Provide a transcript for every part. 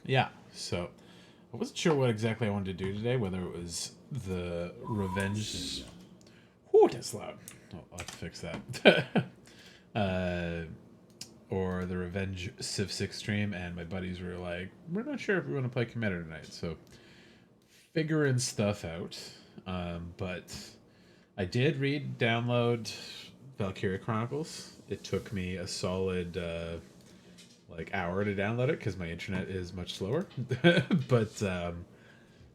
Yeah, so I wasn't sure what exactly I wanted to do today, whether it was the revenge. Whew, that's loud. I'll have to fix that. uh, or the revenge Civ 6 stream, and my buddies were like, we're not sure if we want to play Commander tonight, so figuring stuff out. But I did download Valkyria Chronicles. It took me a solid like hour to download it because my internet is much slower. But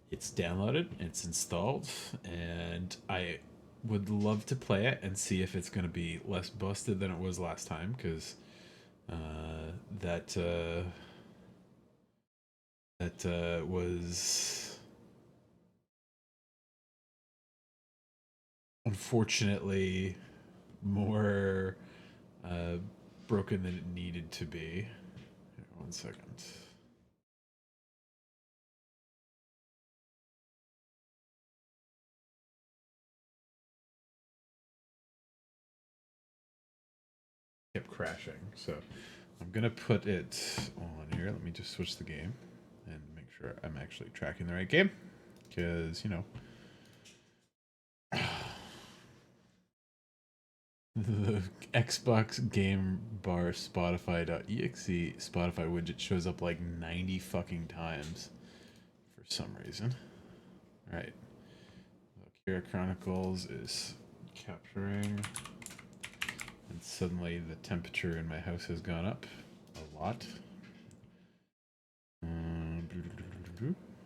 it's downloaded, it's installed, and I would love to play it and see if it's going to be less busted than it was last time because that was unfortunately more uh, broken than it needed to be. Here, 1 second. Kept crashing, so I'm gonna put it on here. Let me just switch the game and make sure I'm actually tracking the right game, because you know the Xbox Game Bar Spotify.exe Spotify widget shows up like 90 fucking times for some reason. All right, Valkyria Chronicles is capturing. And suddenly the temperature in my house has gone up a lot.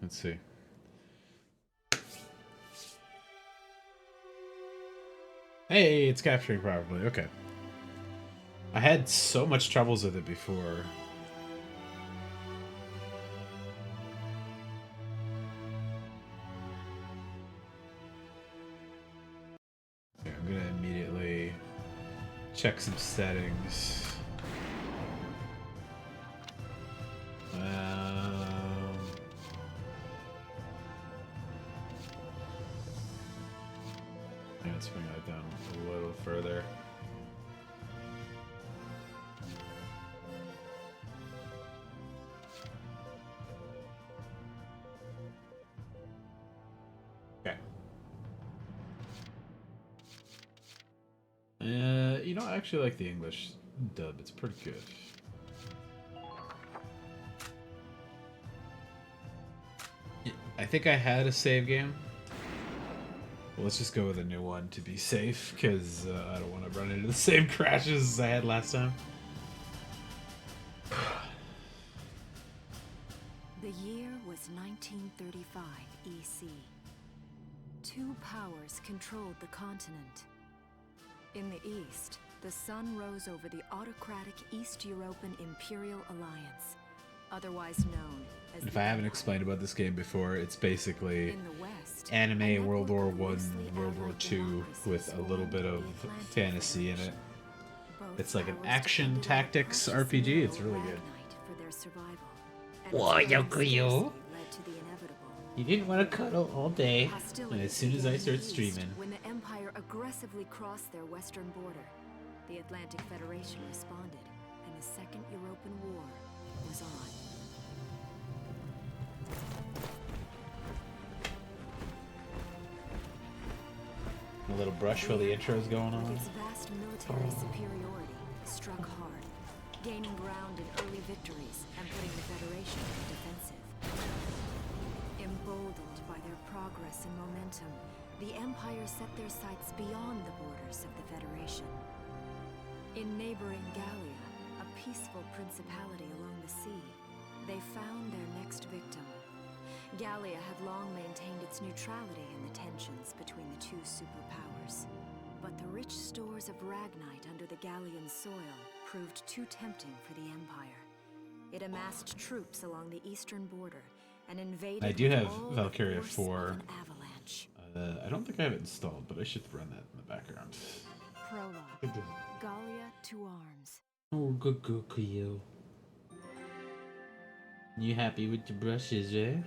Let's see. Hey, it's capturing properly. Okay. I had so much troubles with it before. Okay, I'm gonna immediately check some settings. Let's bring that down a little further. Okay. You know, I actually like the English dub. It's pretty good. I think I had a save game. Well, let's just go with a new one to be safe, because I don't want to run into the same crashes as I had last time. The year was 1935 EC. Two powers controlled the continent. In the east, the sun rose over the autocratic East European Imperial Alliance, otherwise known as if I haven't explained about this game before, it's basically anime World War One, World War Two with a little bit of fantasy in it. It's like an action tactics RPG. It's really good. Why, Yokuyo? You didn't want to cuddle all day. And as soon as I start streaming, when the Empire aggressively crossed their western border, the Atlantic Federation responded, and the Second European War was on. a little brush while the intro is going on. Its vast military superiority struck hard, gaining ground in early victories and putting the Federation on the defensive. Emboldened by their progress and momentum, the Empire set their sights beyond the borders of the Federation. In neighboring Gallia, a peaceful principality along the sea, they found their next victim. Gallia had long maintained its neutrality in the tensions between the two superpowers. But the rich stores of Ragnite under the Gallian soil proved too tempting for the Empire. It amassed troops along the eastern border and invaded. I do have Valkyria 4. I don't think I have it installed, but I should run that in the background. Prologue. Gallia to arms. Oh, good Goku. You happy with the brushes, eh?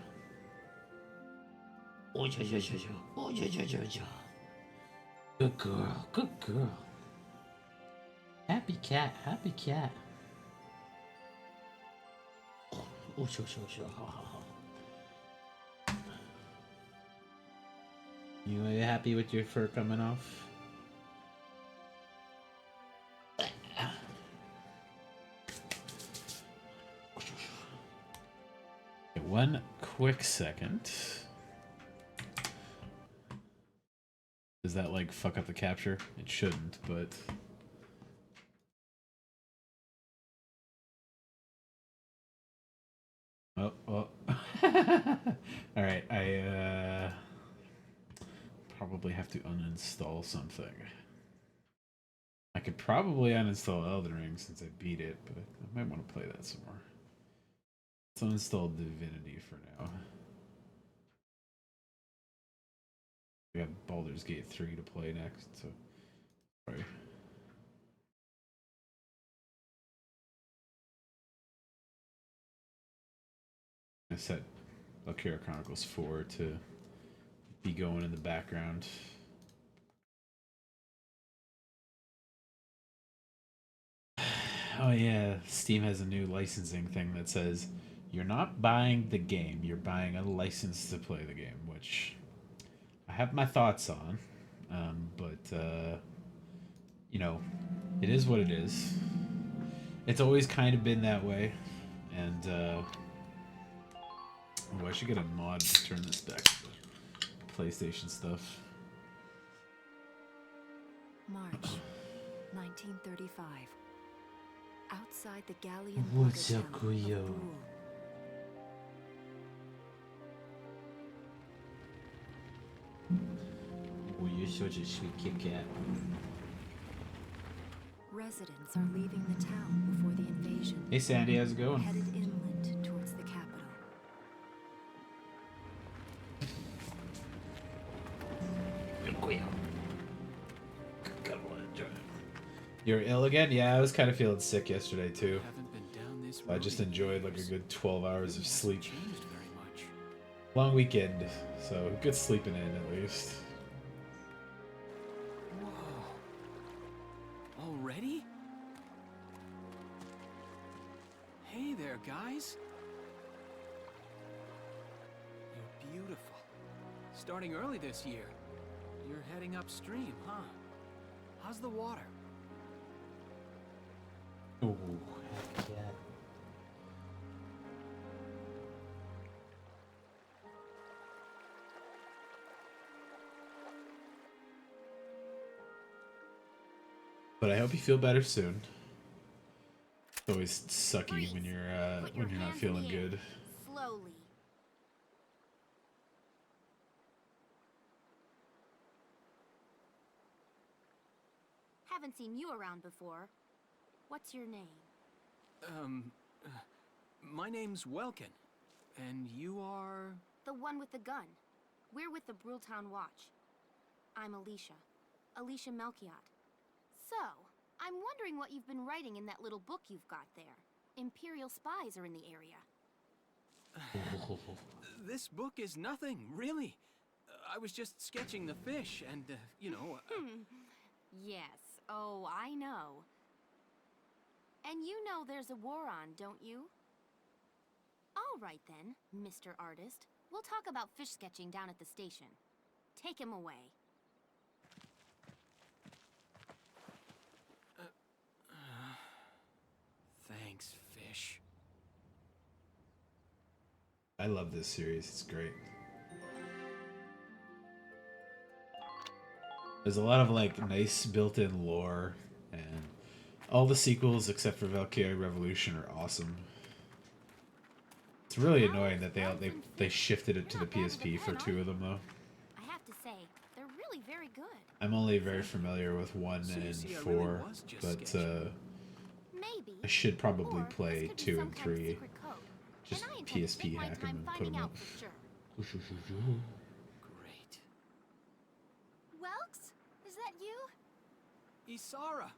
Oh, ja, ja, ja, ja. Oh, ja, ja, ja, ja. Good girl. Good girl. Happy cat. Happy cat. Oh, sure, sure, sure. Ha, ha, ha. You happy with your fur coming off? One quick second. Does that like fuck up the capture? It shouldn't, but oh. All right, I probably have to uninstall something. I could probably uninstall Elden Ring since I beat it, but I might want to play that some more. Let's uninstall Divinity for now. We got Baldur's Gate 3 to play next, so sorry. I set Valkyria Chronicles 4 to be going in the background. Oh yeah, Steam has a new licensing thing that says you're not buying the game, you're buying a license to play the game, which I have my thoughts on, but you know, it is what it is. It's always kind of been that way, and oh, I should get a mod to turn this back to the PlayStation stuff. March 1935. Outside the Gallian What's border up, town of Kuyo? Brule. Oh, you're such a sweet Kit Kat. Residents are leaving the town before the invasion. Hey Sandy, how's it going? Headed inland towards the capital. You're ill again? Yeah, I was kind of feeling sick yesterday too. I just enjoyed like a good 12 hours of sleep. Long weekend, so good sleeping in at least. Whoa. Already? Hey there, guys. You're beautiful. Starting early this year. You're heading upstream, huh? How's the water? Oh, heck yeah. But I hope you feel better soon. It's always sucky when you're not feeling good. Slowly. Haven't seen you around before. What's your name? My name's Welkin. And you are... The one with the gun. We're with the Bruletown Watch. I'm Alicia. Alicia Melchiot. So, I'm wondering what you've been writing in that little book you've got there. Imperial spies are in the area. This book is nothing, really. I was just sketching the fish and, you know... Yes, oh, I know. And you know there's a war on, don't you? All right then, Mr. Artist. We'll talk about fish sketching down at the station. Take him away. Thanks, fish. I love this series, it's great. There's a lot of like nice built-in lore, and all the sequels except for Valkyria Revolution are awesome. It's really annoying that they shifted it to the PSP for two of them though. I have to say, they're really very good. I'm only very familiar with 1 So you and see, I 4, really was just but sketching. Maybe. I should probably Or play this could be 2 some and kind of 3. secret code. Just And I intend to PSP take my hack 'em time and put finding 'em out up. for sure. Great. Welks, is that you? Isara!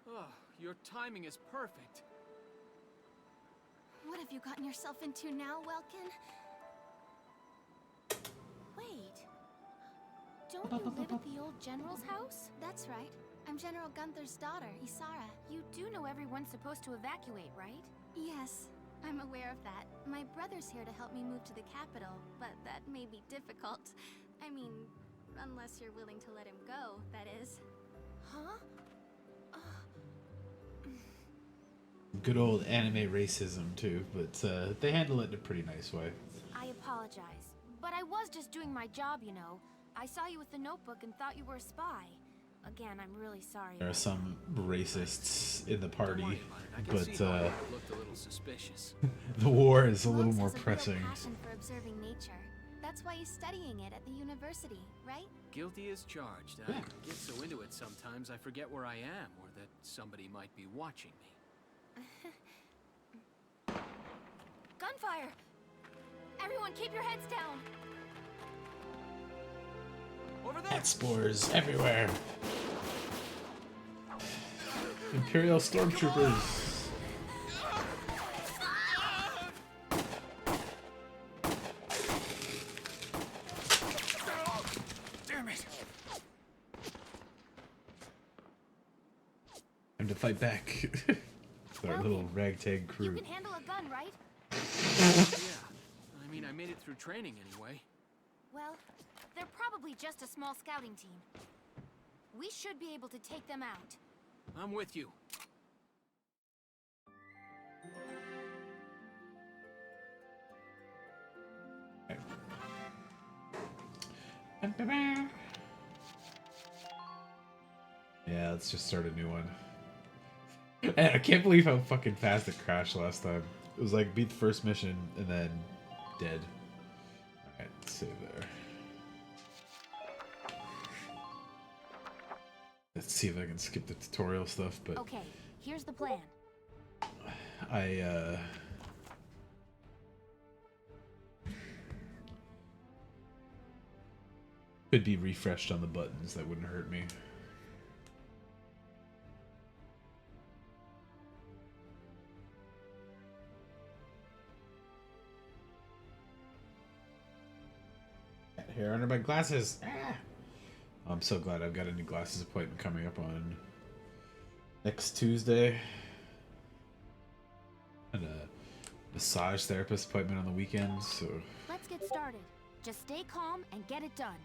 Oh, your timing is perfect. What have you gotten yourself into now, Welkin? Wait, Don't you live at the old general's house? That's right. I'm General Gunther's daughter, Isara. You do know everyone's supposed to evacuate, right? Yes, I'm aware of that. My brother's here to help me move to the capital, but that may be difficult. I mean, unless you're willing to let him go, that is. Huh? Good old anime racism too, but they handle it in a pretty nice way. I apologize, but I was just doing my job, you know. I saw you with the notebook and thought you were a spy. Again, I'm really sorry. There are some racists in the party, Don't worry about it. I can see but why it looked a little suspicious. the war is a little Lux more has a pressing. real passion for observing nature. That's why he's studying it at the university, right? Guilty as charged. I get so into it sometimes I forget where I am or that somebody might be watching me. Gunfire! Everyone keep your heads down! Over there! Pet spores everywhere. Imperial stormtroopers. Damn it! Time to fight back. With our little ragtag You crew. can handle a gun, right? Yeah. I mean, I made it through training anyway. Well, they're probably just a small scouting team. We should be able to take them out. I'm with you. Yeah, let's just start a new one. And I can't believe how fucking fast it crashed last time. It was like beat the first mission and then dead. Alright, save there. Let's see if I can skip the tutorial stuff, but Okay, here's the plan. I could be refreshed on the buttons, that wouldn't hurt me. Hair under my glasses. Ah! I'm so glad I've got a new glasses appointment coming up on next Tuesday. And a massage therapist appointment on the weekend, so... Let's get started. Just stay calm and get it done.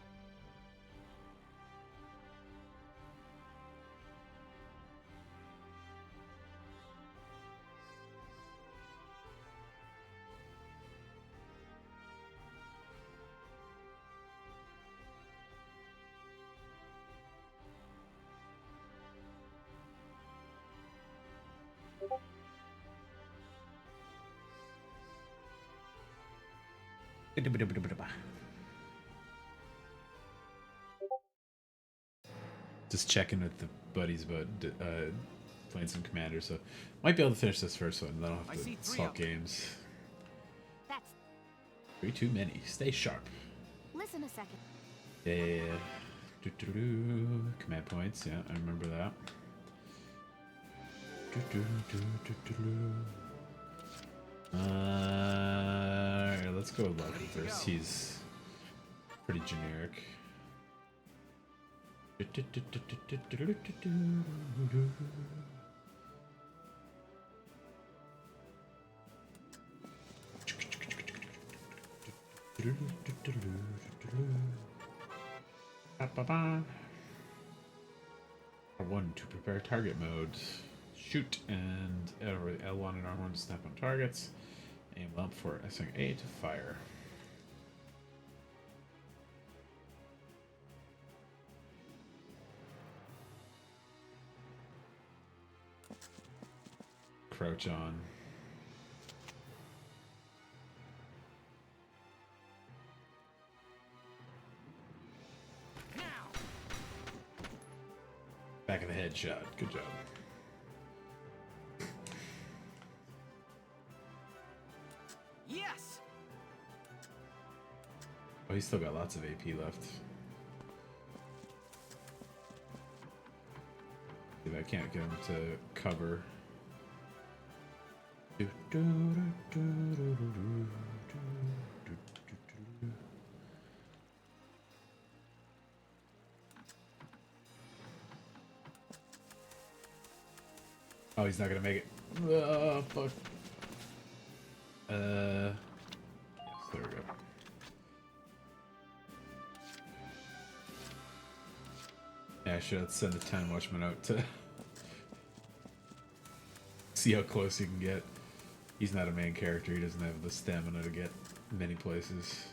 Just checking with the buddies about playing some Commander, so might be able to finish this first one. Then I'll I have see to three swap of them. games. That's... 3 too many. Stay sharp. Listen a second. Yeah. Do-do-do. Command points. Yeah, I remember that. Do-do-do-do-do-do. Alright, let's go with Valkyria first. He's pretty generic. R1 to prepare target mode. Shoot and L1 and R1 to snap on targets. Aim up for SRA to fire. Crouch on. Now! Back of the head shot. Good job. Yes! Oh, he's still got lots of AP left. Dude, I can't get him to cover. Oh, he's not gonna make it. Oh, fuck. Yes, there we go. Yeah, I should send the 10 watchman out to see how close he can get. He's not a main character. He doesn't have the stamina to get many places.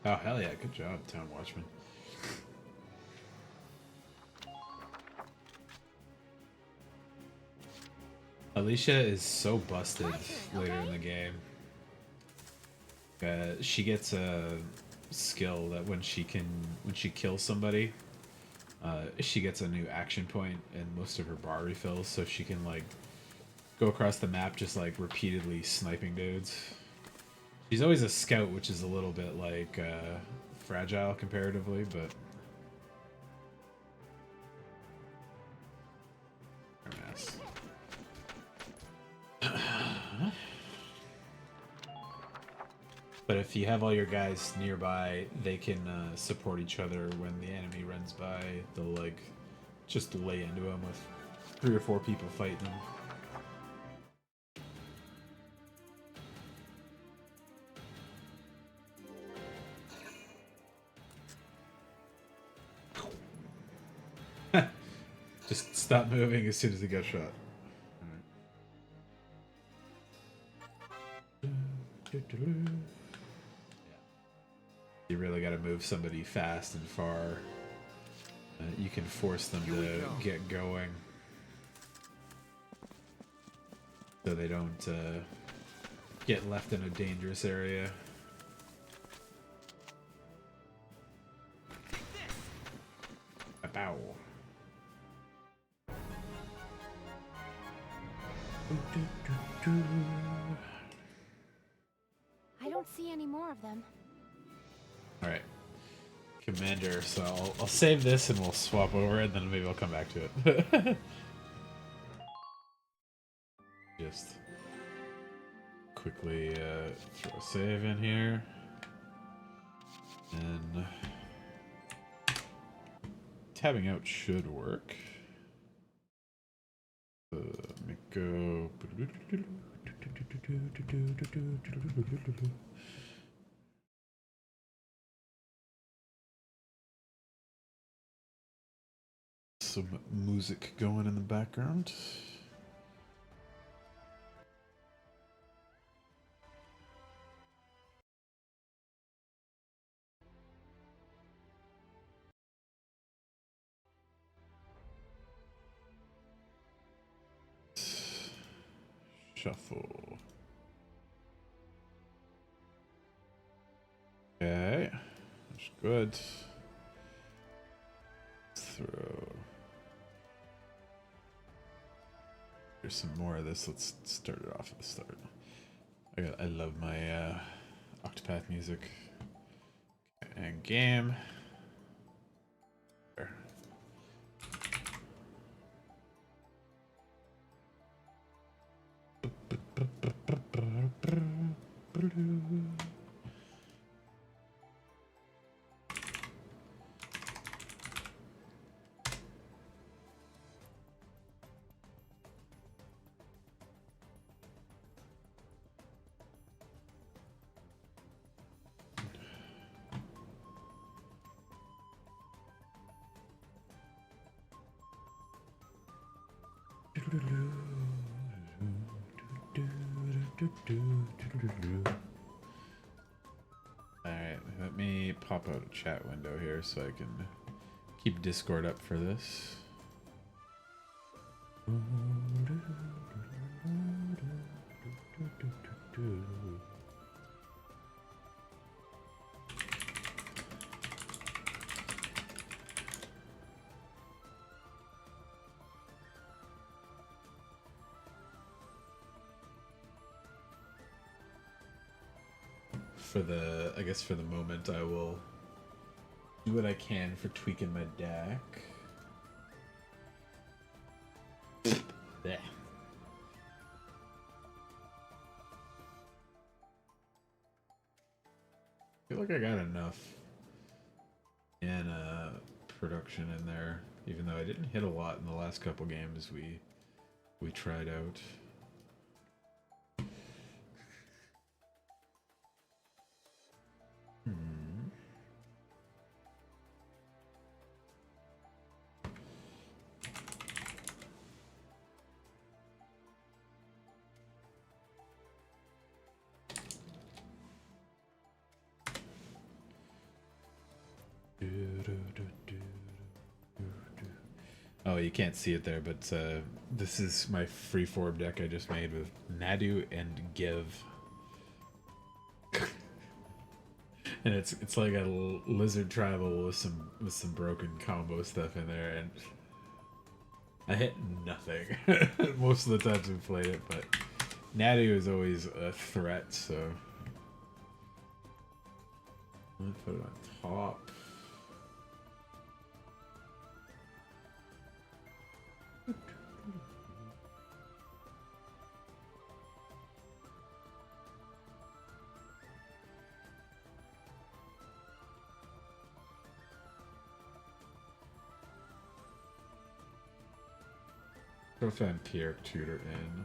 Oh, hell yeah. Good job, Town Watchman. Alicia is so busted later in the game. She gets a skill that when she kills somebody, she gets a new action point in most of her bar refills, so she can like go across the map just like repeatedly sniping dudes. She's always a scout, which is a little bit like fragile comparatively, but but if you have all your guys nearby, they can support each other when the enemy runs by. They'll like just lay into them with 3 or 4 people fighting them. Just stop moving as soon as he got shot. Yeah. You really got to move somebody fast and far. You can force them to get going, so they don't get left in a dangerous area. Bow. I don't see any more of them. Alright. Commander, so I'll save this and we'll swap over it, and then maybe I'll come back to it. Just quickly throw a save in here. And tabbing out should work. Let me go. Some music going in the background. Shuffle. Okay, that's good. Throw. Here's some more of this. Let's start it off at the start. I love my Octopath music. And game. There. Alright, let me pop out a chat window here so I can keep Discord up for this. I guess for the moment, I will do what I can for tweaking my deck. Yeah. like I got enough in production in there, even though I didn't hit a lot in the last couple games we tried out. Oh, you can't see it there, but this is my freeform deck I just made with Nadu and Give. And it's like a lizard tribal with some broken combo stuff in there, and I hit nothing most of the times we played it, but Nadu is always a threat, so let's put it on top. Throw Vampiric Tutor in.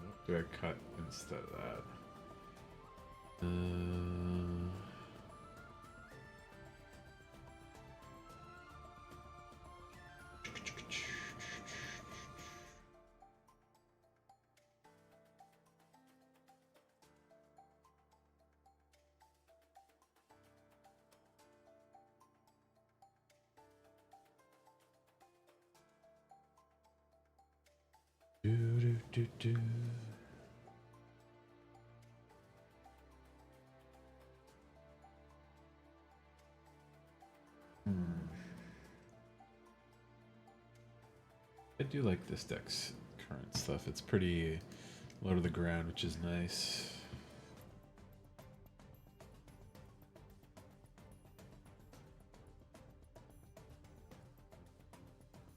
What do I cut instead of that? Do. I do like this deck's current stuff. It's pretty low to the ground, which is nice.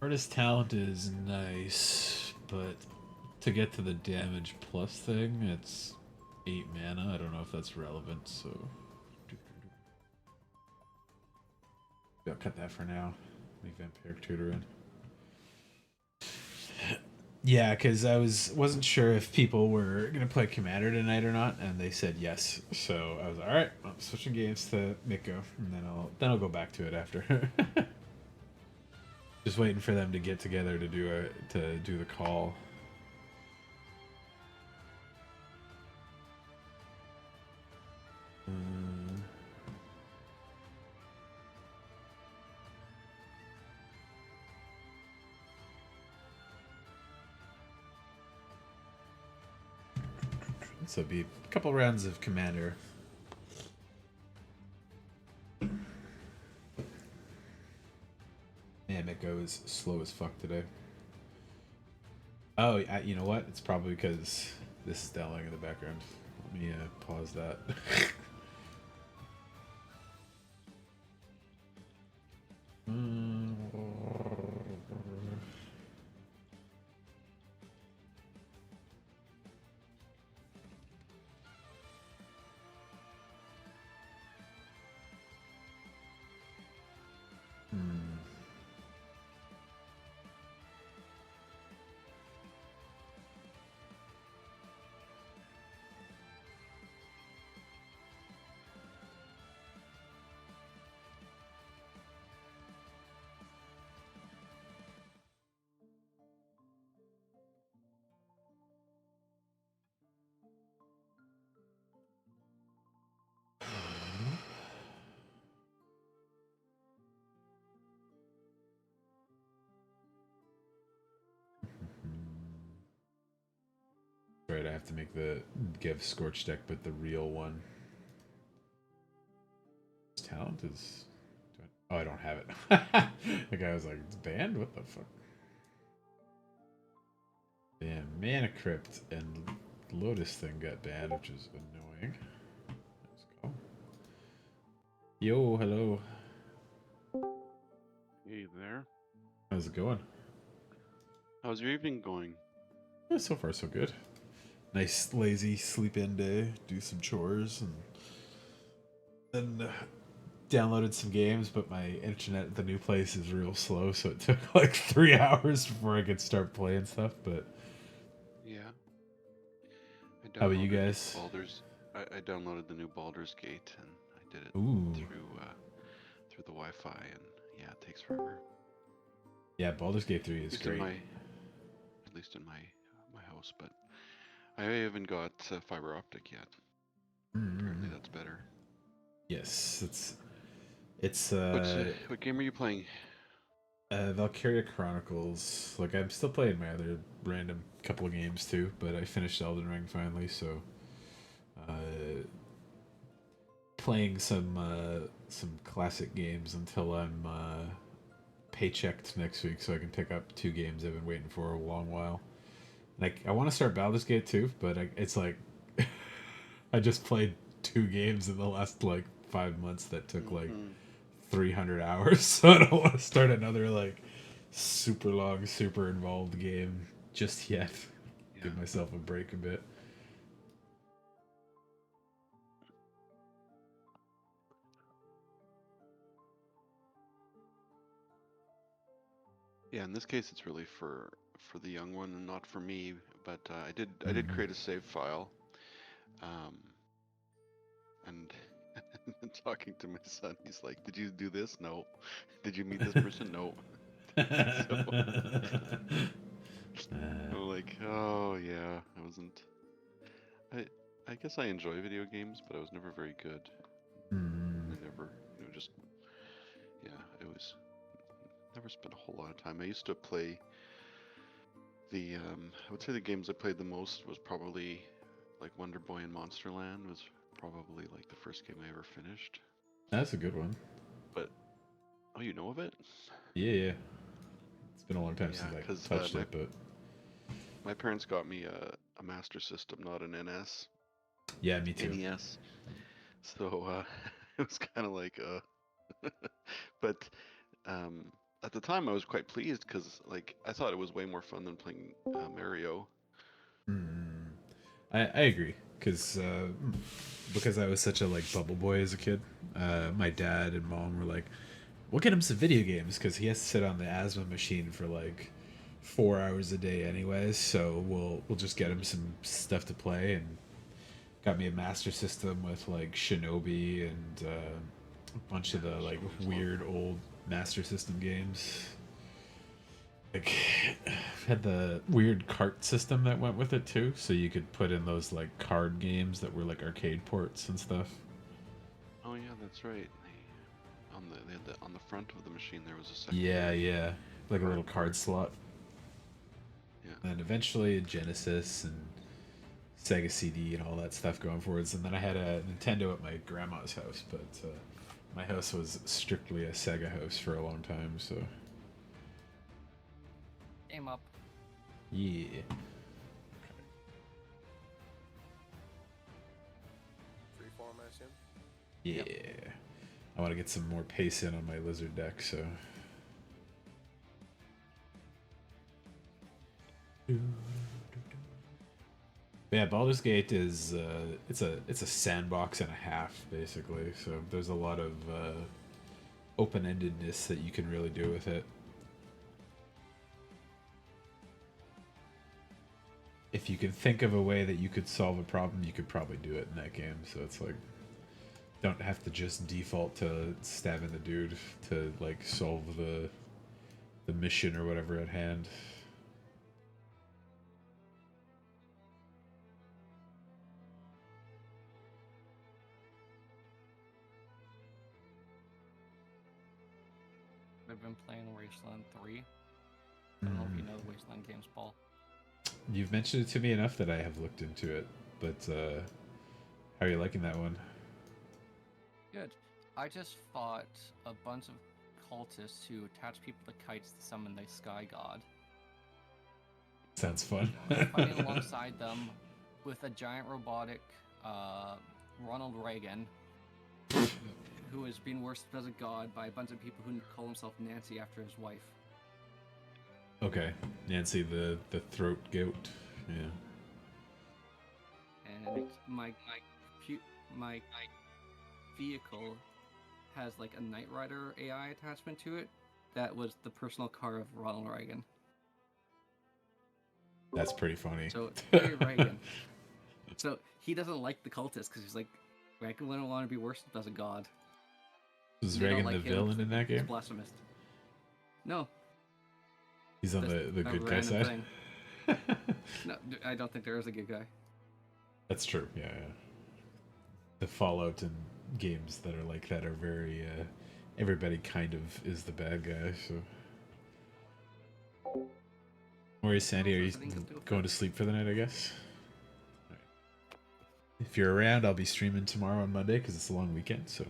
Artist talent is nice, but to get to the damage plus thing, it's 8 mana. I don't know if that's relevant, so I'll cut that for now. Make Vampiric Tutor in. Yeah, because I wasn't sure if people were gonna play Commander tonight or not, and they said yes. So I was all right. I'm switching games to Miko, and then I'll go back to it after. Just waiting for them to get together to do the call. So it'll be a couple rounds of Commander. Man, it goes slow as fuck today. Oh, you know what? It's probably because this is downloading in the background. Let me pause that. Right, I have to make the Give Scorch deck, but the real one. His talent is... Oh, I don't have it. The guy was like, it's banned? What the fuck? Damn, Mana Crypt and Lotus thing got banned, which is annoying. Let's go. Yo, hello. Hey there. How's it going? How's your evening going? Yeah, so far, so good. Nice, lazy sleep-in day. Do some chores, and and downloaded some games, but my internet at the new place is real slow, so it took like 3 hours before I could start playing stuff. But Yeah. I how about you downloaded guys? Baldur's. I downloaded the new Baldur's Gate, and I did it Ooh, through the Wi-Fi, and yeah, it takes forever. yeah, Baldur's Gate 3 At is least in great. my house, but I haven't got fiber optic yet. Apparently, that's better. Yes, it's What game are you playing? Valkyria Chronicles. Like I'm still playing my other random couple of games too, but I finished Elden Ring finally, so playing some classic games until I'm paychecked next week, so I can pick up 2 games I've been waiting for a long while. Like I want to start Baldur's Gate too, but it's like I just played 2 games in the last like 5 months that took like 300 hours, so I don't want to start another like super long, super involved game just yet. Yeah. Give myself a break a bit. Yeah, in this case, it's really for the young one and not for me. But I did create a save file, um, and talking to my son, he's like, "Did you do this? No. Did you meet this person? No." So I'm like, "Oh yeah, I wasn't. I I guess I enjoy video games, but I was never very good. I never, just yeah, it was never spent a whole lot of time. I used to play I would say the games I played the most was probably like Wonder Boy and Monsterland was probably like the first game I ever finished. That's a good one. But oh, you know of it? Yeah. It's been a long time Yeah, since I because touched it, but my parents got me a Master System, not an yeah, me too. NES. So it was kind of like but um, at the time I was quite pleased because like I thought it was way more fun than playing Mario. Mm. I agree because I was such a like bubble boy as a kid. My dad and mom were like, "We'll get him some video games because he has to sit on the asthma machine for like 4 hours a day anyways. So we'll just get him some stuff to play." And got me a Master System with like Shinobi and a bunch of the like weird old Master System games. Like had the weird cart system that went with it too, so you could put in those like card games that were like arcade ports and stuff. Oh yeah, that's right. They had on the front of the machine there was a second. Yeah, like a little card slot. Yeah. And eventually a Genesis and Sega CD and all that stuff going forwards. And then I had a Nintendo at my grandma's house, but my house was strictly a Sega house for a long time. So Game up. yeah. Freeform, I assume? Yeah. Yep. I want to get some more pace in on my lizard deck, so. But yeah, Baldur's Gate is it's a sandbox and a half basically. So there's a lot of open-endedness that you can really do with it. If you can think of a way that you could solve a problem, you could probably do it in that game. So it's like, don't have to just default to stabbing the dude to like solve the mission or whatever at hand. I've been playing Wasteland 3. I don't know if you know the Wasteland games, Paul. You've mentioned it to me enough that I have looked into it, but how are you liking that one? Good. I just fought a bunch of cultists who attach people to kites to summon the Sky God. Sounds fun. Fighting alongside them with a giant robotic Ronald Reagan, who is being worshipped as a god by a bunch of people who call himself Nancy after his wife. Okay, Nancy the throat goat. Yeah. And my vehicle has like a Knight Rider AI attachment to it. That was the personal car of Ronald Reagan. That's pretty funny. So it's very Reagan. So he doesn't like the cultists because he's like, Reagan wouldn't want to be worse as a god. Was They don't Reagan like the him villain in that He's game? blasphemous. No, He's on that's the a good guy random side. thing. No, I don't think there is a good guy. That's true. Yeah, yeah. The Fallout and games that are like that are very. Everybody kind of is the bad guy. So. Where is Sandy? Are you going to sleep for the night? I guess. All right. If you're around, I'll be streaming tomorrow on Monday because it's a long weekend. So.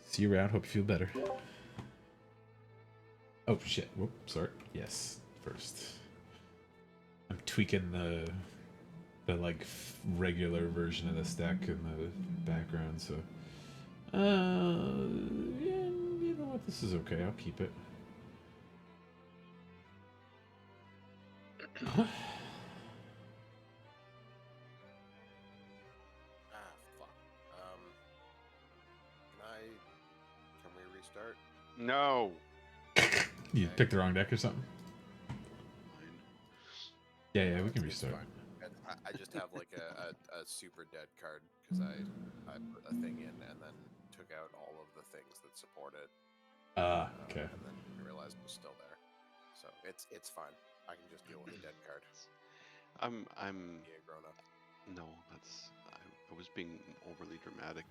See you around. Hope you feel better. Oh shit! Whoop. Sorry. Yes. First. I'm tweaking the like regular version of the stack in the background, so yeah, you know what, this is okay, I'll keep it. Fuck. Can we restart? No. You picked the wrong deck or something? Fine. Yeah, we can It's restart. fine. I just have like a super dead card because I put a thing in and then took out all of the things that support it. Okay. And then I realized it was still there. So it's fine. I can just deal with a dead card. I'm Be a grown up. no, I was being overly dramatic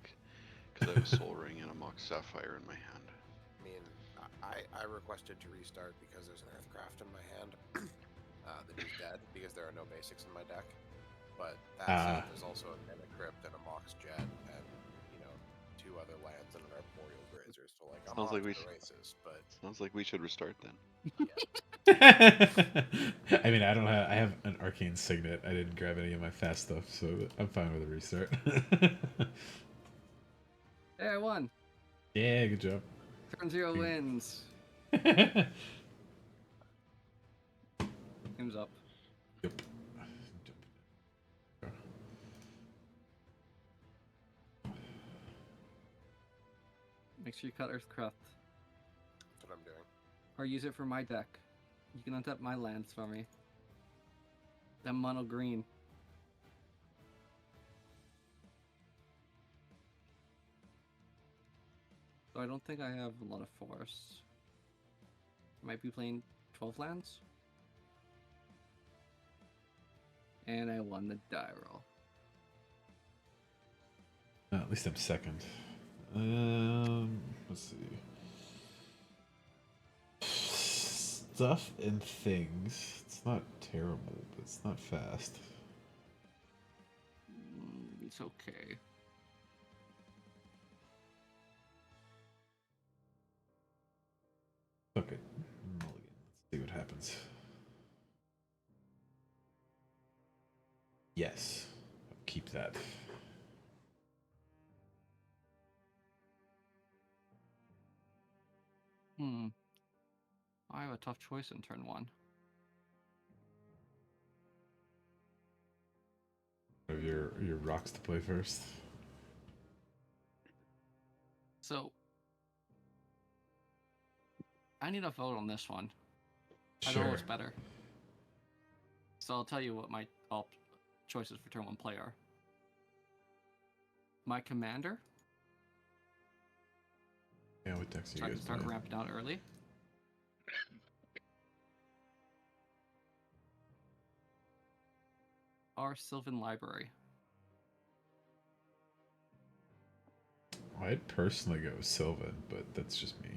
because I have a Soul Ring and a Mox Sapphire in my hand. I mean, I requested to restart because there's an Earthcraft in my hand that is dead because there are no basics in my deck. But that said, there's also a Mana Crypt and a Mox Jet and, you know, 2 other lands and an Arboreal Grazer. So, like, I'm off to the races, but... Sounds like we should restart then. I mean, I have an Arcane Signet. I didn't grab any of my fast stuff, so I'm fine with a restart. Hey, I won. Yeah, good job. Turn 0 wins. Game's up. Yep. Make sure you cut Earthcraft. That's what I'm doing. Or use it for my deck. You can untap my lands for me. That mono green. So I don't think I have a lot of forests. I might be playing 12 lands. And I won the die roll. At least I'm second. Let's see. Stuff and things. It's not terrible, but it's not fast. It's okay. Okay. Mulligan. Let's see what happens. Yes. I'll keep that. I have a tough choice in turn 1. Have your rocks to play first. So I need a vote on this one. I Sure. don't know what's better. So I'll tell you what my choices for turn 1 play are. My commander. Yeah, what decks So you I guys can start playing? ramping out early. Our Sylvan Library. I'd personally go Sylvan, but that's just me.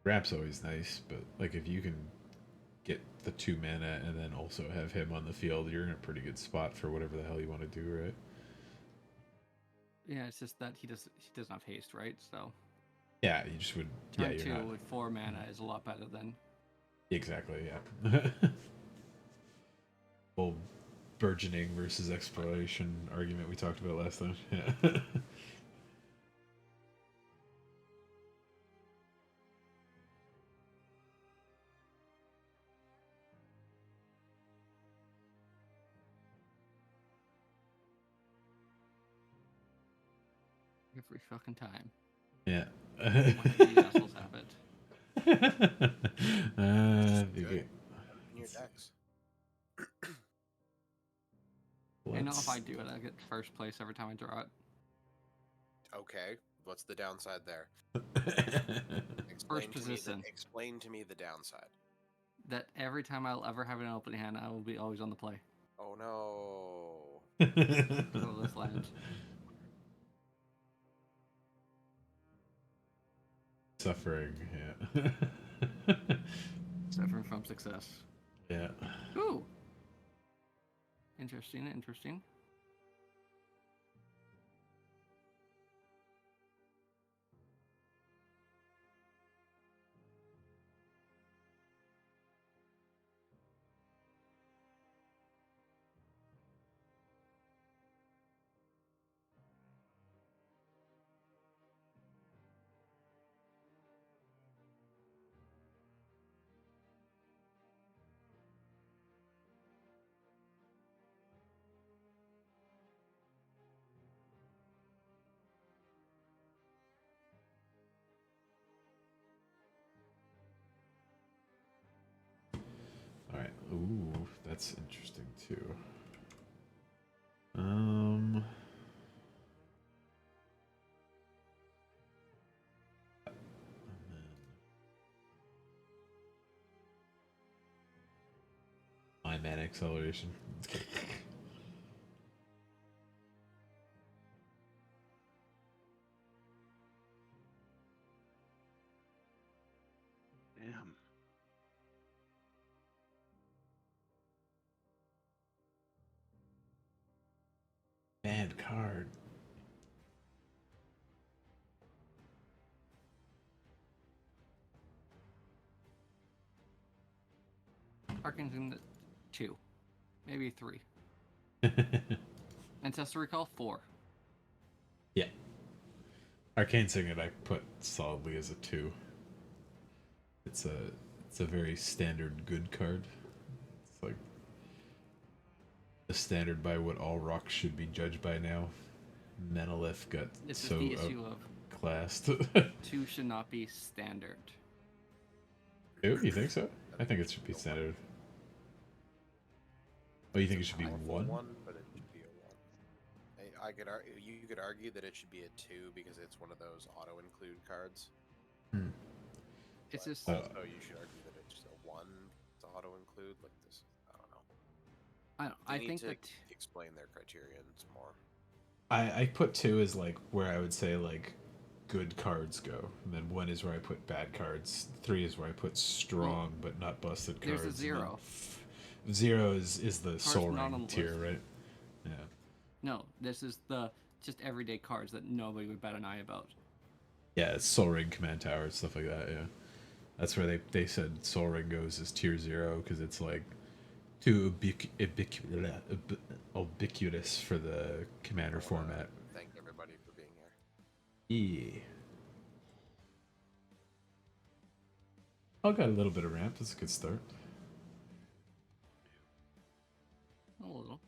Ramp's always nice, but like if you can get the 2 mana and then also have him on the field, you're in a pretty good spot for whatever the hell you want to do, right? Yeah, it's just that he doesn't have haste, right? So Yeah, you just would. turn Yeah, 2 you're not. with 4 mana is a lot better than. Exactly. Yeah. Whole burgeoning versus exploration argument we talked about last time. Yeah. every fucking time. Yeah. Why do these assholes have it? Good. In your decks. I know if I do it, I get first place every time I draw it. Okay, what's the downside there? First position. Explain to me the downside. That every time I'll ever have an open hand, I will be always on the play. Oh no. So this land. Suffering, yeah. Suffering from success. Yeah. Ooh. Interesting, interesting. All right. Ooh, that's interesting too. My man acceleration. Damn. Bad card. Arkansas 2. Maybe 3. Ancestor Recall 4. Yeah. Arcane Signet I put solidly as a 2. It's a very standard good card. It's like the standard by what all rocks should be judged by now. Menolith got This so is the issue of outclassed. 2 should not be standard. Ew, you think so? I think it should be standard. Oh, you think it should be Powerful 1? one, but it should be a 1. You could argue that it should be a 2 because it's one of those auto include cards. It's just Also, you should argue that it's just a 1 to auto include. Like this, I don't know. I They think need to that explain their criterions more. I put 2 as like where I would say like good cards go, and then 1 is where I put bad cards. 3 is where I put strong but not busted cards. there's a 0. 0 is the soul not on ring the tier, list. right? Yeah. No, this is the just everyday cards that nobody would bat an eye about. Yeah, it's Soul Ring, Command Tower, stuff like that, yeah. That's where they said Soul Ring goes as tier 0, because it's like too ubiquitous for the commander format. Thank everybody for being here. Yeah. I got a little bit of ramp, that's a good start. A little.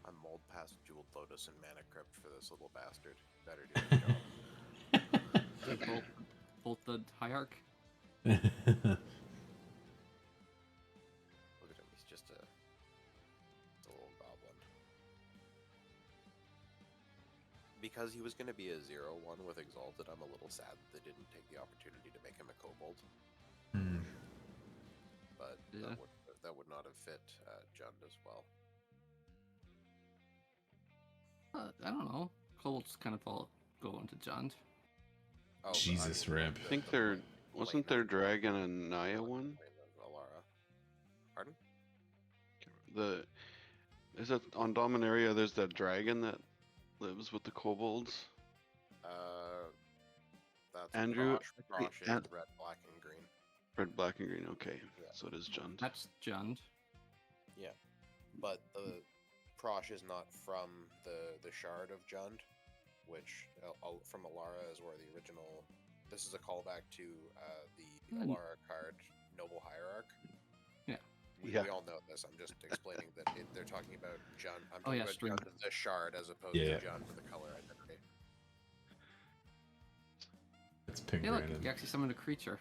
I'm mold past Jeweled Lotus and Mana Crypt for this little bastard. Better do his job. Bolt the Hierarch. Look at him, he's just a little goblin. Because he was going to be a 0-1 with Exalted, I'm a little sad that they didn't take the opportunity to make him a Kobold. But Yeah. that would not have fit Jund as well. I don't know. Kobolds kind of all go into Jund. Oh, but Jesus, ramp. I think there wasn't there Dragon and Naya one. Alara. Pardon? Is it on Dominaria? There's that dragon that lives with the kobolds. That's Andrew- Prosh is and- red, black, and green. Red, black, and green. Okay, Yeah. so it is Jund. That's Jund. Yeah, but the Prosh is not from the Shard of Jund, which from Alara is where the original. This is a callback to the Alara card, Noble Hierarch. Yeah. Yeah. We all know this. I'm just explaining that they're talking about Jund. I'm Oh, talking yeah, about string. Jund, the Shard, as opposed Yeah. to Jund, the color identity. hunting Hey, look, granted. you actually summoned a creature.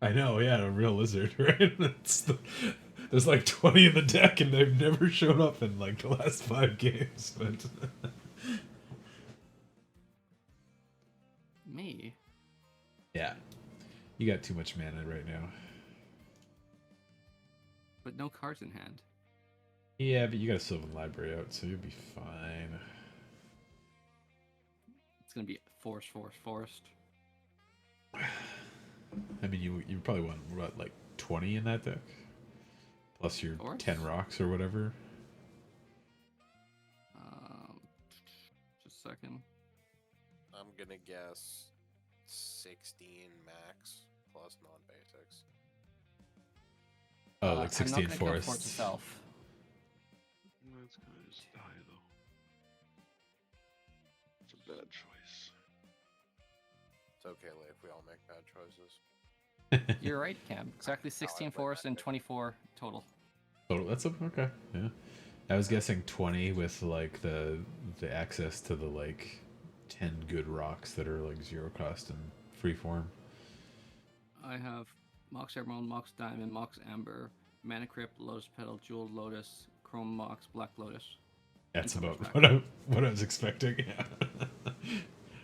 I know, yeah, a real lizard, right? There's like 20 in the deck, and they've never shown up in like the last 5 games. But Me? yeah, you got too much mana right now. But no cards in hand. Yeah, but you got a Sylvan Library out, so you'll be fine. It's gonna be forest, forest, forest. I mean, you probably want what, like 20 in that deck, plus your Forest? 10 rocks or whatever. Just a second. I'm gonna guess 16 max plus non-basics. Oh, like I'm 16 not gonna kill forests. Forest itself. That's gonna just die though. It's a bad choice. It's okay, Leif. We all make bad choices. You're right, Cam. Exactly 16 play forest and Magic. 24 total. Oh, that's okay. Yeah, I was guessing 20 with like the access to the like 10 good rocks that are like 0 cost and free form. I have Mox Emerald, Mox Diamond, Mox Amber, Mana Crypt, Lotus Petal, Jeweled Lotus, Chrome Mox, Black Lotus. That's And about Summer's what I was expecting. Yeah.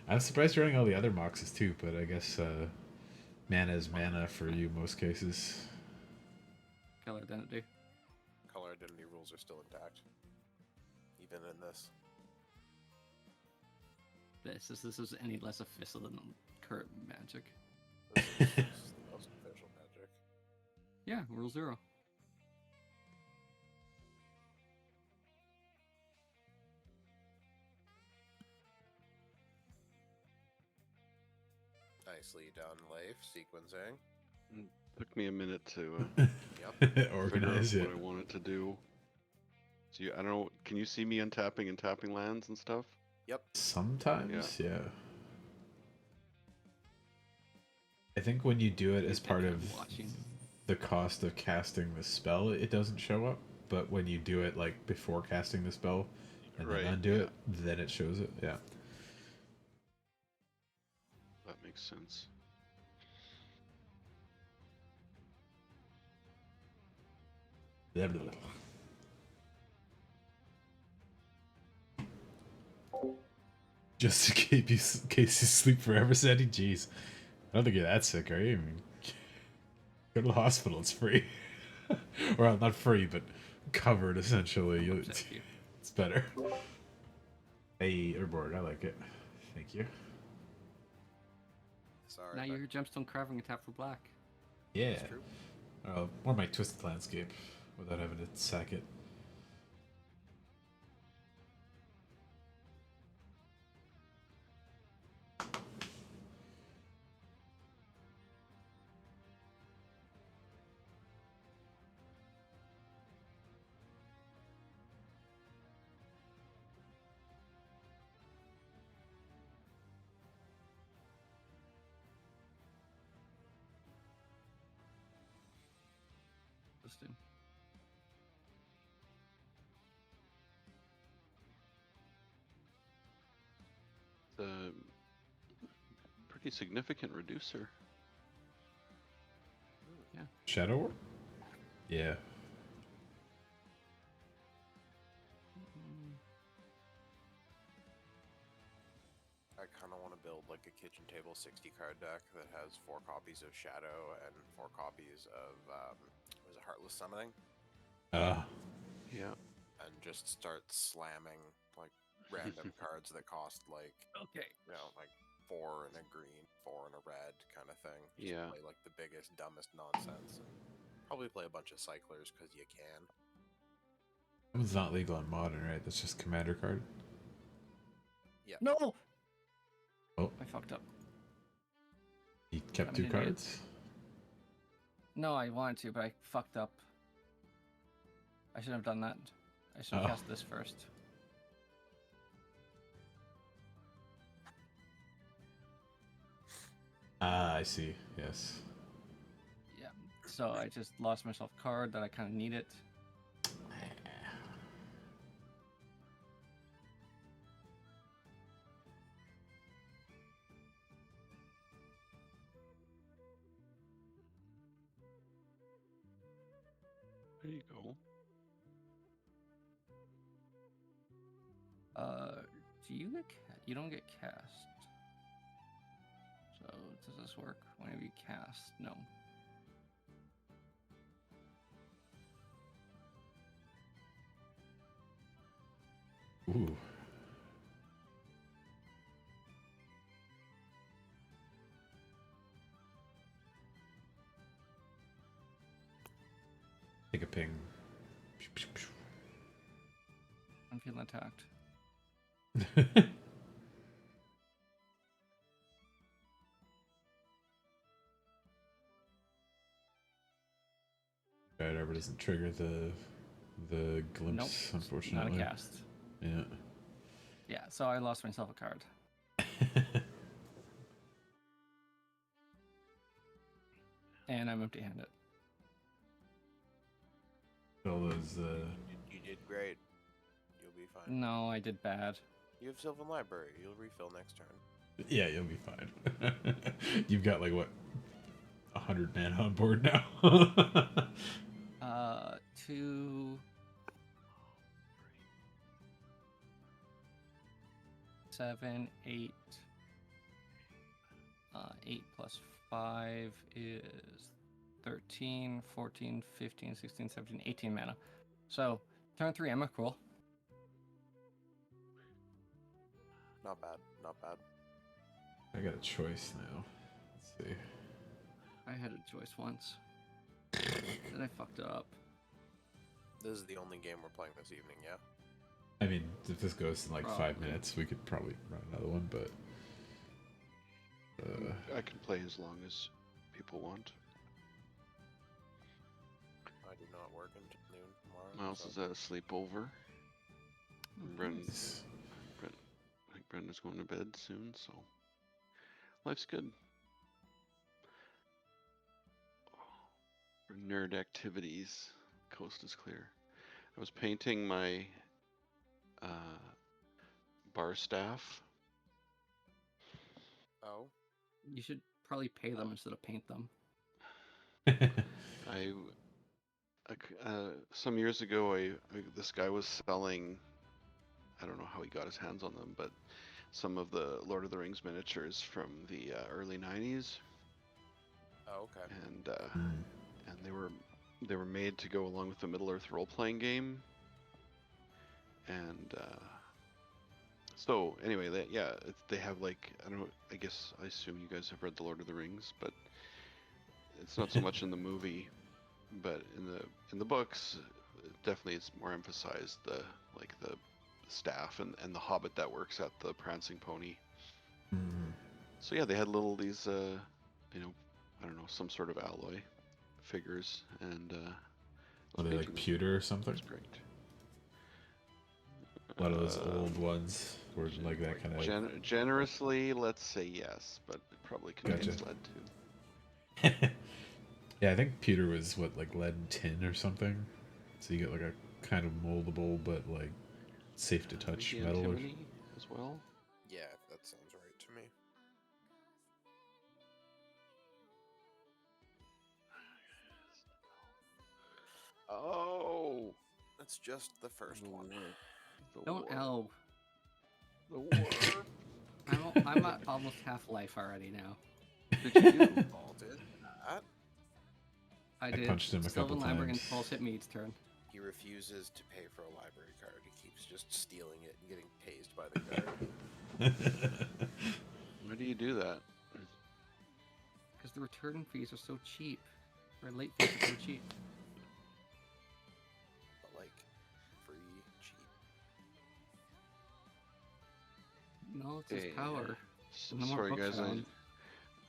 I'm surprised you're running all the other moxes too, but I guess mana is mana for you most cases. Color Identity. Color identity rules are still intact, even in this. This is any less official than current Magic. This is the most official Magic. Yeah, Rule 0. Nicely done, Leif. Sequencing. Took me a minute to Yep. Organize figure out it. what I wanted to do. So I don't know. Can you see me untapping and tapping lands and stuff? Yep. Sometimes, yeah. I think when you do it as part of Watching. the cost of casting the spell, it doesn't show up. But when you do it like before casting the spell and Right, then undo yeah. it, then it shows it. Yeah. That makes sense. Blah, blah, blah. Just in case you sleep forever, Sandy. Jeez, I don't think you're that sick, are you? I mean, go to the hospital. It's free, or not free, but covered essentially. Thank you. It's better. Hey, airborne. I like it. Thank you. Sorry. Now but you're Gemstone Carving and tap for black. Yeah. it's true. Or my twisted landscape, without having to sack it. Interesting. It's a pretty significant reducer. Shadow War? Yeah. I kind of want to build like a kitchen table 60 card deck that has 4 copies of Shadow and 4 copies of was it Heartless Summoning, Yeah. and just start slamming like random cards that cost like Okay. like 4 and a green, 4 and a red kind of thing. Just Yeah. play like the biggest, dumbest nonsense, and probably play a bunch of cyclers because you can. That one's not legal on modern, right? That's just commander card. Yeah. No! Oh. I fucked up. You kept I'm 2 an idiot. cards? No, I wanted to, but I fucked up. I shouldn't have done that. I should have Oh. cast this first. Ah, I see. Yes. Yeah. So I just lost myself a card that I kind of needed. There you go. Do you get you don't get cast. So does this work? Whenever you cast, no. Ooh. Take a ping. I'm feeling attacked. Bad Arbor doesn't trigger the glimpse, Nope, unfortunately. not a cast. Yeah. Yeah, so I lost myself a card. And I'm empty-handed. All those You did great. You'll be fine. No, I did bad. You have Sylvan Library. You'll refill next turn. yeah, you'll be fine. You've got like what 100 mana on board now. 2, 7, 8. 8 plus 5 is 13, 14, 15, 16, 17, 18 mana. So, turn 3, I'm a cruel. Not bad. Not bad. I got a choice now. Let's see. I had a choice once. Then I fucked it up. This is the only game we're playing this evening, yeah? I mean, if this goes in like Probably. 5 minutes, we could probably run another one, but I can play as long as people want. I do not work until noon tomorrow. Miles so- is at a sleepover. Brendan, nice. I think Brendan's going to bed soon, so life's good. For nerd activities, coast is clear. I was painting my bar staff. Oh? You should probably pay them instead of paint them. Some years ago, this guy was selling. I don't know how he got his hands on them, but some of the Lord of the Rings miniatures from the early '90s, Oh, okay. and they were made to go along with the Middle Earth role playing game, and so anyway, they have like I don't know. I assume you guys have read the Lord of the Rings, but it's not so much in the movie, but in the books, definitely it's more emphasized the staff and the hobbit that works at the Prancing Pony. So yeah, they had these I don't know, some sort of alloy figures, and Are they like pewter or something? That's great. A lot of those old ones were like that kind of. Generously, let's say yes, but it probably contains Gotcha. lead too. Yeah, I think pewter was what, like lead and tin or something. So you get like a kind of moldable but like safe to touch Maybe metal. antimony as well. Yeah, that sounds right to me. Oh, That's just the first one. Don't L. The warp. I'm at almost half life already now. Did you do? Paul did that. I did. punched him a couple Sylvan Library and times. Pulse hit me each turn. He refuses to pay for a library card. He keeps just stealing it and getting tased by the card. Why do you do that? Because the return fees are so cheap. Or late fees are so cheap. But like, free, cheap. No, it's his Hey, power. So, No more sorry books guys, around.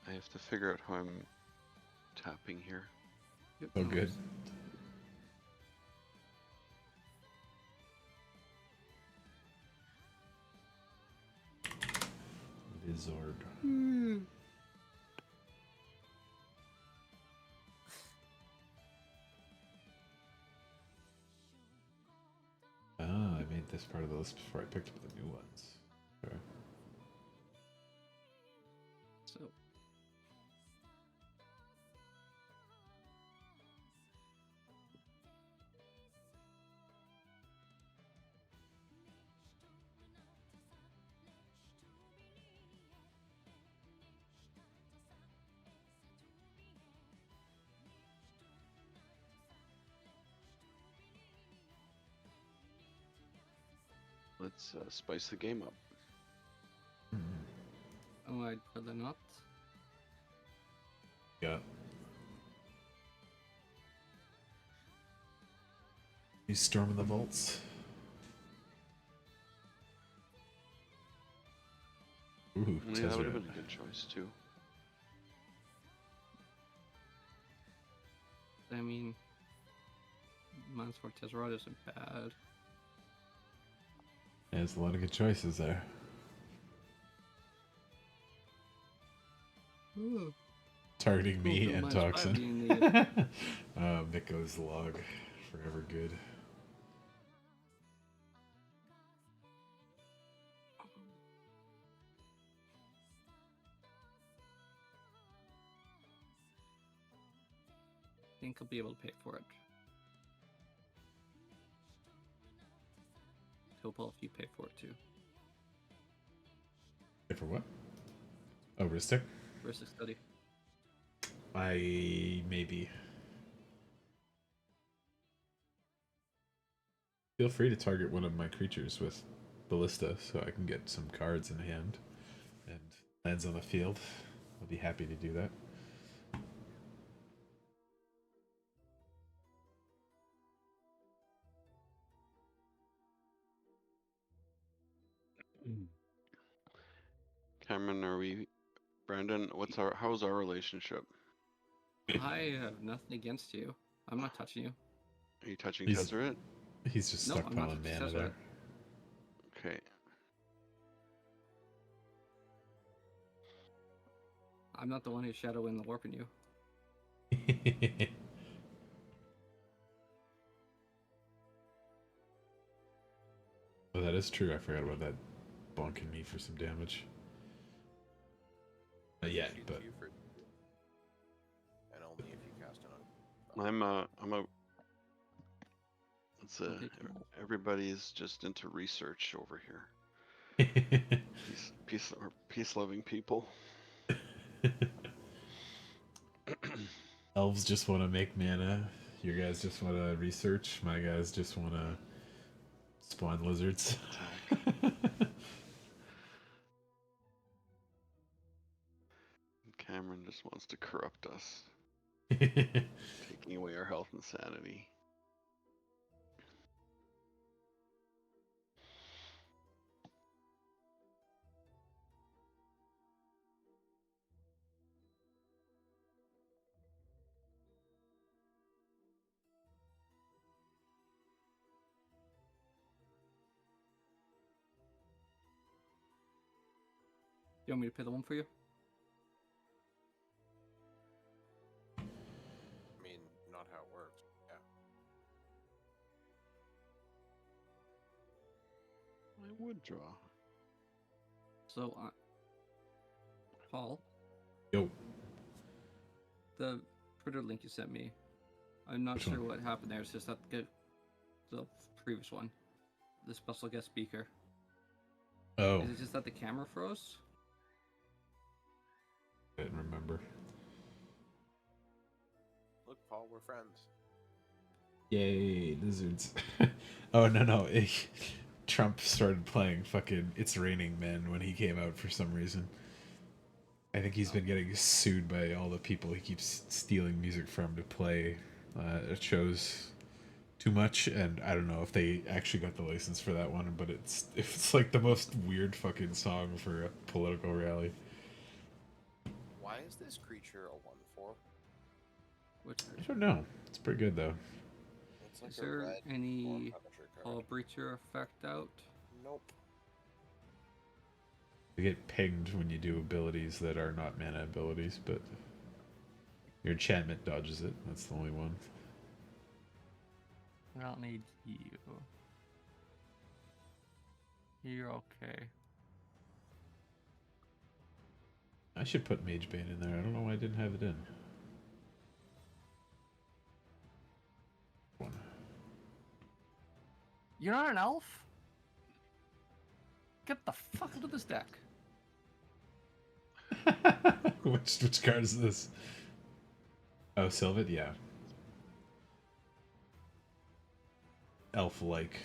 I have to figure out how I'm tapping here. Yep, Oh, no good. worries. Lizard. Ah, I made this part of the list before I picked up the new ones. Okay. So, Let's spice the game up. Oh, I'd rather not. Yeah. You storming the vaults. Ooh, Yeah, that would have Tezzeret. been a good choice too. I mean, Mines for Tezzeret isn't bad. There's a lot of good choices there. Ooh. Targeting me Cool, and Mines 5 Toxin. being the- Miko's log. Forever good. I think I'll be able to pay for it. Topal, if you pay for it too. Pay for what? Oh, Ristic? Versus study. Maybe. Feel free to target one of my creatures with Ballista so I can get some cards in hand and lands on the field. I'll be happy to do that. Cameron, Brandon, how's our relationship? I have nothing against you. I'm not touching you. Are you touching He's- Tezzeret? He's just No, I'm not stockpiling touching mana there. Okay. I'm not the one who's shadowing the warping you. Oh, that is true. I forgot about that bonking me for some damage. Not yet, Shoots but you for- and only if you cast it on. Okay. Everybody's just into research over here. Peace-loving people. elves just want to make mana. Your guys just want to research. My guys just want to spawn lizards. Cameron just wants to corrupt us, taking away our health and sanity. You want me to pay the one for you? I mean, not how it works. Yeah. I would draw. So, Paul, Yo. the Twitter link you sent me, I'm not Which sure one? what happened there. It's just that the previous one, the special guest speaker. Oh, Is it just that the camera froze? I didn't remember. Look, Paul, we're friends. Yay, lizards. Oh, no. Trump started playing fucking It's Raining Men when he came out for some reason. I think he's been getting sued by all the people he keeps stealing music from to play shows too much, and I don't know if they actually got the license for that one, but it's like the most weird fucking song for a political rally. Why is this creature a 1/4? Which I don't know. It's pretty good though. It's like is a there red any Storm Punisher Paul card. Breacher effect out? Nope. You get pinged when you do abilities that are not mana abilities, but your enchantment dodges it. That's the only one. I don't need you. You're okay. I should put Mage Bane in there. I don't know why I didn't have it in. One. You're not an elf? Get the fuck out of this deck. Which card is this? Oh, Sylvan? Yeah. Elf-like.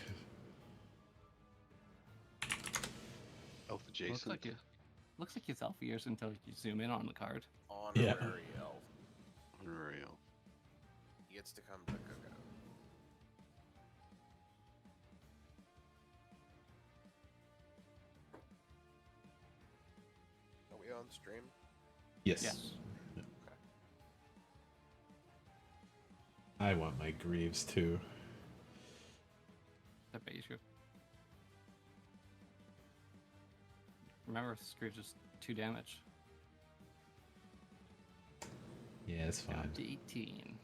adjacent. Looks like his elf ears until you zoom in on the card. Honorary elf. Honorary elf. He gets to come to the cookout. Are we on stream? Yes. Yes. Okay. I want my Greaves too. I bet you should. Remember, Scrooge is 2 damage. Yeah, it's fine. Down to 18.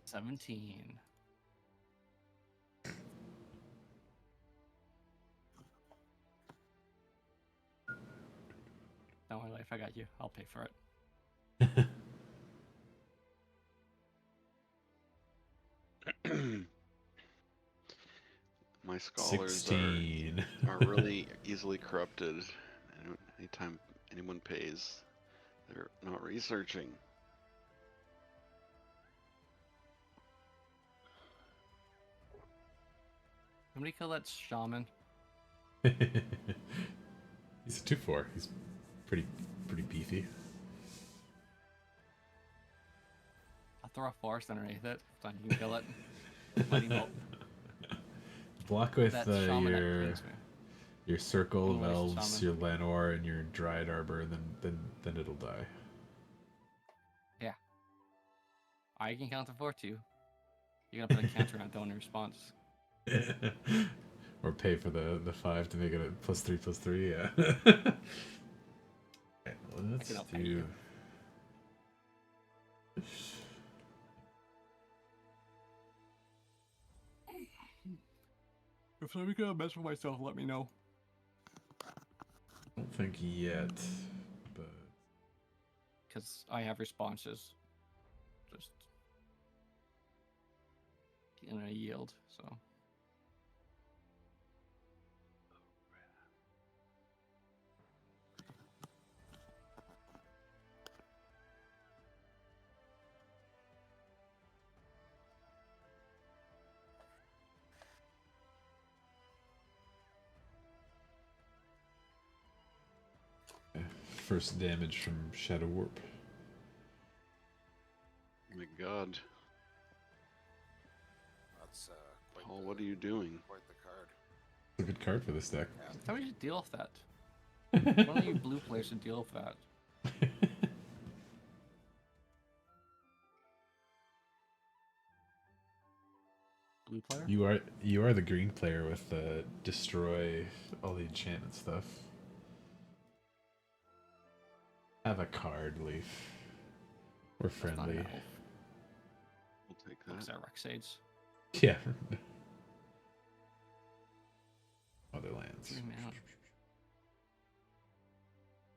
17. Don't worry, Life, I got you. I'll pay for it. My scholars 16. are really easily corrupted. Anytime anyone pays, they're not researching. Somebody kill that shaman. He's a 2/4. He's pretty beefy. I'll throw a forest underneath it. So you can kill it. Mighty Bolt. Block with That shaman that your clings me. your circle of English elves, shaman. your Lanor, and your Dryad Arbor, and then it'll die. Yeah. I can count to 4 too. You gotta put a counter on donor response. Or pay for the 5 to make it a +3/+3. Yeah. Okay, let's can outpay do. you. If I'm gonna mess with myself, let me know. I don't think yet, but Because I have responses. Just in a yield, so. first damage from Shadow Warp. Oh my god. That's Paul, what are you doing? quite the card. It's a good card for this deck. How do you deal with that? One of you blue players should deal with that. Blue player? You are the green player with the destroy all the enchantment stuff. Have a card, Leaf. We're That's not an friendly. elf. We'll take Looks that. at Rexades. Yeah. Other lands. 3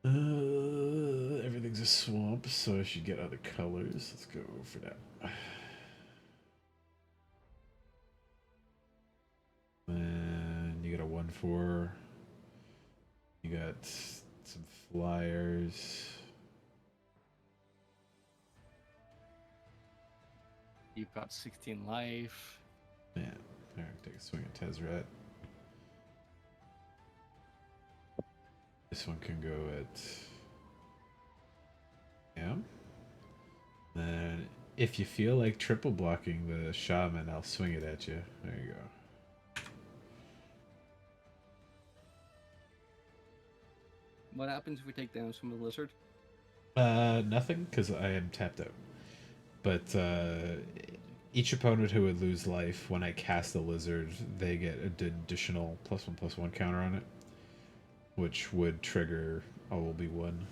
mana. Everything's a swamp, so I should get other colors. Let's go for that. And you got a 1/4. You got some flyers. You've got 16 life. Man, there, take a swing at Tezzeret. This one can go at. Yeah. Then, if you feel like triple blocking the shaman, I'll swing it at you. There you go. What happens if we take damage from the lizard? Nothing, because I am tapped out. But each opponent who would lose life when I cast the lizard, they get an additional +1/+1 counter on it, which would trigger all will be 1.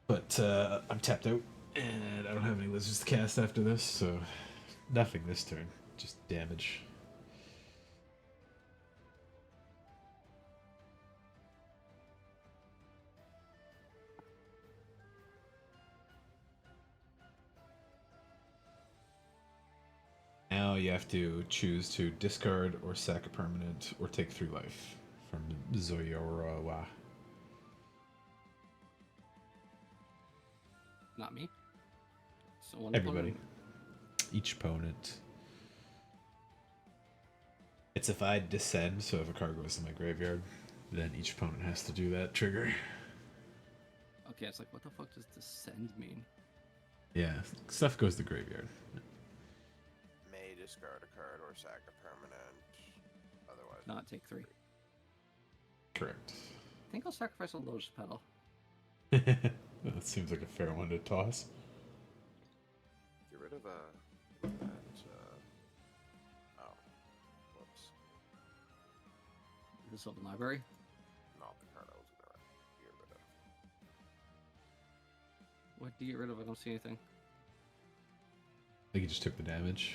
But I'm tapped out, and I don't have any lizards to cast after this, so nothing this turn, just damage. Now you have to choose to discard or sack a permanent or take 3 life from Zoyorawa. Not me. So one Everybody. opponent. Each opponent. It's if I descend, so if a card goes in my graveyard, then each opponent has to do that trigger. Okay, it's like, what the fuck does descend mean? Yeah, stuff goes to graveyard. May discard a card or sack a permanent. Otherwise, Not take 3. Correct. I think I'll sacrifice a Lotus Petal. That seems like a fair one to toss. get rid of that. Oh, whoops. The Sylvan Library. Not the card I was gonna get rid of. What do you get rid of? I don't see anything. I think he just took the damage.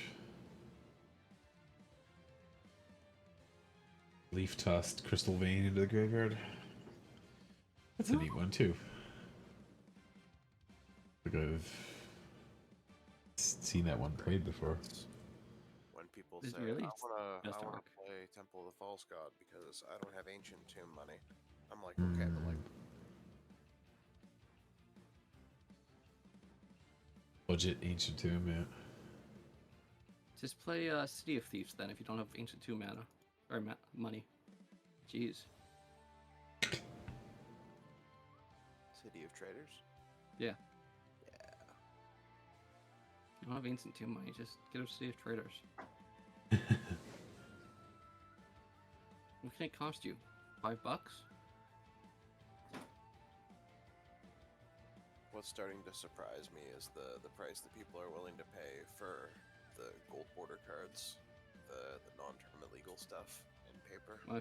Leaf tossed Crystal Vein into the graveyard. That's a neat one too. Like I've seen that one played before. When people Is say, it really? I wanna Best arc. play Temple of the False God because I don't have Ancient Tomb money. I'm like, okay, but like, Budget Ancient Tomb, yeah. Just play City of Thieves then if you don't have Ancient 2 mana. Or money. Jeez. City of Traders? Yeah. Yeah. You don't have Ancient 2 money, just get a City of Traders. What can it cost you? $5? What's starting to surprise me is the price that people are willing to pay for the gold border cards, the non-tournament legal stuff in paper. Might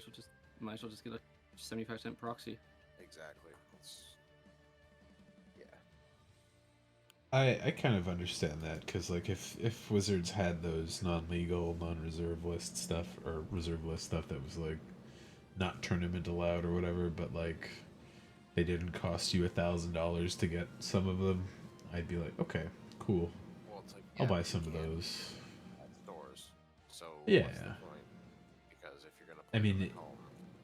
as well just get a 75-cent proxy. Exactly. It's, yeah. I kind of understand that because like if Wizards had those non-legal, non-reserve list stuff or reserve list stuff that was like not tournament allowed or whatever, but like they didn't cost you $1,000 to get some of them, I'd be like, okay, cool. Well, it's like, I'll yeah, buy but some you of can't those. at stores. So Yeah. what's the point? Because if you're gonna I play mean, them it- at home,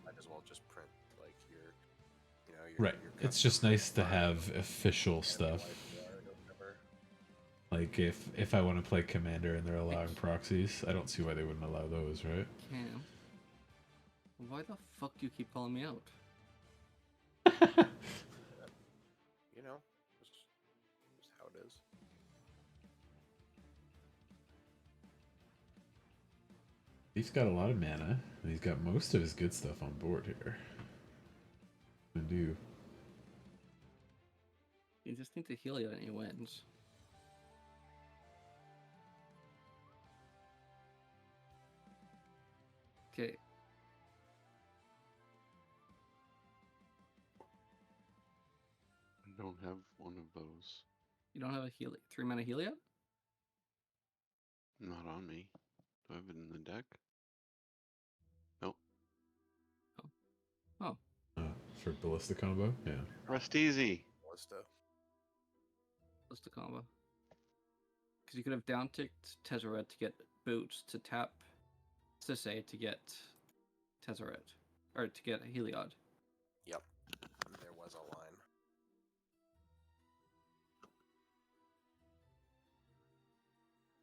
might as well just print like your, Right. It's just nice to have official stuff. Like if I want to play Commander and they're allowing proxies, I don't see why they wouldn't allow those, right? Cam, why the fuck do you keep calling me out? You know, just how it is. He's got a lot of mana, and he's got most of his good stuff on board here. I do. You just need to heal you and he wins. Okay. I don't have one of those. You don't have a 3-mana Heliod? Not on me. Do I have it in the deck? Nope. Oh. For Ballista combo? Yeah. Rest easy. Ballista. That's the combo. Because you could have down-ticked Tezzeret to get boots to tap Sisay to get Tezzeret. Or to get Heliod. Yep. There was a line.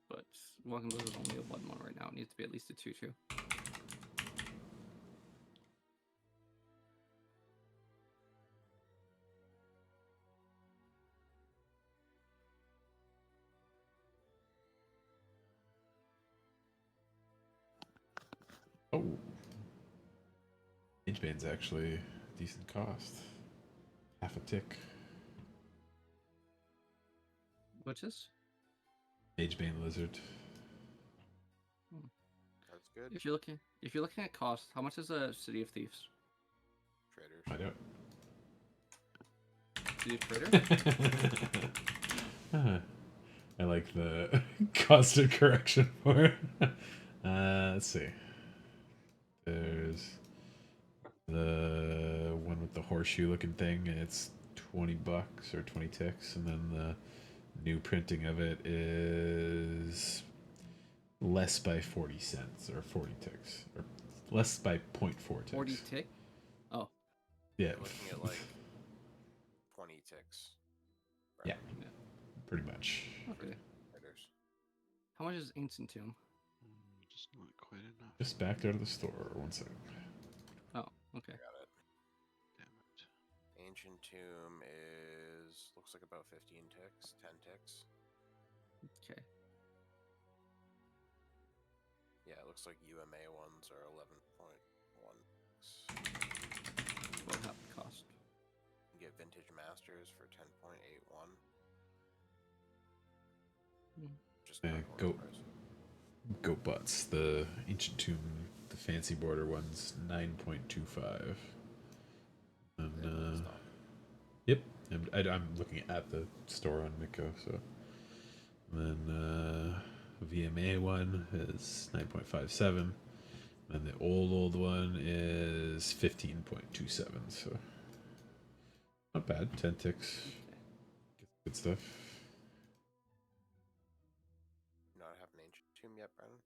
But Walking Blizzard is only a 1-1 right now. It needs to be at least a 2-2. Oh. Magebane's actually decent cost. Half a tick. What's this? Magebane Lizard. That's good. If you're looking at cost, how much is a City of Thieves? Traders. I don't. City of Trader? I like the constant correction for it. Let's see. There's the one with the horseshoe looking thing, and it's $20 or 20 ticks, and then the new printing of it is less by 40 cents or 40 ticks, or less by 0.4 ticks. 40 tick? Oh. Yeah. You're looking at like 20 ticks. Yeah. Pretty much. Okay. Traders. How much is Ancient Tomb? Just not quite quite enough. Just backed out of the store. 1 second. Oh, okay. Got it. Damn it. Ancient Tomb looks like about 15 ticks, 10 ticks. Okay. Yeah, it looks like UMA ones are 11.1. What half the cost? You get Vintage Masters for 10.81. Just Go Butts. The Ancient Tomb, the fancy border one's 9.25. And yep, I'm looking at the store on Miko. So and then VMA one is 9.57, and the old one is 15.27. So not bad. 10 ticks. Good stuff. Not have an Ancient Tomb yet, Brennan?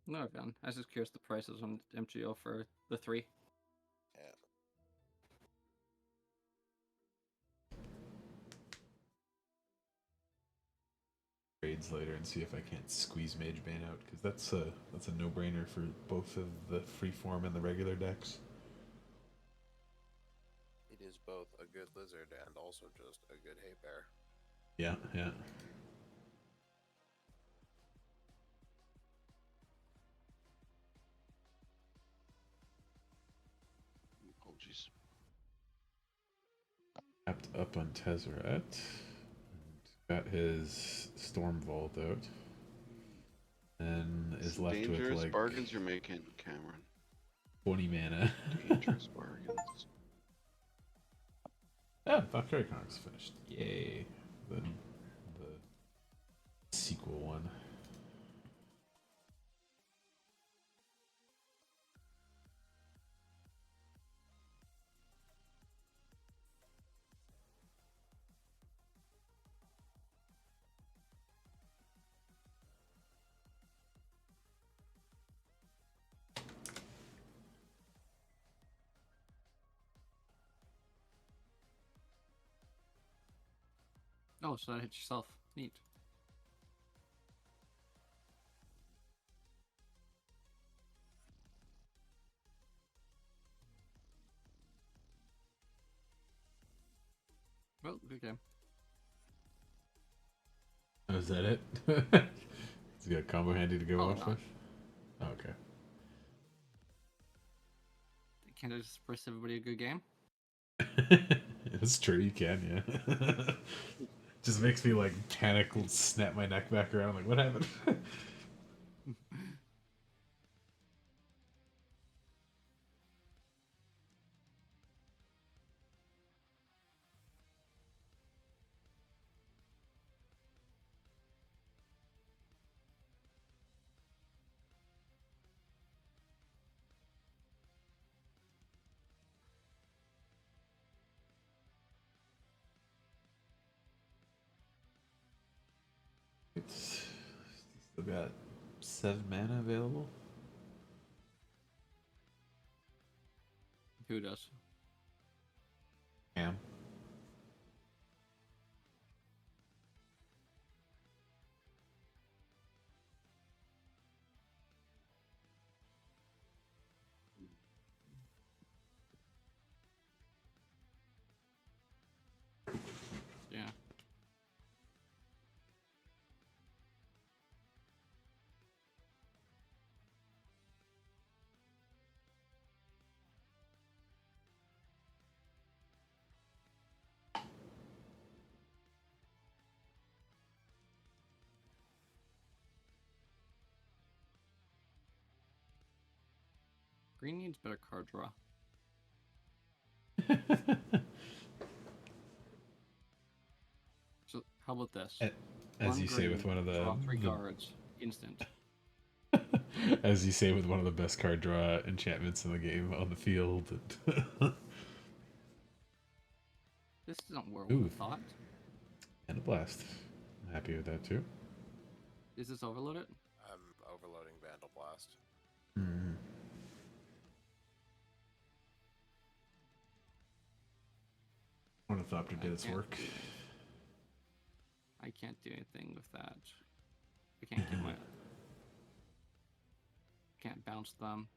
No, I've done. I was just curious the prices on MGO for the 3. Yeah. Trades later and see if I can't squeeze Mage Bane out, because that's a no-brainer for both of the freeform and the regular decks. It is both a good lizard and also just a good hate bear. Yeah, yeah. Oh jeez. Tapped up on Tezzeret. Got his Storm Vault out. And is left with Dangerous like bargains you're making, Cameron. 20 mana. Dangerous bargains. Yeah, Valkyria Chronicles finished. Yay. The sequel one. Oh, so that hit yourself. Neat. Well, good game. Oh, is that it? He's got a combo handy to go Oh, off no. with? Oh, okay. Can't I just express everybody a good game? That's true, you can, yeah. Just makes me like panic, snap my neck back around, like, what happened? It's still got 7 mana available. Who does? Cam. Yeah. Green needs better card draw. So how about this? As you say with one of draw 3 the cards, instant. as you say with one of the best card draw enchantments in the game on the field. This doesn't work Ooh. with thought. And a blast. I'm happy with that too. Is this overloaded? I'm overloading Vandal Blast. Mm. Ornithopter did its work. I can't do anything with that. I can't get my can't bounce them.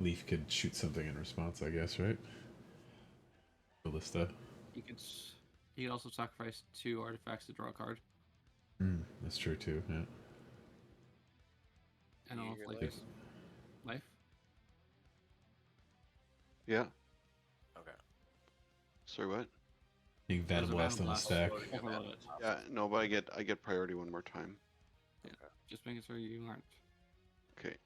Leaf could shoot something in response, I guess, right? Ballista. You could also sacrifice 2 artifacts to draw a card. That's true too. Yeah. And all Your life. Life. Yeah. Okay. Sorry, what? Being There's a Venom Blast on the Blast. stack. Overload it. Yeah, no, but I get priority one more time. Yeah. Just making sure you aren't. Okay.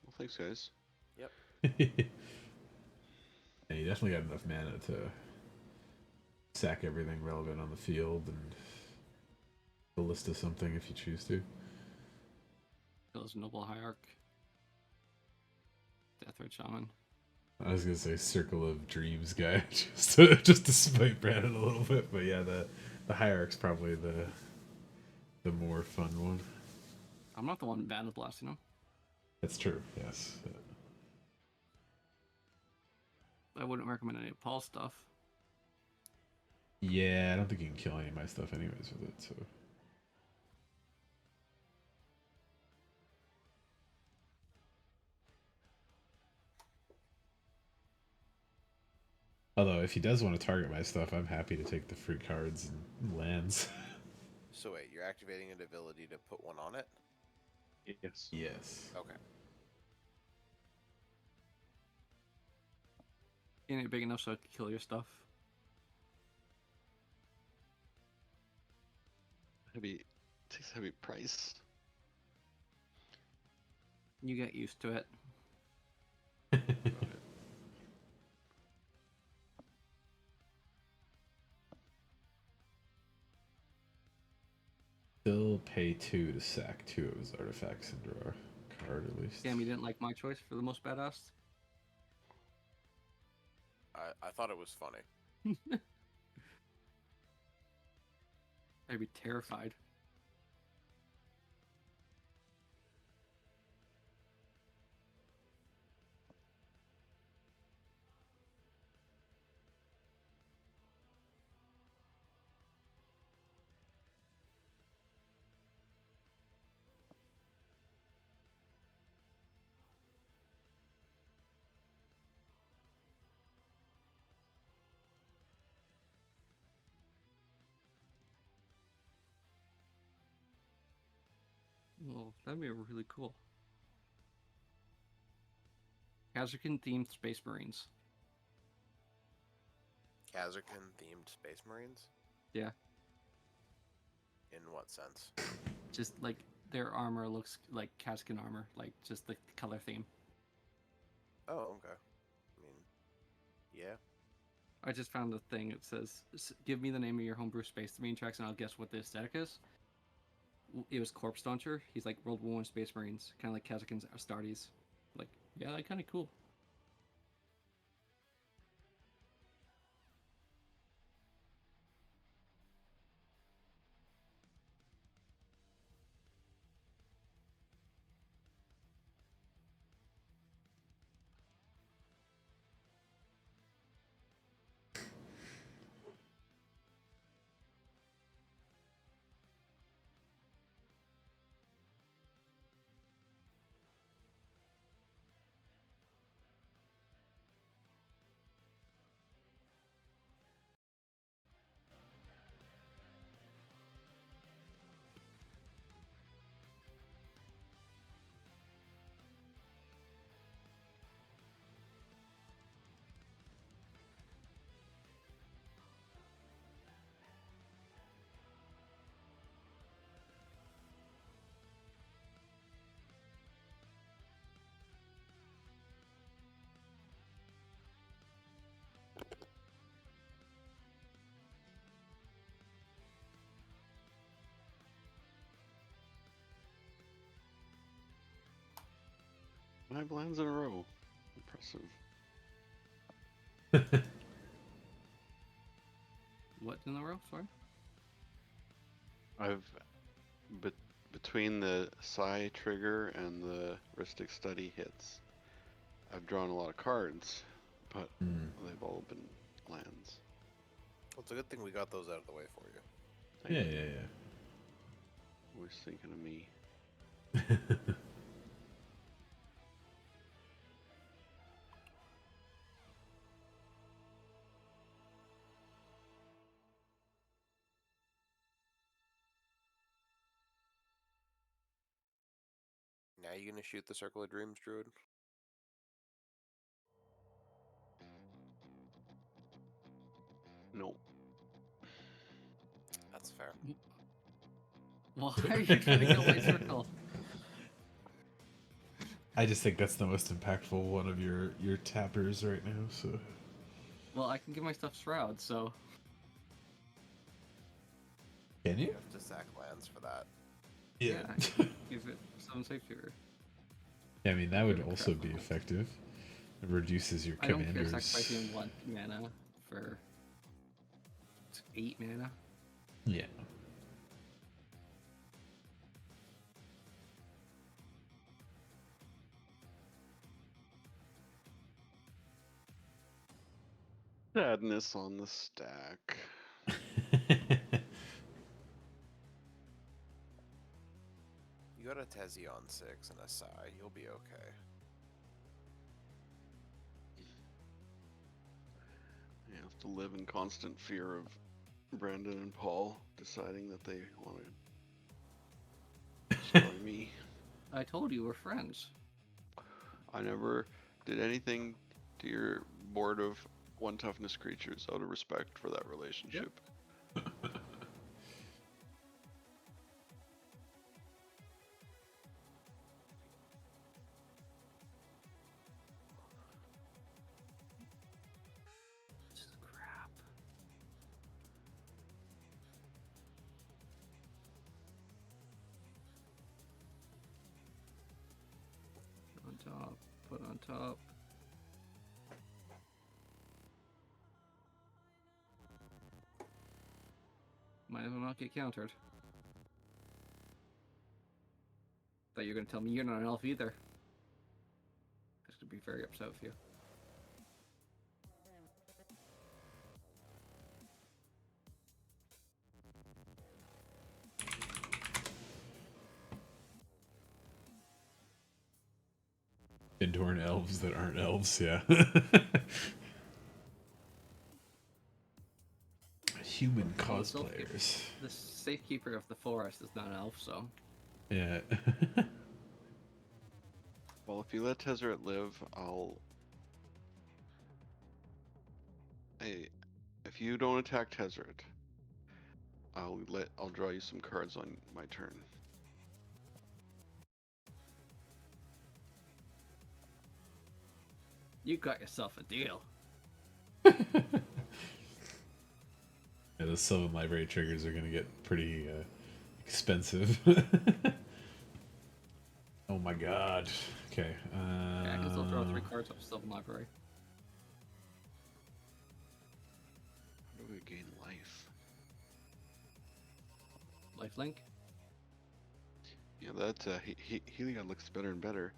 Well, thanks, guys. Yep. Yeah, you definitely got enough mana to sack everything relevant on the field and ballista something if you choose to. Kills Noble Hierarch. Deathred Shaman. I was gonna say Circle of Dreams guy, just to spite Brandon a little bit, but yeah, the Hierarch's probably the more fun one. I'm not the one Vandal blasting him. That's true. Yes. I wouldn't recommend any of Paul's stuff. Yeah, I don't think you can kill any of my stuff anyways with it. So. Although, if he does want to target my stuff, I'm happy to take the free cards and lands. So wait, you're activating an ability to put one on it? Yes. Yes. Okay. Ain't it big enough so I could kill your stuff? Heavy. Takes a heavy price. You get used to it. Still pay 2 to sack 2 of his artifacts and draw a card at least. Damn, you didn't like my choice for the most badass? I thought it was funny. I'd be terrified. Well, that'd be really cool. Kazakhstan themed Space Marines. Kazakhstan themed Space Marines? Yeah. In what sense? Just like their armor looks like Kazakhstan armor, like just the color theme. Oh, okay. I mean, yeah. I just found a thing. It says, "Give me the name of your homebrew Space Marine tracks, and I'll guess what the aesthetic is." It was Corpse Stauncher. He's like World War I Space Marines, kind of like Kazakhstan's Astartes. Like, yeah, like kind of cool. Five lands in a row. Impressive. What in the row? Sorry. I've between the Psi trigger and the Ristic Study hits, I've drawn a lot of cards, but Hmm. they've all been lands. Well, it's a good thing we got those out of the way for you. Yeah, yeah, Always thinking of me. yeah. Now you gonna shoot the Circle of Dreams, Druid? No. That's fair. Why are you trying to kill my circle? I just think that's the most impactful one of your tappers right now. So Well, I can give my stuff Shroud, so... can You you? have to sack lands for that. Yeah, I can give it 7 safe fever. I mean, that would Give it also crap be on it. effective. It reduces your I don't care commanders. sacrificing 1 mana for 8 mana. Yeah. Sadness on the stack. You got a Tezzy on 6 and a Sai, you'll be okay. You have to live in constant fear of Brandon and Paul deciding that they want to destroy me. I told you we're friends. I never did anything to your board of 1 toughness creatures out of respect for that relationship. This is crap. On top, put on top. Might as well not get countered. Thought you were gonna tell me you're not an elf either. I was gonna be very upset with you. Indorn elves that aren't elves, yeah. Human Well, cosplayers. The safekeeper of the forest is not an elf, so Yeah. Well, if you let Tezzeret live, if you don't attack Tezzeret, I'll draw you some cards on my turn. you got yourself a deal. Yeah, the Sylvan Library triggers are gonna get pretty expensive. Oh my god. Okay. Yeah, because I'll draw 3 cards off Sylvan Library. How do we gain life? Lifelink. Yeah, that Heliod looks better and better.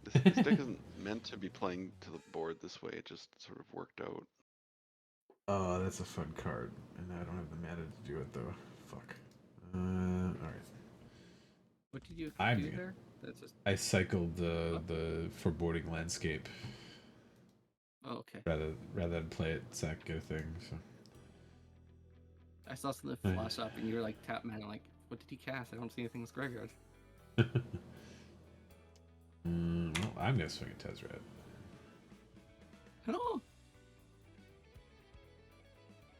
This deck isn't meant to be playing to the board this way. It just sort of worked out. Oh, that's a fun card, and I don't have the mana to do it though. Fuck. All right. What did you I'm do good. there? That's just... I cycled the foreboding landscape Oh, okay. rather than play it sack get a thing. So I saw something flash up, and you were like, tap mana. I'm like, what did he cast? I don't see anything in his graveyard. well, I'm gonna swing at Tezzeret. Oh!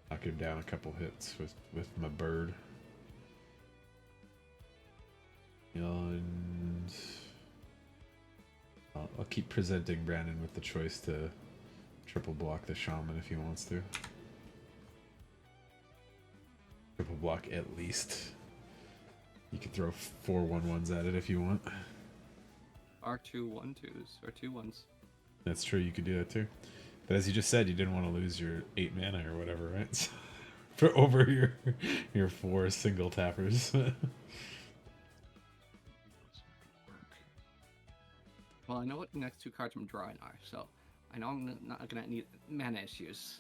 Knock him down a couple hits with my bird. And I'll keep presenting Brandon with the choice to triple block the shaman if he wants to. Triple block at least. You can throw 4 1/1s at it if you want. Or 2 1/2s, or 2 1s. That's true, you could do that too. But as you just said, you didn't want to lose your 8 mana or whatever, right? So, for over your 4 single tappers. Well, I know what the next 2 cards I'm drawing are, so I know I'm not gonna need mana issues.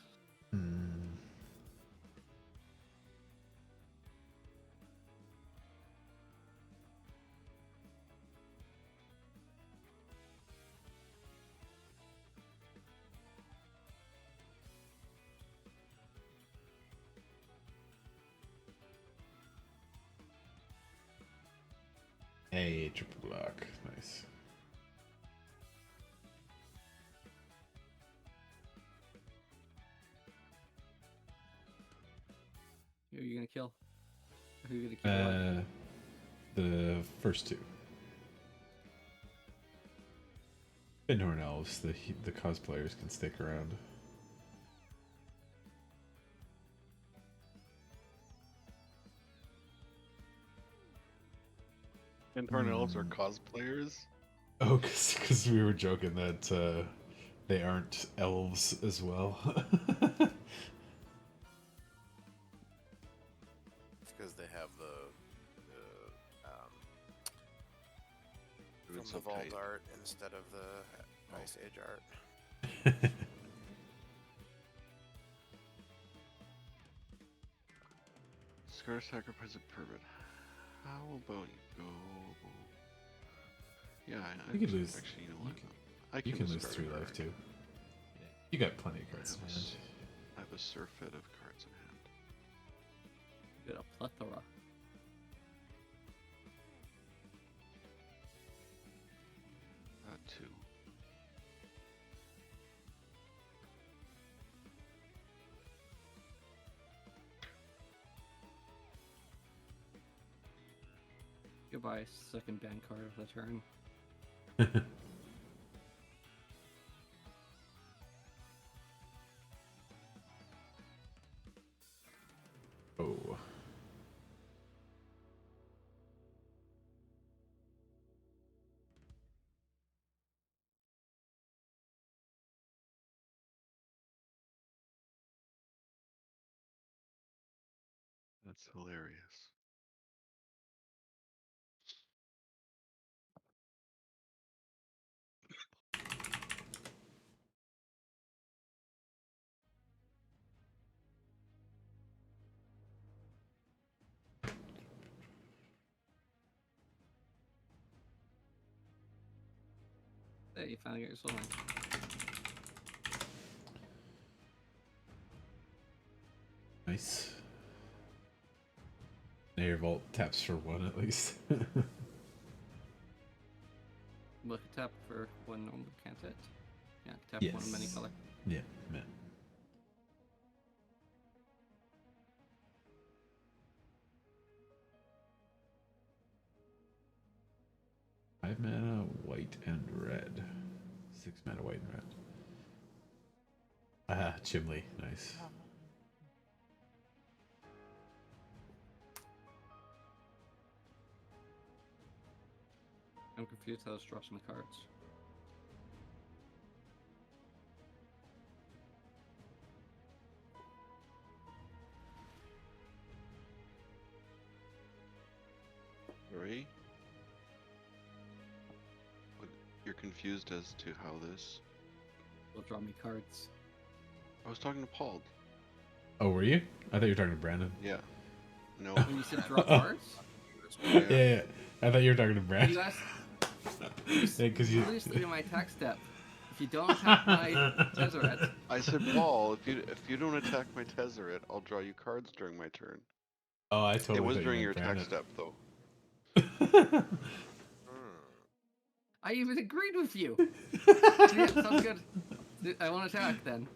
Hey, triple block. Nice. Who are you gonna kill? Who are you gonna keep alive? The first 2. Pinhorn elves. The cosplayers can stick around. Pinhorn elves are cosplayers? Oh, because we were joking that they aren't elves as well. It's because they have the Doing from so the vault tight. art instead of the Ice Age art. Scar sacrifice a permit. How about you go? Yeah, You could lose. Actually, you know what? I You can lose discard 3 a life card. too. You got plenty of I cards have, in a, hand. s- I have a surfeit of cards in hand. You got a plethora. Two. You buy a second band card of the turn. Oh. That's hilarious. Hey, you finally got your soul ring. Nice. Now your vault taps for 1 at least. Look, tap for 1 normal, can't it? Yeah, tap Yes. 1 many color. Yeah, man. Five mana, white and red. 6 mana, white and red. Ah, Chimley, nice. I'm confused how this drops my cards. Right? What, you're confused as to how this. Will draw me cards. I was talking to Paul. Oh, were you? I thought you were talking to Brandon. Yeah. No. When you said draw cards? Yeah. I thought you were talking to Brandon. You asked. Yeah, 'cause you. Literally stated my attack step. If you don't attack my Tezzeret, I said, Paul, if you don't attack my Tezzeret, I'll draw you cards during my turn. Oh, I totally. It was thought during you your meant attack Brandon. step, though. I even agreed with you. Yeah, sounds good. I won't attack then.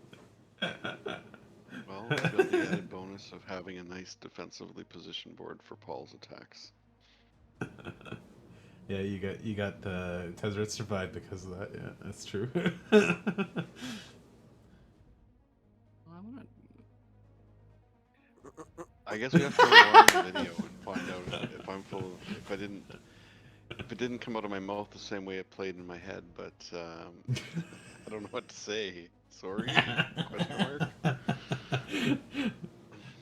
Well, I got the added bonus of having a nice defensively positioned board for Paul's attacks. Yeah, you got the Tezzeret survived because of that. Yeah, that's true. Well, I wanna... I guess we have to rewind the video and find out if I'm full of if it didn't come out of my mouth the same way it played in my head, but I don't know what to say. Sorry? Question mark?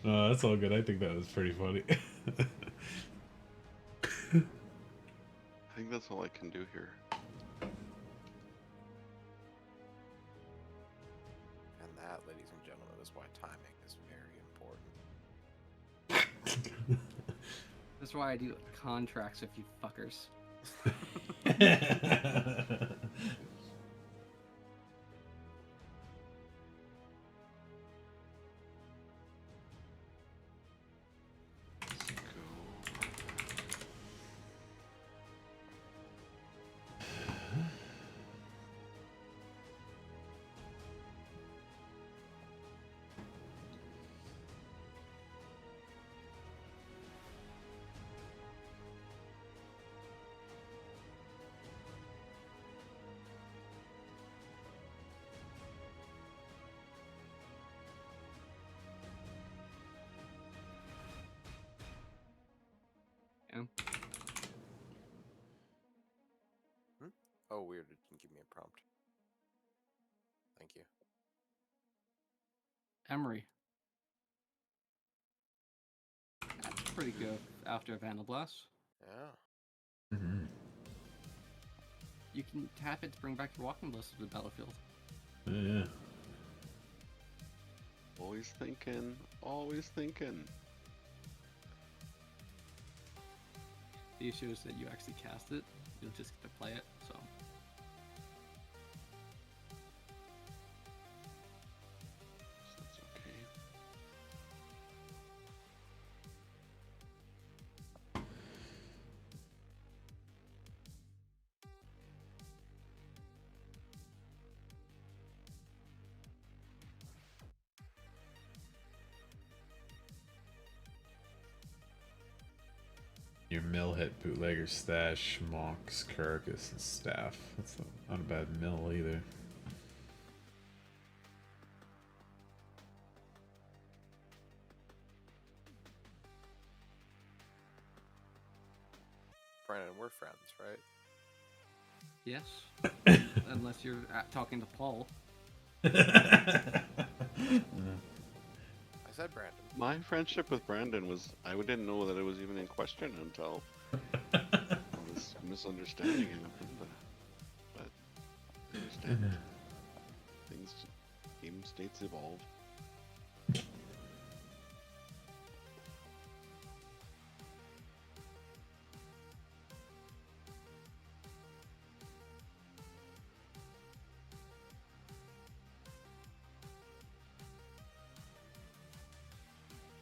No, that's all good. I think that was pretty funny. I think that's all I can do here. is why timing is very important. That's why I do contracts with you fuckers. Yeah. Oh, weird. It didn't give me a prompt. Thank you. Emery. That's pretty good after Vandal Blast. Yeah. Mm-hmm. You can tap it to bring back your walking blast to the battlefield. Yeah. Always thinking. Always thinking. The issue is that you actually cast it. You'll just get to play it, so. That's okay. Your mill hit, bootlegger, stash, mox, carcass, and staff. That's not a bad mill either. Brandon, we're friends, right? Yes. Unless you're talking to Paul. I said Brandon. My friendship with Brandon was, I didn't know that it was even in question until I was misunderstanding him. But I understand. Things, game states evolve.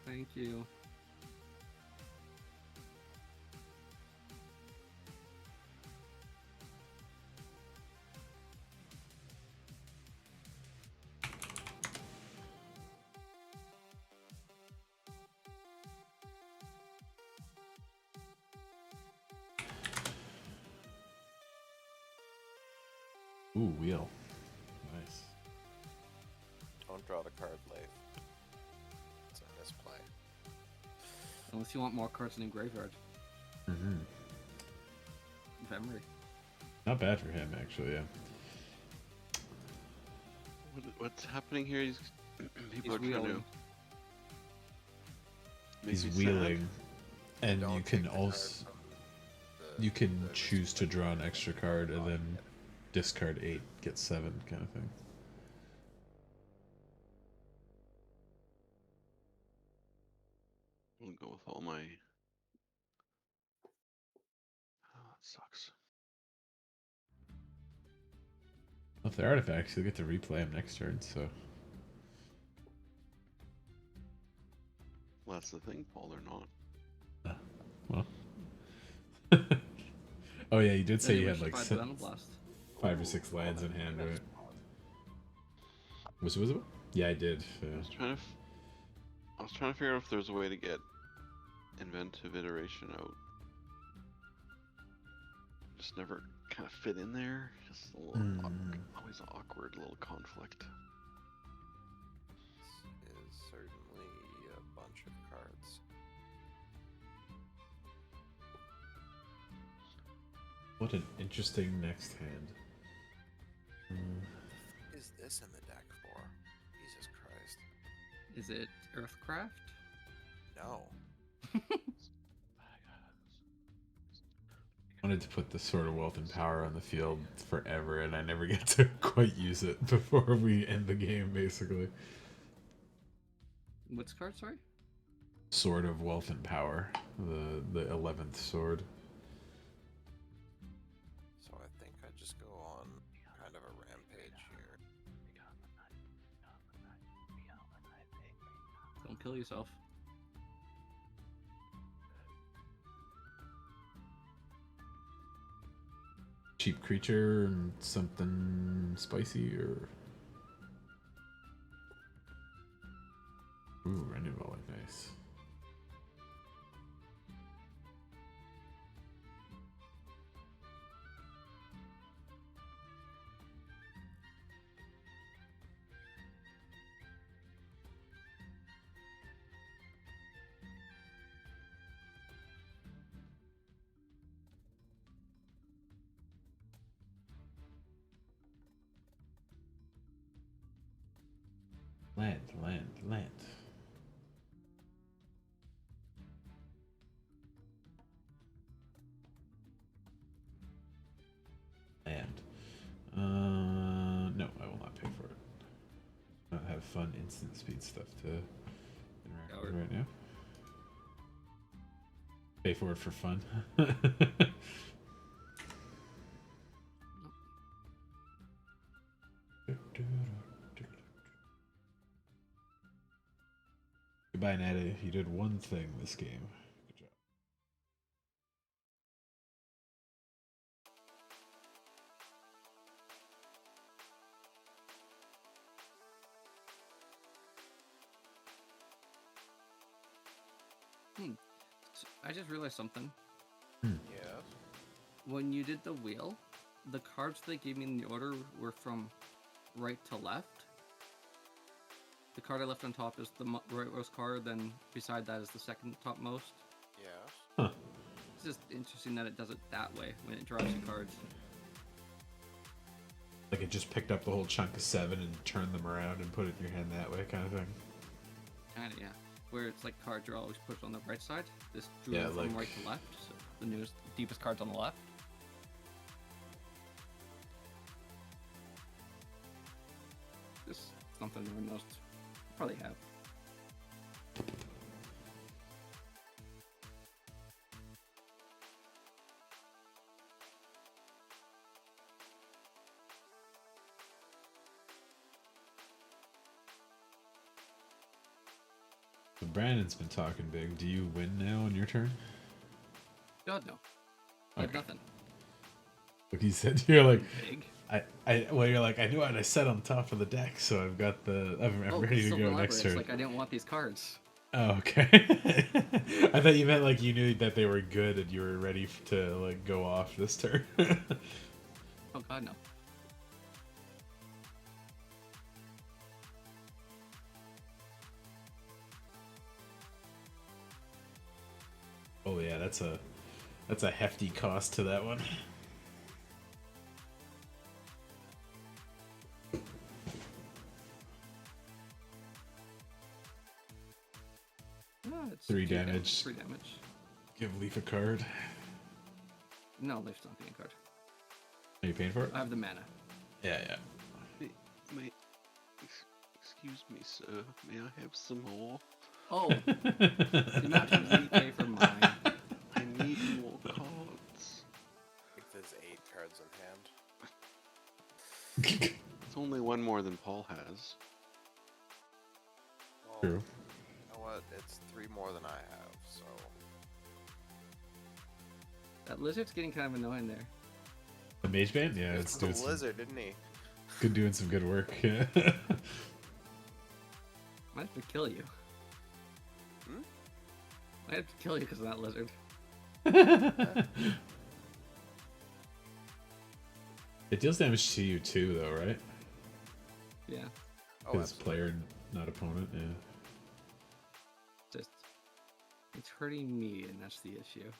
Thank you. Ooh, wheel. Nice. Don't draw the card late. It's a misplay. Unless you want more cards in the graveyard. Mm-hmm. Emery. Not bad for him, actually, yeah. What's happening here? People are He's trying to. wheeling. make He's me sad. wheeling. And Don't you take can the card also... from the- You can the choose to display. draw an extra card and then discard 8, get 7 kind of thing. I'll go with all my. Oh, that sucks. Well, if they're artifacts, you'll get to replay them next turn, so... Well, that's the thing, Paul. They're not. Well... Oh yeah, you did say Then you wish had to like fight the Vandal Blast. 5 or 6 lands in hand, right? Was it visible? Yeah, I did. I was trying to. I was trying to figure out if there's a way to get inventive iteration out. Just never kind of fit in there. Just a little always awkward little conflict. This is certainly a bunch of cards. What an interesting next hand. Is this in the deck for? Jesus Christ. Is it Earthcraft? No. I wanted to put the Sword of Wealth and Power on the field forever, and I never get to quite use it before we end the game, basically. What's card? Sorry. Sword of Wealth and Power, the 11th sword. So I think I just go on kind of a rampage here. Don't kill yourself. Cheap creature and something spicy or. Ooh, Rending Volley, nice. Land. No, I will not pay for it. I don't have fun instant speed stuff to interact with right now. Pay for it for fun. Goodbye, Natty. You did one thing this game. Good job. So I just realized something. Yes. When you did the wheel, the cards they gave me in the order were from right to left. The card I left on top is the rightmost card, then beside that is the second topmost. Yes. Huh. It's just interesting that it does it that way when it draws you cards. Like it just picked up the whole chunk of 7 and turned them around and put it in your hand that way, kind of thing. Kinda, yeah. Where it's like card draw always pushed on the right side. This drew Yeah, from like- right to left, so the newest, deepest cards on the left. Just something everyone knows. Probably have. So Brandon's been talking big. Do you win now on your turn? God no. I have Okay. nothing. Like you said, you're like, Big. well, you're like, I knew what I set on top of the deck, so I've got I'm ready to Silver go Library, next it's turn. like I didn't want these cards. Oh, okay. I thought you meant like you knew that they were good and you were ready to like go off this turn. Oh god no. Oh yeah, that's a hefty cost to that one. It's 3 2 damage. 3 damage. Give Leaf a card. No, Leaf's not getting a card. Are you paying for it? I have the mana. Yeah. Excuse me, sir. May I have some more? Oh, the amount of times you pay for mine. I need more cards. I think there's 8 cards in hand. It's only one more than Paul has. Well, True. you know what? It's 3 more than I have, so. That lizard's getting kind of annoying there. The Mage Bane? Yeah, It's it's the doing some, lizard, didn't he? good doing some good work. Yeah. Might have to kill you. Hmm? Might have to kill you because of that lizard. It deals damage to you too, though, right? Yeah, Oh, Because absolutely. player, not opponent. Yeah. just it's hurting me, and that's the issue.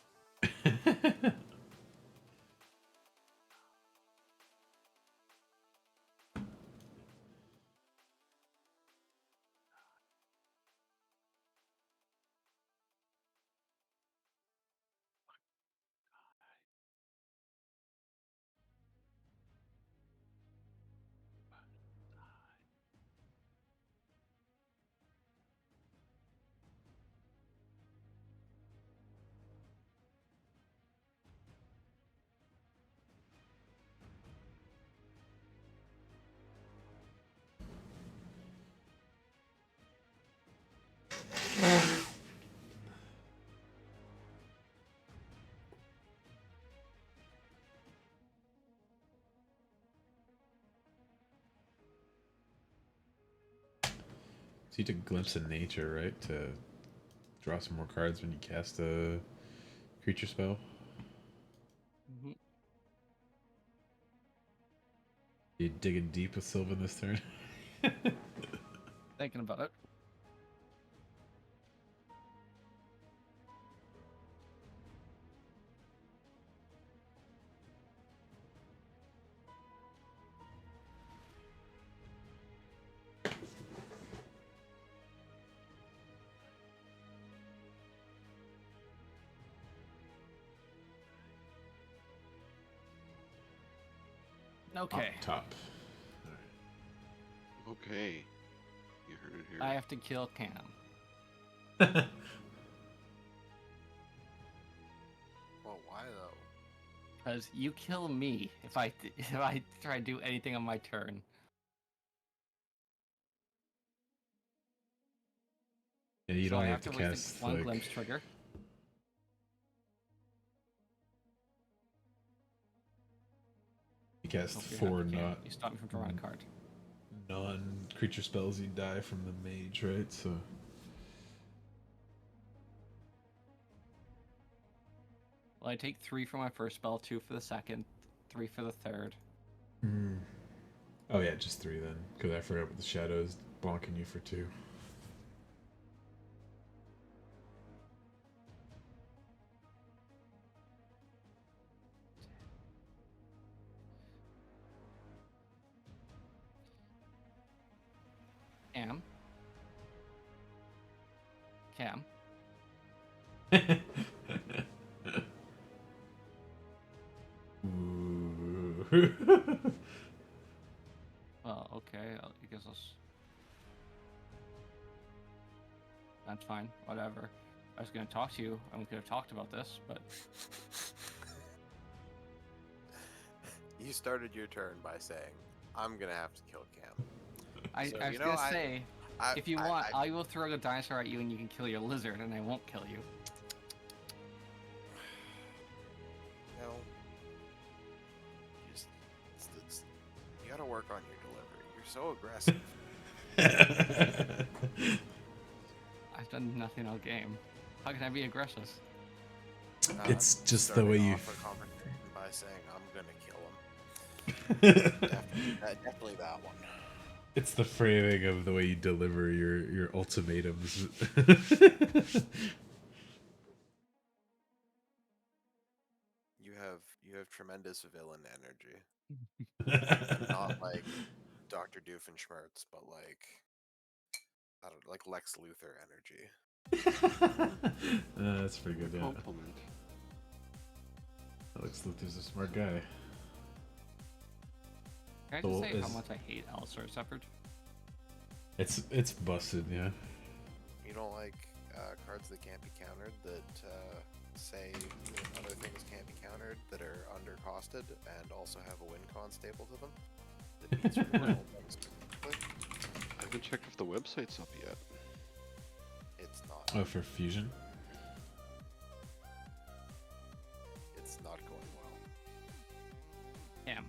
you took Glimpse of Nature, right? To draw some more cards when you cast a creature spell. Mhm. You digging deep with Sylvan this turn? Thinking about it. Okay, Up top. Okay. You heard it here. I have to kill Cam. Well, why though? Because you kill me if I try to do anything on my turn. Yeah, you So don't I have have to to waste cast one like glimpse trigger. you cast Hope you're 4 happy, Cam. not You stop me from drawing a card. non-creature spells. You die from the mage, right? So Well, I take 3 for my first spell, 2 for the second, 3 for the third. oh yeah, just 3 then, because I forgot with the shadows bonking you for 2. Cam. Ooh. Well, okay, I guess that's fine, whatever. I was gonna talk to you, and we could have talked about this, but You started your turn by saying, "I'm gonna have to kill Cam." I So, was you know, gonna say, if you want, I I will throw a dinosaur at you, and you can kill your lizard, and I won't kill you. you know, you gotta work on your delivery. You're so aggressive. I've done nothing all game. How can I be aggressive? It's just the Starting way you. off a conversation by saying, "I'm gonna kill him." Definitely that one. It's the framing of the way you deliver your ultimatums. You have tremendous villain energy. Not like Dr. Doofenshmirtz, but like I don't like Lex Luthor energy. That's pretty good. Yeah, Compliment. Alex Luthor's a smart guy. Can I So just say how is- much I hate Allosaurus Shepherd? It's busted. Yeah. You don't like cards that can't be countered that say that other things can't be countered that are undercosted and also have a win con stable to them? That means removal specifically? I haven't checked if the website's up yet. It's not. Oh, for fusion. It's not going well. Cam.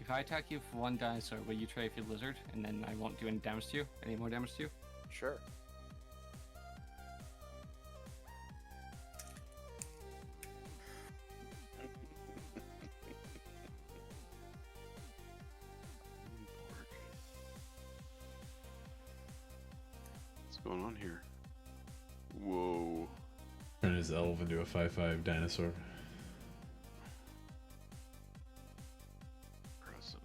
If I attack you for 1 dinosaur, will you trade for your lizard, and then I won't do any damage to you? Any more damage to you? Sure. What's going on here? Whoa. Turn his elf into a 5/5 dinosaur. Impressive.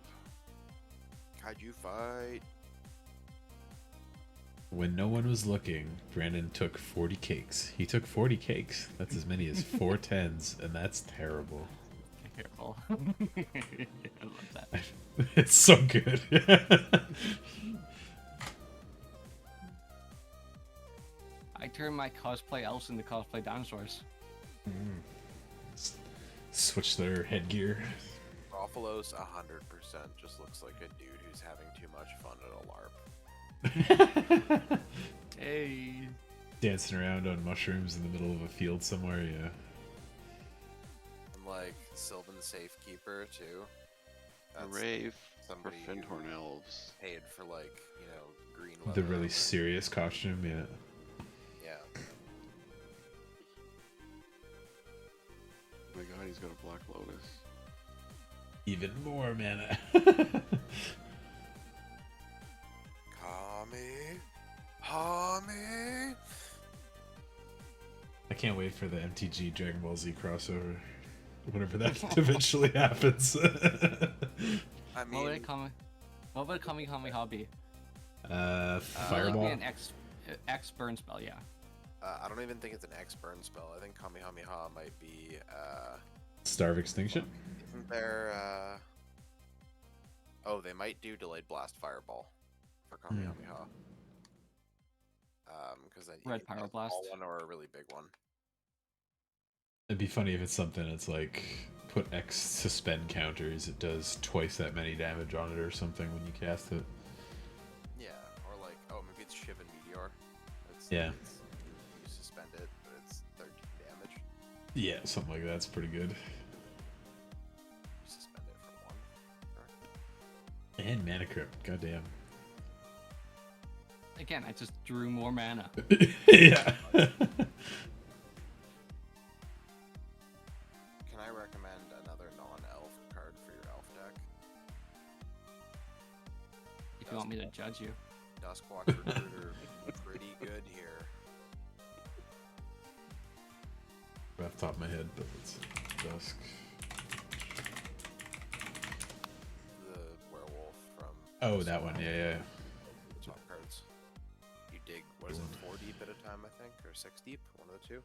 Kaiju fight. When no one was looking, Brandon took 40 cakes. He took 40 cakes. That's as many as 4 10s, and that's terrible. Careful. I love that. It's so good. I turn my cosplay elves into cosplay dinosaurs. Switch their headgear. Buffalo's 100% just looks like a dude who's having too much fun at a LARP. Hey. Dancing around on mushrooms in the middle of a field somewhere, yeah. And like Sylvan Safekeeper too. Hooray for somebody who Findhorn elves. paid for like, you know, green The leather. really serious costume, yeah. Yeah. Oh my god, he's got a Black Lotus. Even more mana. Kami, Hami. I can't wait for the MTG Dragon Ball Z crossover. Whenever that eventually happens. I What would mean, it come? What would Kamehameha be? Fireball. Like an X burn spell, yeah. I don't even think it's an X burn spell. I think Kamehameha might be. Star of Extinction. Isn't there? Oh, they might do delayed blast fireball for Kamehameha. Because then you Red can do a Pyroblast. small one or a really big one. It'd be funny if it's something that's like put X suspend counters. It does twice that many damage on it or something when you cast it. Yeah, or like, oh, maybe it's Shiv and Meteor. Yeah. You suspend it, but it's 13 damage. Yeah, something like that's pretty good. You suspend it for 1. And Mana Crypt, goddamn. Again, I just drew more mana. Yeah. Can I recommend another non-elf card for your elf deck? If you want me to judge you. Duskwatch Recruiter, pretty good here. Off the top of my head, but it's Dusk. The werewolf from. Oh, that one, yeah. Top cards. You dig, what is it, 4 deep at a time, I think? Or 6 deep? One of the two?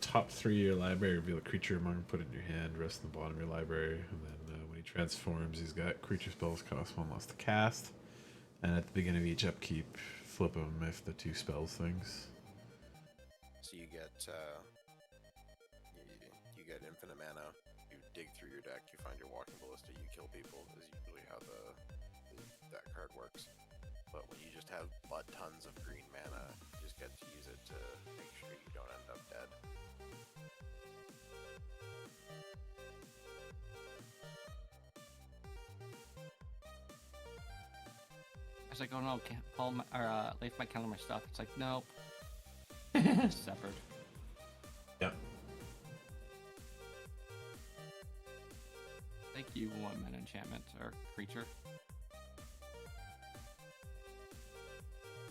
Top 3 of your library, reveal a creature among, put it in your hand, rest in the bottom of your library, and then when he transforms, he's got creature spells cost 1 less to cast. And at the beginning of each upkeep, flip them if the 2 spells things. So you get you get infinite mana. You dig through your deck. You find your walking ballista. You kill people. Is usually how that card works. But when you just have tons of green mana, you just get to use it to make sure you don't end up dead. I was like, oh no, can't Paul Leif might counter my stuff. It's like, nope. Severed. Yep. Thank you, 1 mana enchantment or creature.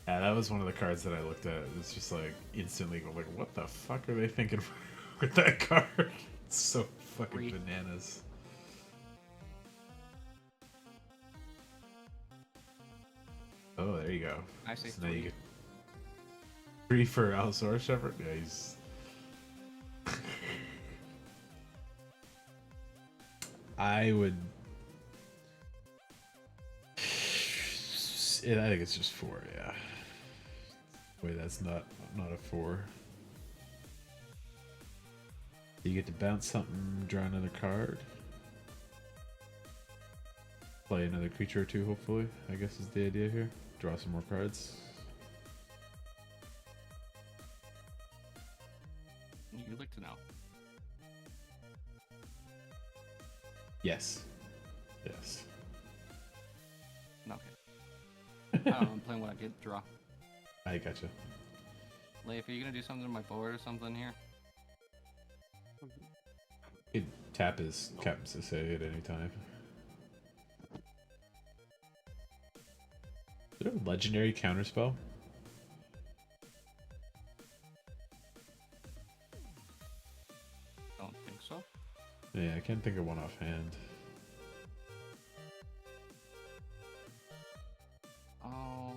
Yeah, that was one of the cards that I looked at. It's just like instantly go like, what the fuck are they thinking with that card? It's so fucking bananas. Oh, there you go. I say So now 3. you get 3 for Allosaurus Shepherd. Yeah, he's. I would. Yeah, I think it's just 4. Yeah. Wait, that's not a 4. You get to bounce something, draw another card, play another creature or 2. Hopefully, I guess is the idea here. Draw some more cards. You'd like to know. Yes. Yes. Okay. I'm playing what I get draw. I gotcha. Leif, are you gonna do something to my board or something here? You can tap his Captain Sisei at any time. Is there a legendary counterspell? Don't think so. Yeah, I can't think of one offhand. Oh.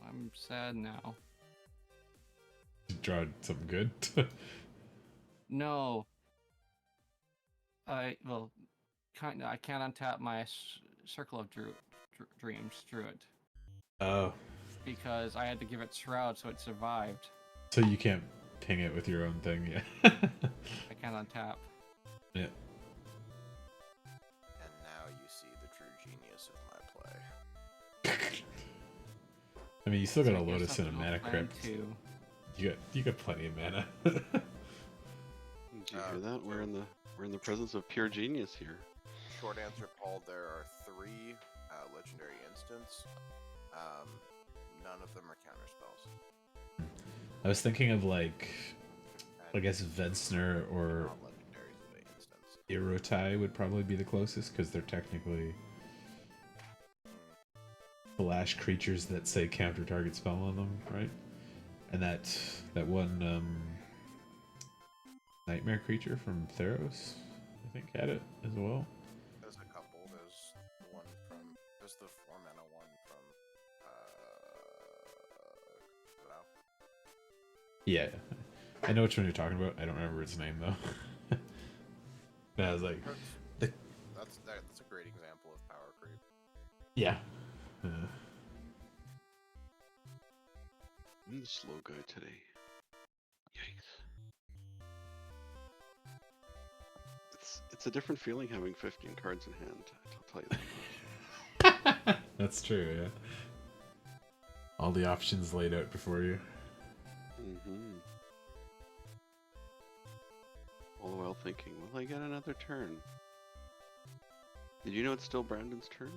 I'm sad now. Draw something good. No. I can't untap my Circle of Dreams Druid Oh, because I had to give it Shroud so it survived. so you can't ping it with your own thing, yeah. I can't untap. Yeah. And now you see the true genius of my play. I mean, you still So got I a guess Lotus and a that's mana plan crypt. too. You got plenty of mana. Did you hear that? We're in the presence of pure genius here. Short answer, Paul. There are 3 legendary instants. None of them are counter spells. I was thinking of like, I guess Vensner or Non-legendaries of the instants. Irotai would probably be the closest because they're technically flash creatures that say counter target spell on them, right? And that one nightmare creature from Theros, I think, had it as well. There's a couple. There's the one from. There's the 4 mana one from. Wow. Yeah, I know which one you're talking about. I don't remember its name though. But I was like, That's a great example of power creep. yeah. I'm the slow guy today. Yikes. It's a different feeling having 15 cards in hand. I'll tell you that much. That's true, yeah. All the options laid out before you. Mm-hmm. All the while thinking, will I get another turn? Did you know it's still Brandon's turn?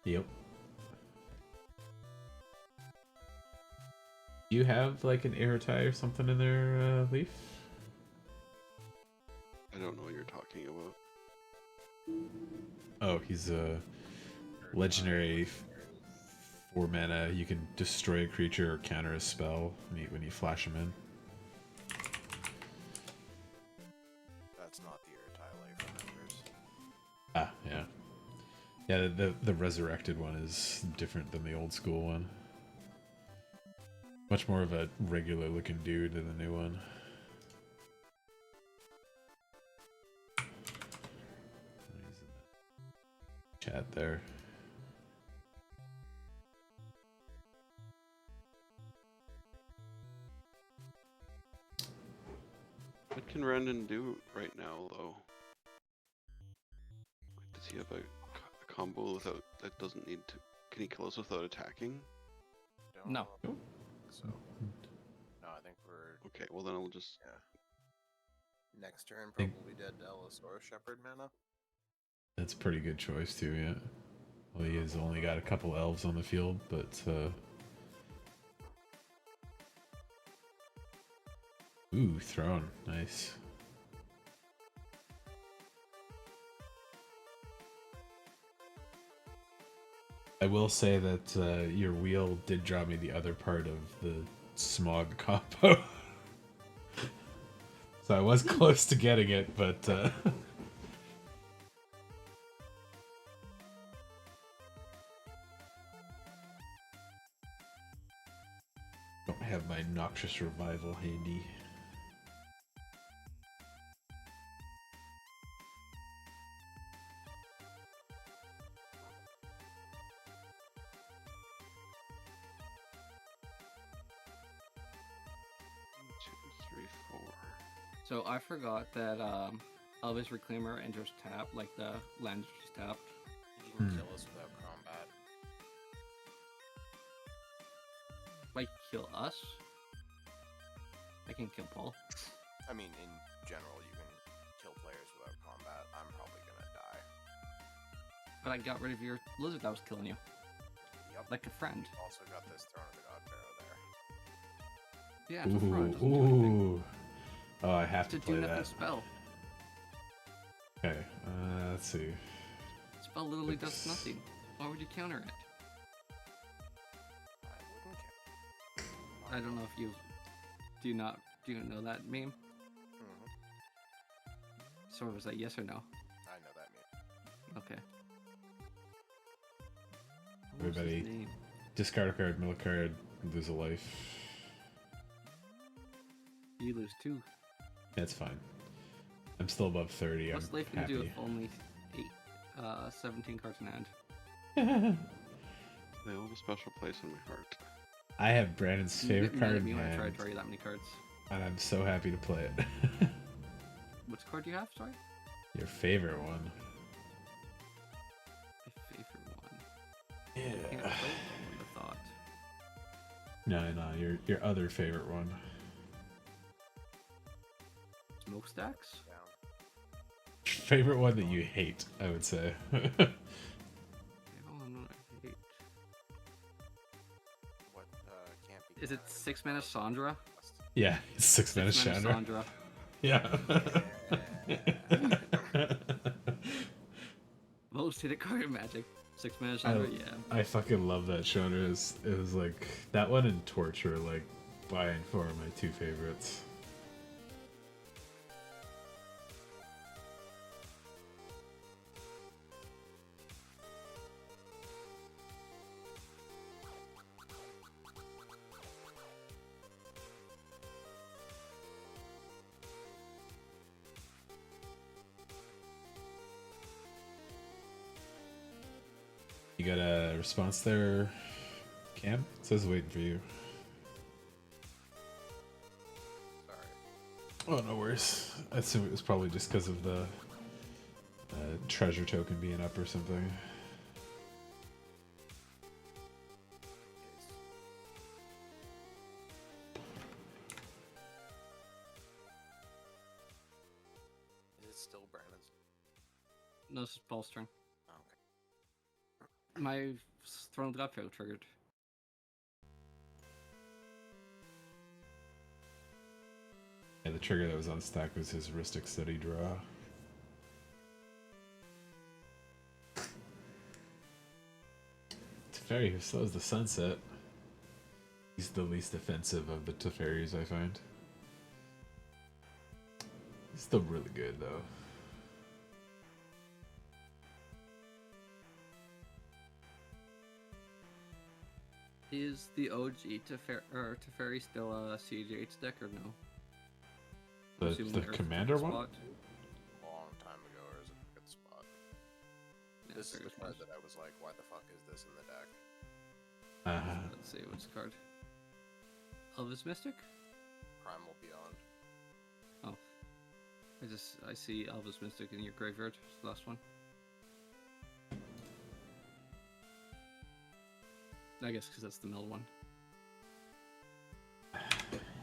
Yep. Do you have like an Airtie or something in there, Leaf? I don't know what you're talking about. Oh, he's a legendary 4 mana. You can destroy a creature or counter a spell when you flash him in. That's not the Irritile Life Remembers. Ah, yeah. Yeah, the resurrected one is different than the old school one. Much more of a regular looking dude than the new one. Chat there. What can Brandon do right now, though? Like, does he have a combo that doesn't need to? Can he kill us without attacking? Don't No. think So. No, I think we're. Okay, well then I'll just. Yeah. Next turn, Think- probably dead Allosaurus Shepherd mana. That's a pretty good choice too, yeah. Well, he has only got a couple elves on the field, but ooh, throne, nice. I will say that your wheel did draw me the other part of the smog combo. So I was close to getting it, but don't have my Noxious Revival handy. So I forgot that Elvis Reclaimer enters tap, like the land is tapped. You can kill us without combat. Like kill us? I can kill Paul. I mean, in general, you can kill players without combat. I'm probably gonna die. But I got rid of your lizard that was killing you. Yep. Like a friend. Also got this Throne of the God Pharaoh there. Yeah, it's a friend. Doesn't do Ooh. anything. Oh, I have to To play do nothing that. spell. Okay, let's see. Spell literally does Oops. nothing. Why would you counter it? I wouldn't care. I don't know if you do you know that meme? Mhm. So was that yes or no? I know that meme. Okay. What was his Everybody, name? discard a card, mill a card, lose a life. You lose 2. That's fine. I'm still above 30. What's I'm life gonna do happy. with only 17 cards in hand? They all have a special place in my heart. I have Brandon's favorite card in You want to try hand, to draw you that many cards? and I'm so happy to play it. Which card do you have? Sorry. Your favorite one. My favorite one. I can't Yeah. play one. I thought. No, your other favorite one. Smokestacks? Down. Favorite one that you hate, I would say. Okay, hold on, what I hate. What can't be. Is it 6 minutes Sandra? Yeah, it's 6 minutes 6 minutes Chandra. Sandra. Yeah. Most hit card magic. 6 minutes Sandra, yeah. I fucking love that genre. It was like that one and Torture, like by and far my two favorites. You got a response there, Cam? It says waiting for you. Sorry. Oh, no worries. I assume it was probably just because of the treasure token being up or something. Is it still Brandon's? No, this is Paul's turn. Oh, okay. My Throne of God failed triggered. Yeah, the trigger that was on stack was his Ristic Study draw. Teferi, who slows the sunset. He's the least offensive of the Teferis, I find. He's still really good, though. Is the OG Teferi still a CGH deck or no? I'm assuming The Earth is a commander good one? spot. Long time ago, or is it a good spot? Yeah, This is figures the card was. that I was like, why the fuck is this in the deck? Let's see, what's the card? Elvis Mystic? Primal Beyond. Oh. I see Elvis Mystic in your graveyard. It's the last one. I guess because that's the middle one.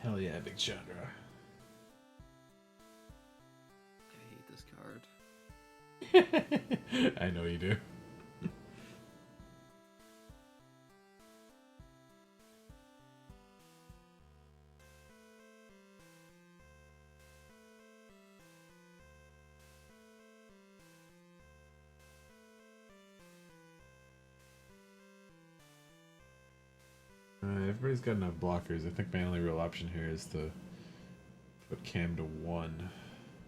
Hell yeah, Big Chandra. I hate this card. I know you do. Everybody's got enough blockers. I think my only real option here is to put Cam to 1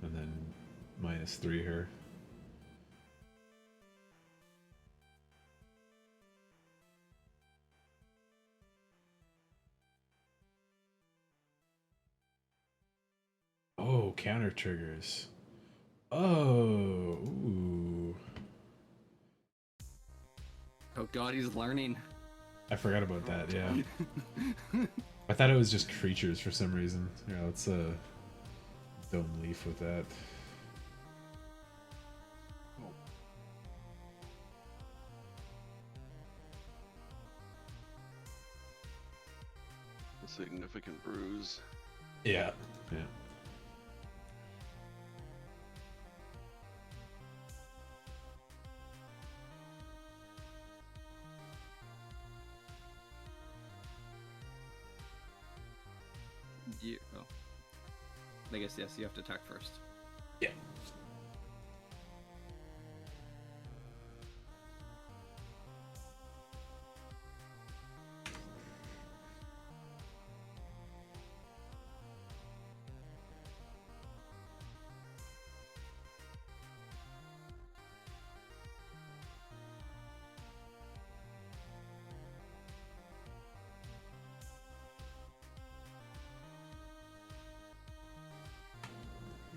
and then -3 here. Oh, counter triggers. Oh, ooh. Oh god, he's learning. I forgot about that, yeah. I thought it was just creatures for some reason. Yeah, let's Dome Leaf with that. A significant bruise. Yeah, yeah. Oh. I guess, yes, you have to attack first. Yeah.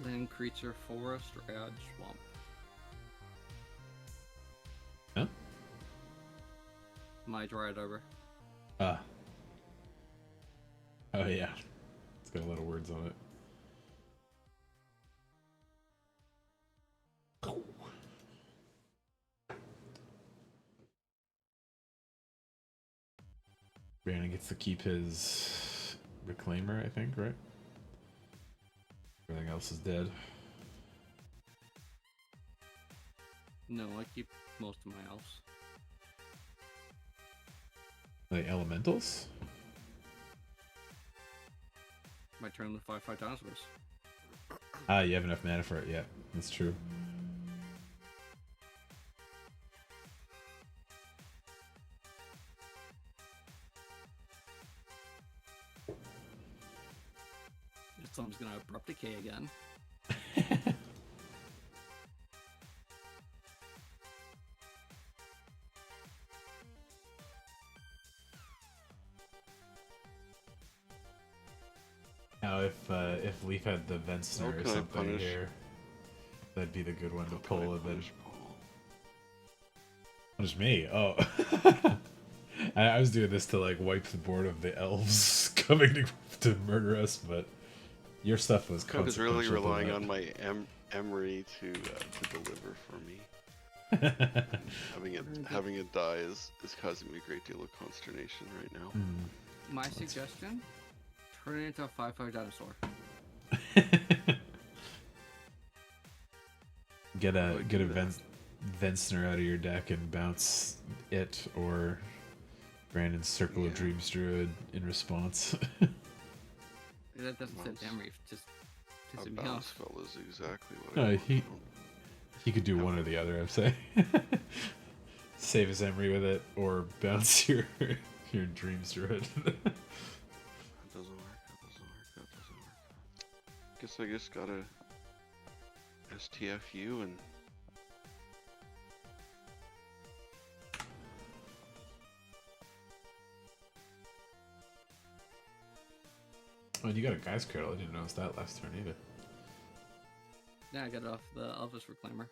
Land creature, forest, rad, swamp. Huh? My Dryad Arbor. Ah. Oh yeah. It's got a lot of words on it. Brandon gets to keep his reclaimer, I think, right? Everything else is dead. No, I keep most of my elves. The elementals? My turn with 5/5 dinosaurs. Ah, you have enough mana for it, yeah. That's true. This thumb's gonna abrupt decay again. Now, if Leaf had the Vensner or can I something punish? here, that'd be the good one to How can pull I and then punish Paul? punish me. Oh, I was doing this to like wipe the board of the elves coming to murder us, but your stuff was I was really consequential to relying that. on my Emery to deliver for me. Having it die is causing me a great deal of consternation right now. My suggestion: turn it into a 5/5 dinosaur. Get a Vensner out of your deck and bounce it, or Brandon's Circle of Dreams Druid in response. That doesn't fit Emery. Just A pissing me bounce off. spell is exactly what I No, want. he could do one or the other, I'm saying. Save his Emery with it, or bounce your Dreams Druid. That doesn't work. That doesn't work. Guess I just gotta STFU and Oh, and you got a Guy's Cradle. I didn't notice that last turn either. Yeah, I got it off the Elvis Reclaimer.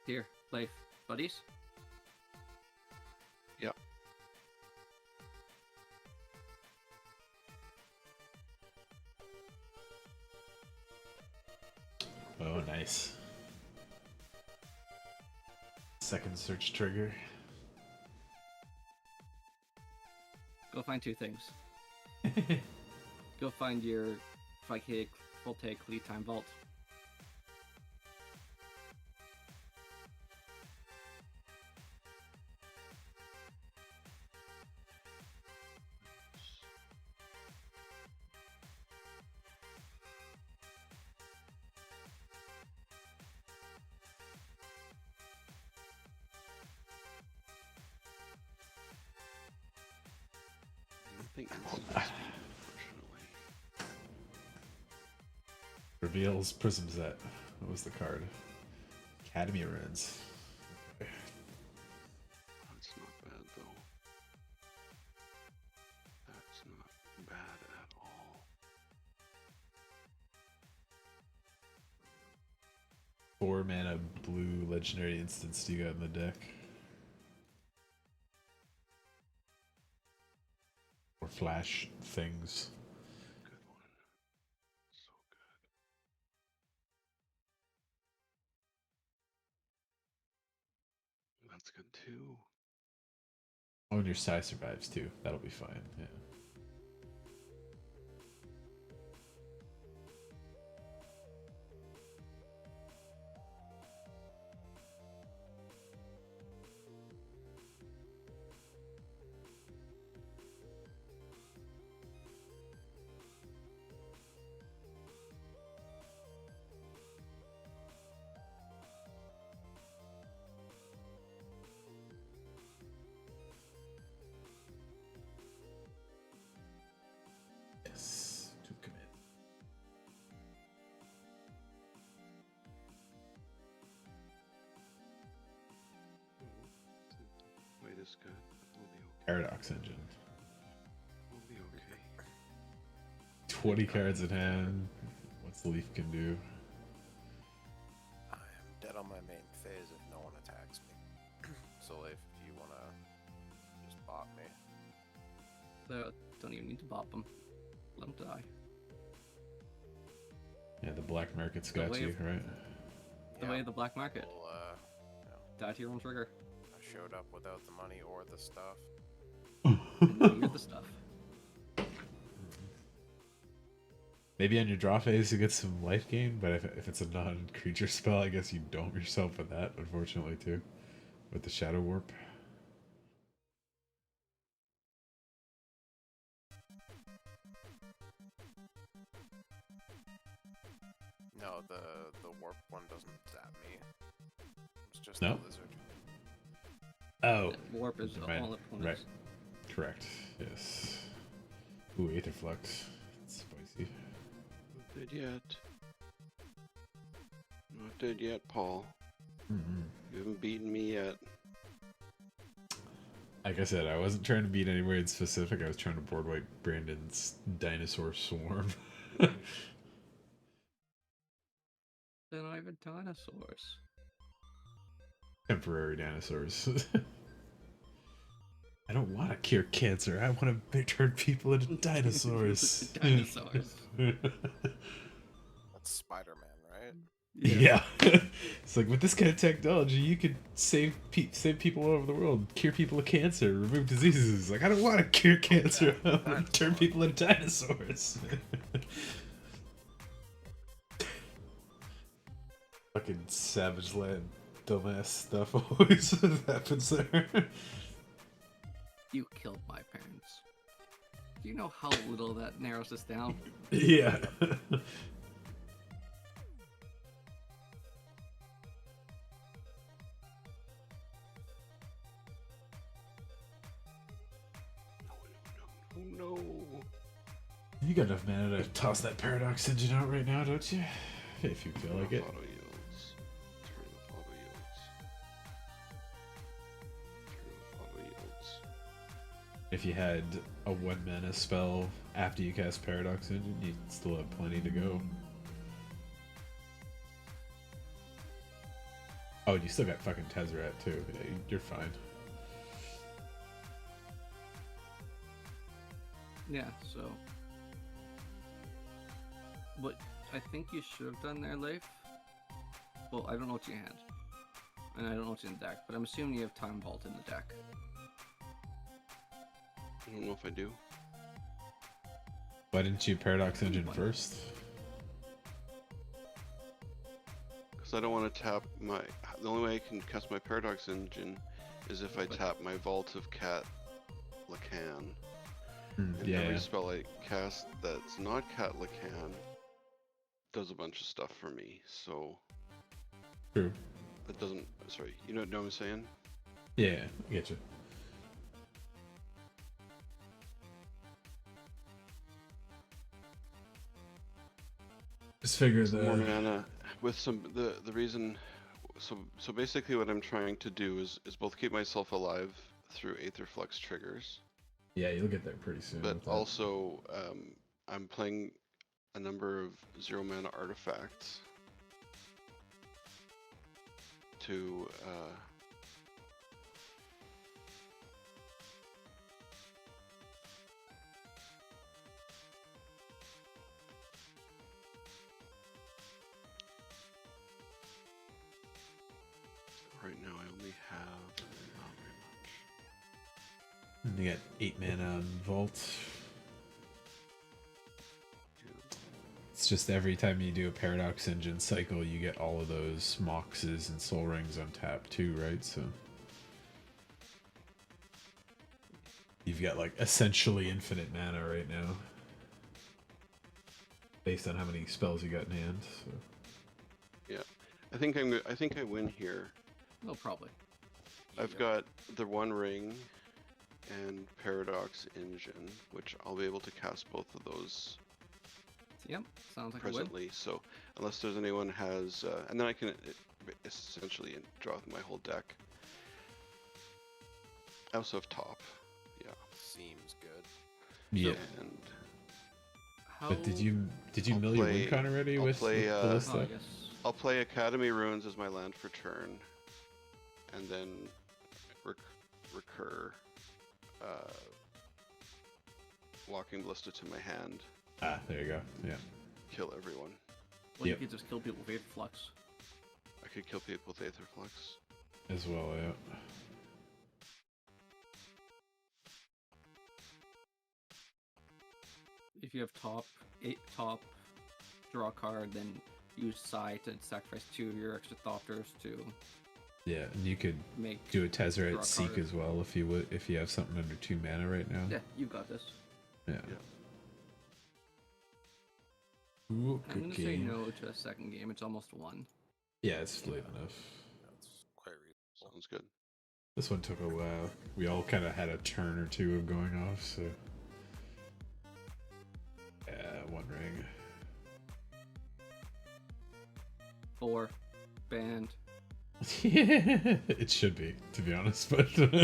Here, Leif, buddies. yeah. Oh, nice. Second search trigger. Go find two things. Go find your 5K Voltaic lead time vault. Nothing instant speed, unfortunately. Reveals Prism Set. What was the card? Academy Ruins. Okay. That's not bad though. That's not bad at all. 4 mana blue legendary instants you got in the deck. Or flash things. Good one. So good. That's good too. Oh, and your Sai survives too. That'll be fine. Yeah. Yes. To commit. Wait is good. We'll be okay. Paradox Engine. We'll be okay. 20 cards in hand. What's the Leaf can do? I am dead on my main phase if no one attacks me. So if you wanna just bop me. Don't even need to bop them. Let them die. Yeah, the black market's The got way you, of- right? The way of the black market. Well, Die to your own trigger. I showed up without the money or the stuff. And now you're the stuff. Maybe on your draw phase you get some life gain, but if it's a non-creature spell, I guess you dome yourself with that, unfortunately, too. With the Shadow Warp. No, the warp one doesn't zap me. It's just No? the lizard. Oh. Warp is Right. all opponents. Right. Correct. Yes. Ooh, Aetherflux. It's spicy. Not dead yet. Not dead yet, Paul. Mm-hmm. You haven't beaten me yet. Like I said, I wasn't trying to beat anybody in specific. I was trying to board wipe Brandon's dinosaur swarm. They're not even dinosaurs. Temporary dinosaurs. I don't want to cure cancer. I want to turn people into dinosaurs. Dinosaurs. That's Spider-Man, right? Yeah. It's like with this kind of technology, you could save people all over the world, cure people of cancer, remove diseases. Like I don't want to cure cancer. I want to turn people into dinosaurs. Fucking Savage Land, dumbass stuff always happens there. You killed my parents. Do you know how little that narrows us down? Yeah. Oh no. You got enough mana to toss that Paradox Engine out right now, don't you? If you feel like it. Auto yields. Turn off auto yields. Turn off auto yields. If you had a 1 mana spell after you cast Paradox Engine, you'd still have plenty to go. Oh, and you still got fucking Tezzeret too. Yeah, you're fine. Yeah, so. What I think you should have done there, Leif. Well, I don't know what's in your hand. And I don't know what's in the deck, but I'm assuming you have Time Vault in the deck. I don't know if I do. Why didn't you Paradox Engine Why? first? Because I don't want to tap my... The only way I can cast my Paradox Engine is if I tap my Vault of Cat Lacan. And Yeah. every spell I cast that's not Cat Lacan does a bunch of stuff for me, so... True. That doesn't... Sorry, you know what I'm saying? Yeah, I get you. Just figure More the... mana with some... The reason... So basically what I'm trying to do is both keep myself alive through Aetherflux triggers, Yeah, you'll get there pretty soon. but with that. also I'm playing a number of 0 mana artifacts to right now I only have not very much. And you got 8 mana on Vault. It's just every time you do a Paradox Engine cycle, you get all of those Moxes and Soul Rings on tap too, right? So you've got like essentially infinite mana right now, based on how many spells you got in hand. So. Yeah, I think I win here. No, probably. I've got the One Ring and Paradox Engine, which I'll be able to cast both of those Yep, sounds like a win. presently. So unless there's anyone has, and then I can essentially draw my whole deck. I also have top, yeah, Seems good. Yeah. and But did you I'll mill your play- win con already I'll with play, the Oh, I ballista? guess. I'll play Academy Ruins as my land for turn, and then recur Walking Ballista to my hand, Ah, there you go. Yeah. kill everyone. Well, Yep. you could just kill people with Aether Flux. I could kill people with Aether Flux. As well, yeah. If you have top draw a card, then use Sai to sacrifice 2 of your extra Thopters to Yeah, and you could make. do a Draw Tezzeret a Seek card. as well if you have something under 2 mana right now. Yeah, you got this. Yeah. Yeah. Ooh, I'm good gonna say game. no to a second game. It's almost 1. Yeah, it's late enough. That's quite reasonable. Sounds good. This one took a while. We all kind of had a turn or two of going off, so. Yeah, 1 ring. 4. Banned. It should be, to be honest, but. You guys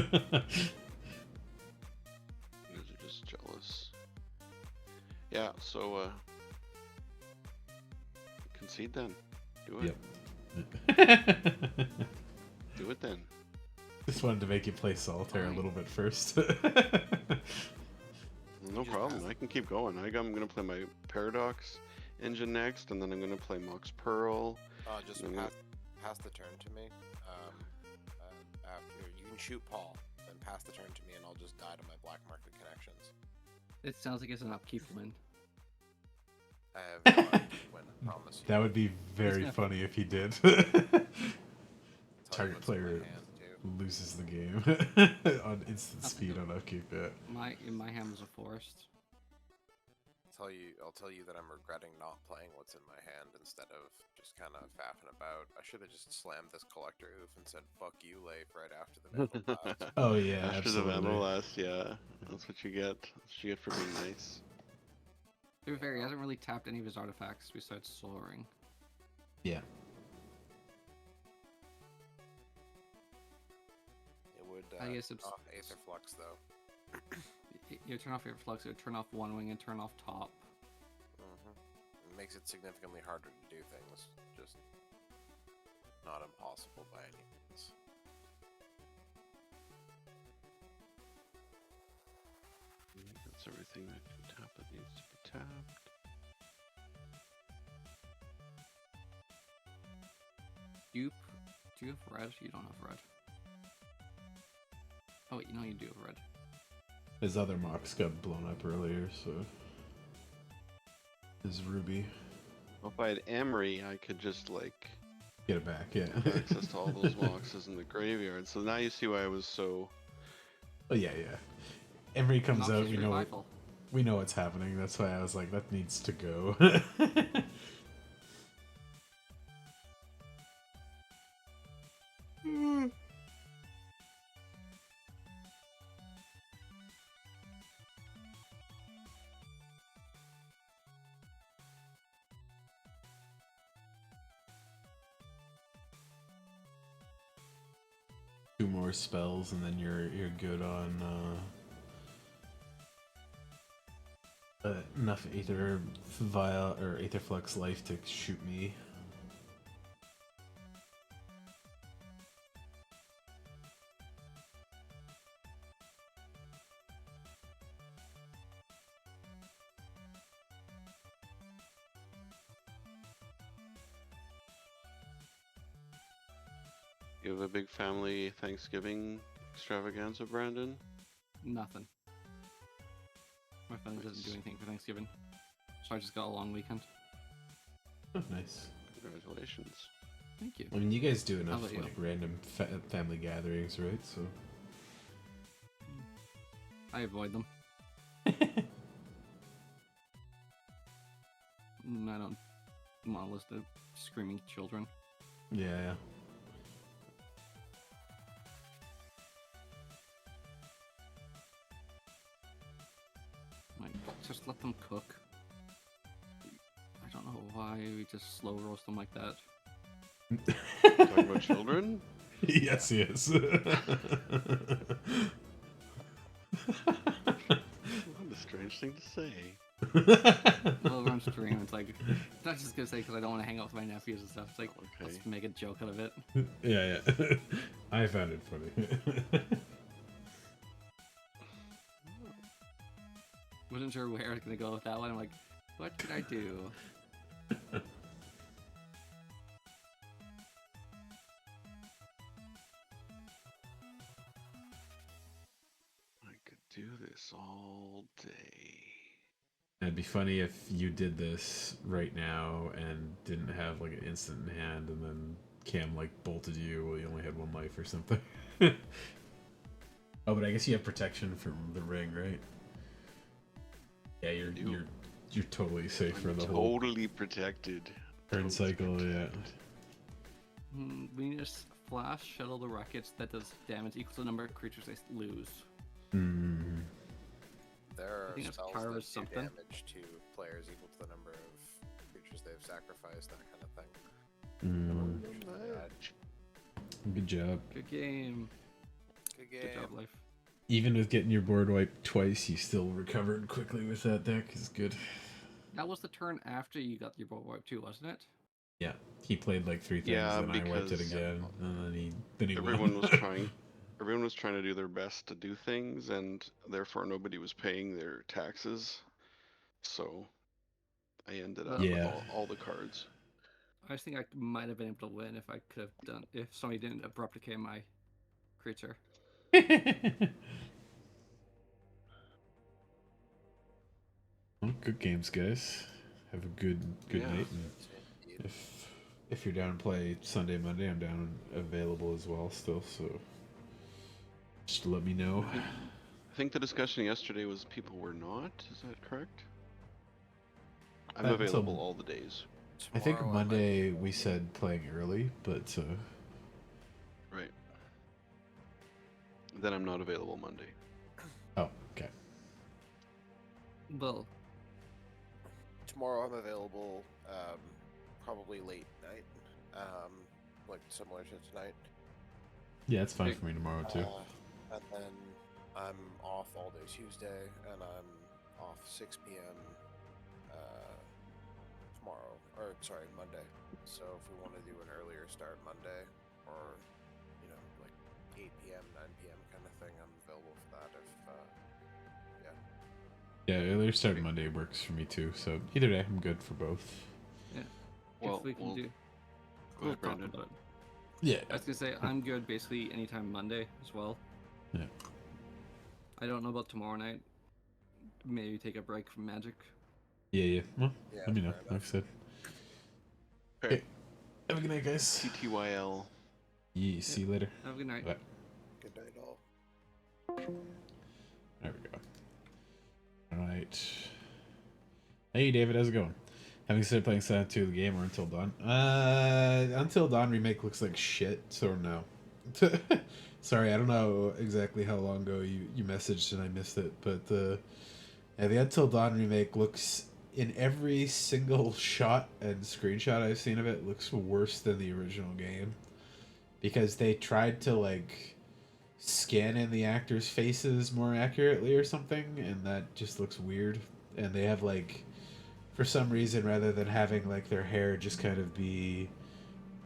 are just jealous. Yeah, so concede then. Do it. Yep. Do it then. Just wanted to make you play solitaire a Fine. little bit first. No just problem. pass. I can keep going. I'm gonna play my Paradox engine next, and then I'm gonna play Mox Pearl. Just Mhm. pass the turn to me. After you can shoot Paul, then pass the turn to me, and I'll just die to my black market connections. It sounds like it's an upkeep win. I have no idea when, I promise you. That would be very gonna- funny if he did. Tell you Target what's in my player hand, too. loses the game on instant speed on upkeep. Yeah. In my hand was a forest. I'll tell you that I'm regretting not playing what's in my hand instead of just kind of faffing about. I should have just slammed this collector oof and said "fuck you, Leif" right after the Vandal Blast. Oh yeah, After the absolutely. Vandal Blast, yeah. That's what you get. That's what you get for being nice. To be fair, he hasn't really tapped any of his artifacts besides Soaring. Yeah. It would I guess it's- off Aether Flux though. You turn off your flux, it would turn off One Wing and turn off top. It makes it significantly harder to do things. Just not impossible by any means. That's everything that can tap that needs to be tapped. Do you have red? You don't have red. Oh wait, you do have red. His other mocks got blown up earlier, so. His ruby. Well, if I had Emery, I could just like Get it back, yeah. have access to all those boxes in the graveyard. So now you see why I was so. Oh yeah, yeah. Emery comes out, Noxious Revival. we know what's happening. That's why I was like, that needs to go. Two more spells and then you're good on enough Aether Via or Aether Flux life to shoot me. You have a big family Thanksgiving extravaganza, Brandon? Nothing. My family doesn't do anything for Thanksgiving, so I just got a long weekend. Oh, nice. Congratulations. Thank you. I mean, you guys do enough about you? like random family gatherings, right? So. I avoid them. I don't want to listen to screaming children. Yeah. Like, just let them cook. I don't know why we just slow roast them like that. Talking about children? Yes, yes. What a strange thing to say. While we're on stream, it's like, it's not just gonna say because I don't want to hang out with my nephews and stuff. It's like, Okay. let's make a joke out of it. Yeah. I found it funny. Wasn't sure where I was gonna go with that one. I'm like, what could I do? I could do this all day. It'd be funny if you did this right now and didn't have like an instant in hand, and then Cam like bolted you while you only had one life or something. Oh, but I guess you have protection from the ring, right? Yeah, you're totally safe for the whole Totally protected. turn cycle. Yeah. We need to flash shuttle the rockets that does damage equal to the number of creatures they lose. Mm. There are think that's spells power that or do something. damage to players equal to the number of creatures they've sacrificed, that kind of thing. Good job. Good game. Good game. Good job, life. Even with getting your board wiped twice, you still recovered quickly with that deck. Is good. That was the turn after you got your board wipe too, wasn't it? Yeah, he played like 3 things, Yeah, and I wiped it because again, and then he everyone won. was trying. Everyone was trying to do their best to do things, and therefore nobody was paying their taxes. So I ended up with Yeah. all the cards. I just think I might have been able to win if I could have done if somebody didn't abruptly my creature. Well, good games, guys. Have a good Yeah. night. And if you're down to play Sunday, Monday, I'm down and available as well still. So just let me know. I think the discussion yesterday was people were not. Is that correct? I'm Until- available all the days. I think Tomorrow might be Monday we said playing early, but Right. Then I'm not available Monday. oh, okay. Well, Tomorrow I'm available, probably late night, like similar to tonight. Yeah, it's fine for me tomorrow too. And then I'm off all day Tuesday, and I'm off 6 p.m. Tomorrow, or sorry, Monday. So if we want to do an earlier start Monday, or like 8 p.m., 9 p.m. kind of thing, I'm available for that. Yeah, earlier start Monday works for me too. So either day, I'm good for both. yeah. Well, if we can we'll- do, Go we'll ahead, talk Brandon. about it. Yeah. I was gonna say I'm good basically anytime Monday as well. Yeah. I don't know about tomorrow night. Maybe take a break from Magic. Yeah. Well, Yeah, let me know. fair Like I said. Okay. Have a good night, guys. TTYL. Yeah, see you later. Have a good night. Bye. Good night, all. There we go. Alright. Hey, David, how's it going? Having started playing Silent 2 the game or Until Dawn? Until Dawn remake looks like shit, so no. Sorry, I don't know exactly how long ago you messaged and I missed it, but yeah, the Until Dawn remake looks, in every single shot and screenshot I've seen of it, looks worse than the original game. Because they tried to, like, scan in the actors' faces more accurately or something, and that just looks weird. And they have, like, for some reason, rather than having, like, their hair just kind of be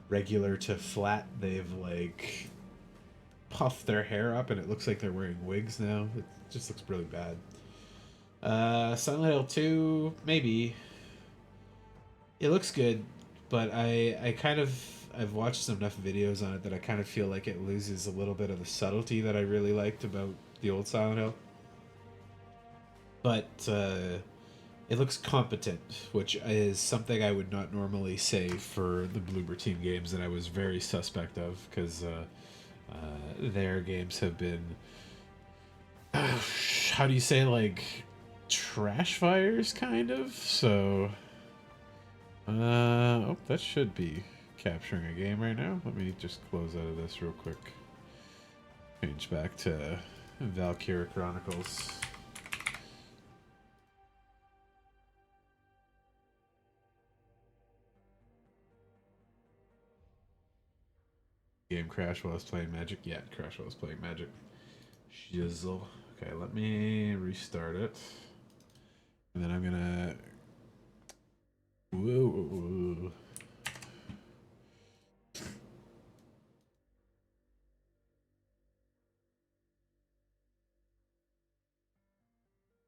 regular to flat, they've, like, puffed their hair up, and it looks like they're wearing wigs now. It just looks really bad. Silent Hill 2, maybe. It looks good, but I've watched enough videos on it that I kind of feel like it loses a little bit of the subtlety that I really liked about the old Silent Hill. But it looks competent, which is something I would not normally say for the Bloober Team games, and I was very suspect of, because their games have been, how do you say, like, trash fires, kind of? So, oh, that should be capturing a game right now. Let me just close out of this real quick. Change back to Valkyria Chronicles. Game crashed while I was playing Magic. Yeah, it crashed while I was playing Magic. Shizzle. Okay, let me restart it. And then I'm gonna. Whoa.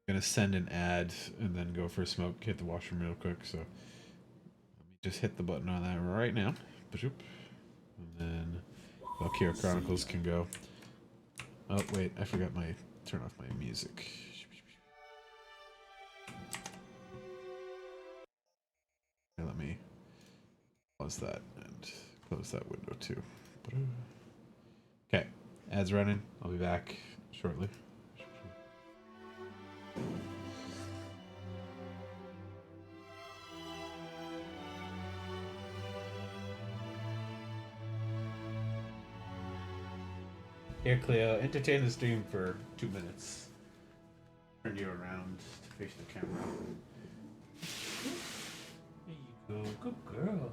Gonna send an ad and then go for a smoke, hit the washroom real quick. So let me just hit the button on that right now. And then Valkyria Chronicles can go. Oh wait, I forgot my turn off my music. Let me pause that and close that window too. Okay, ads running. I'll be back shortly. Here, Cleo, entertain the stream for 2 minutes. Turn you around to face the camera. There you go, good girl.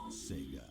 Sega.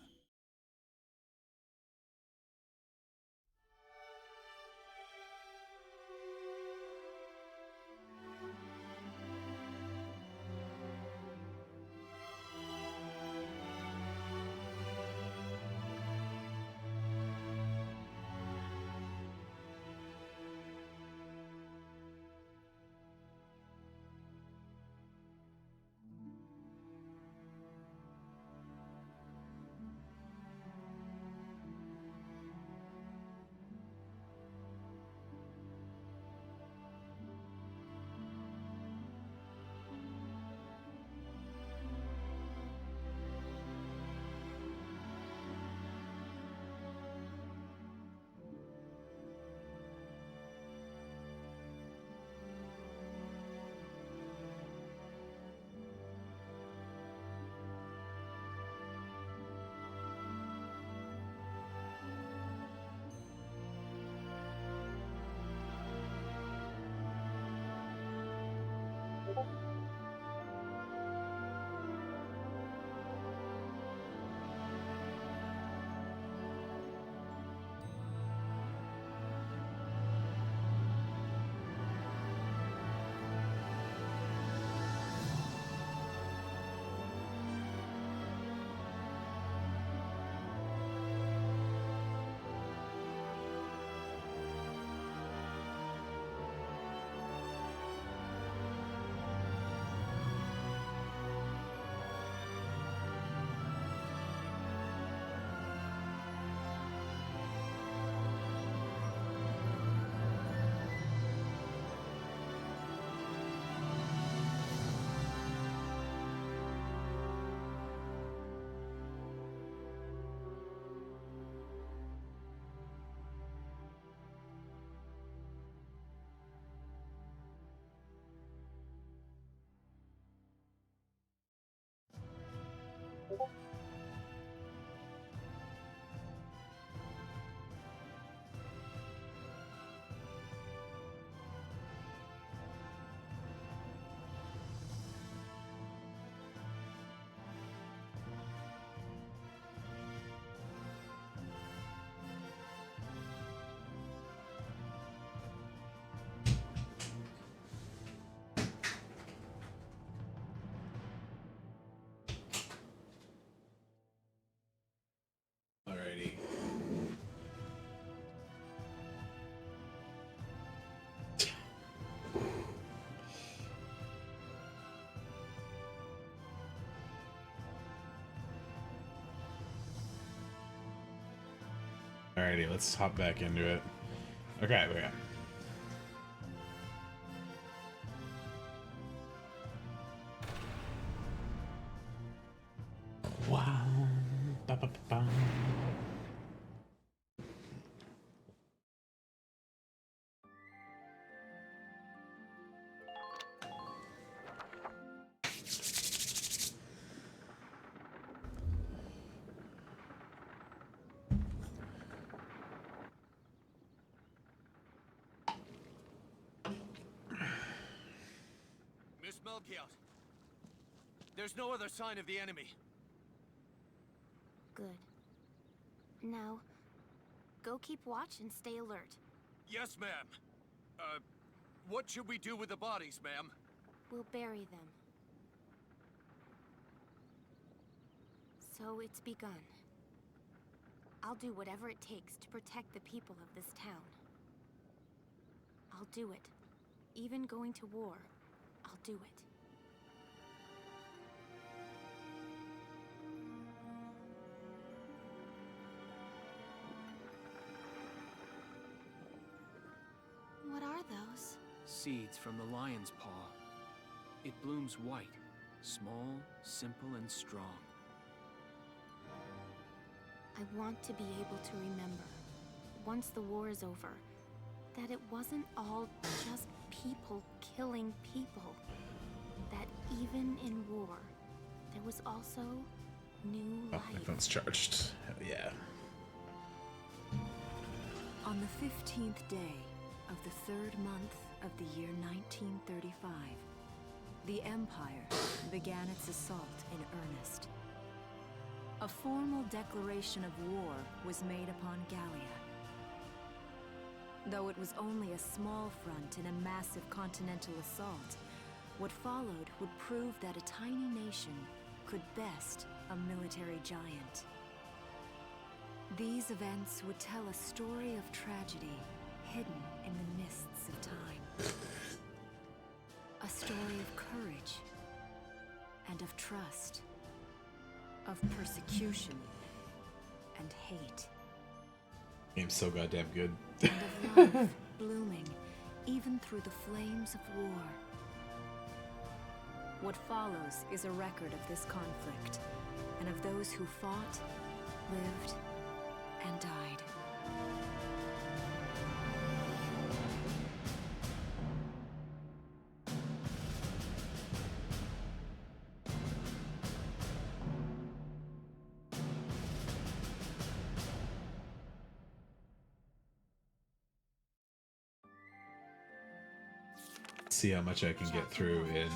Alrighty. Alrighty, let's hop back into it. Okay, we got. Wow. Ba-ba-ba-bum. Miss Melchiot, there's no other sign of the enemy. Good. Now, go keep watch and stay alert. Yes, ma'am. What should we do with the bodies, ma'am? We'll bury them. So it's begun. I'll do whatever it takes to protect the people of this town. I'll do it. Even going to war, I'll do it. What are those? Seeds from the lion's paw. It blooms white, small, simple, and strong. I want to be able to remember, once the war is over, that it wasn't all just people killing people. That even in war, there was also new Oh, life. my phone's charged. Hell yeah. On the 15th day of the 3rd month of the year 1935, the Empire began its assault in earnest. A formal declaration of war was made upon Gallia. Though it was only a small front in a massive continental assault, what followed would prove that a tiny nation could best a military giant. These events would tell a story of tragedy hidden in the mists of time. A story of courage and of trust, of persecution and hate. Game's so goddamn good. And of love blooming even through the flames of war. What follows is a record of this conflict and of those who fought, lived, and died. See how much I can get through in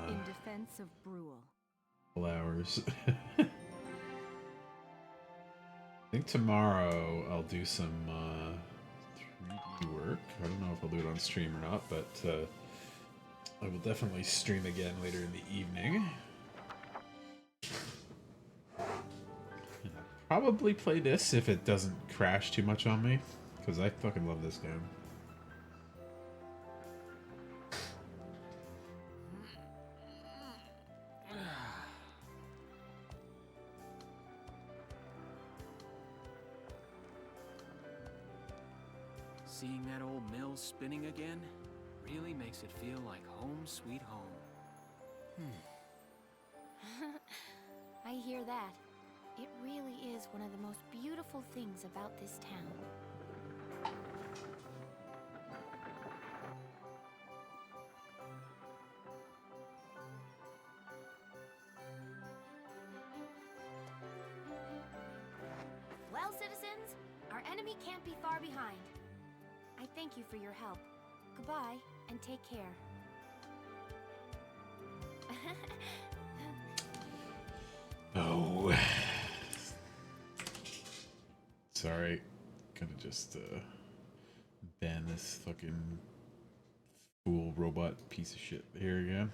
In defense of Brule. couple hours. I think tomorrow I'll do some 3D work. I don't know if I'll do it on stream or not, but I will definitely stream again later in the evening. And I'll probably play this if it doesn't crash too much on me, because I fucking love this game. Seeing that old mill spinning again really makes it feel like home sweet home. I hear that. It really is one of the most beautiful things about this town. enemy can't be far behind. I thank you for your help. Goodbye, and take care. Oh. Sorry. Gotta just ban this fucking fool robot piece of shit here again.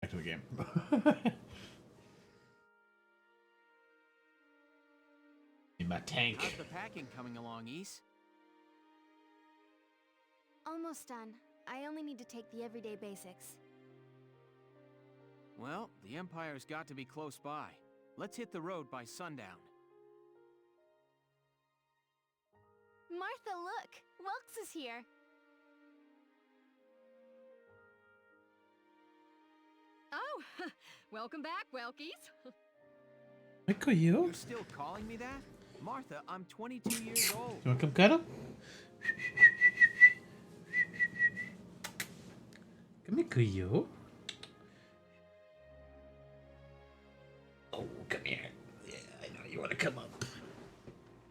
Back to the game. In my tank. How's the packing coming along, Ys? Almost done. I only need to take the everyday basics. Well, the Empire's got to be close by. Let's hit the road by sundown. Martha, look! Welks is here! Oh, welcome back, Welkies. Look at you. You're still calling me that? Martha, I'm 22 years old. You want to come cuddle? Come here, Kuyo. Oh, come here. Yeah, I know you want to come up.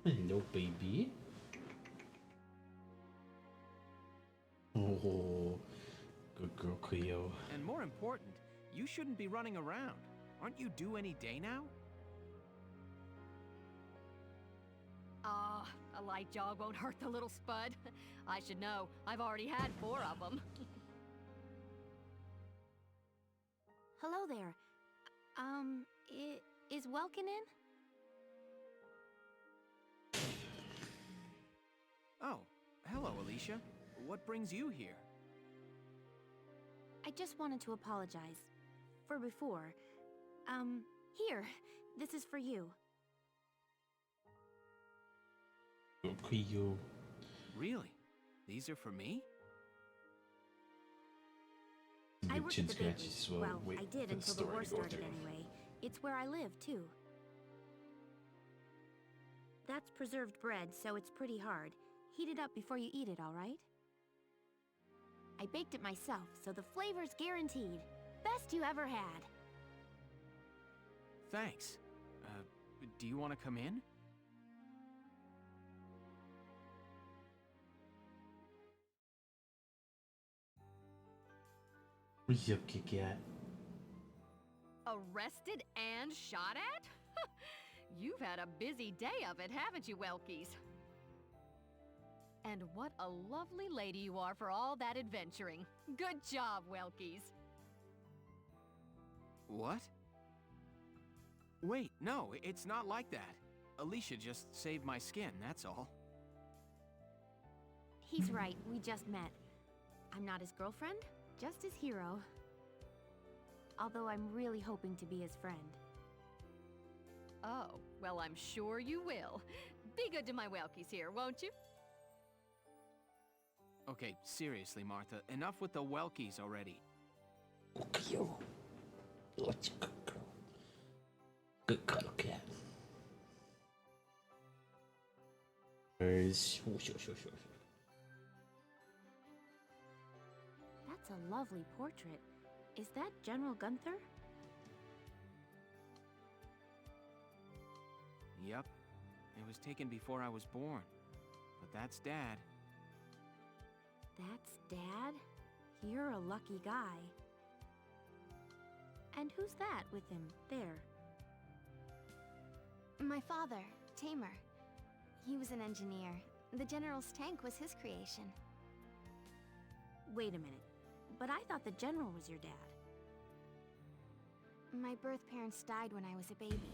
Hello, baby. Oh, good girl, Kuyo. And more important, you shouldn't be running around. Aren't you due any day now? Ah, a light jog won't hurt the little spud. I should know. I've already had 4 of them. Hello there. Is Welkin in? Oh, hello, Alicia. What brings you here? I just wanted to apologize. For before. Here. This is for you. Oh, Kuyo. Really? These are for me? I Good work chin at the bakery. scratches as well. Well, Wait I did for the until the story war to go started through. anyway. It's where I live, too. That's preserved bread, so it's pretty hard. Heat it up before you eat it, all right? I baked it myself, so the flavor's guaranteed. Best you ever had. Thanks. Do you want to come in? Where's your Kit Kat? Arrested and shot at? You've had a busy day of it, haven't you, Welkies? And what a lovely lady you are for all that adventuring. Good job, Welkies. What? Wait, no, it's not like that. Alicia just saved my skin, that's all. He's right, we just met. I'm not his girlfriend, just his hero. Although I'm really hoping to be his friend. Oh, well, I'm sure you will. Be good to my Welkies here, won't you? Okay, seriously, Martha, enough with the Welkies already. Oh, Kuyo. What's a good girl? Good cuddle cat. Where's... Oh, sure. That's a lovely portrait. Is that General Gunther? Yep. It was taken before I was born. But that's Dad. That's Dad? You're a lucky guy. And who's that with him, there? My father, Tamer. He was an engineer. The General's tank was his creation. Wait a minute. But I thought the General was your dad. My birth parents died when I was a baby.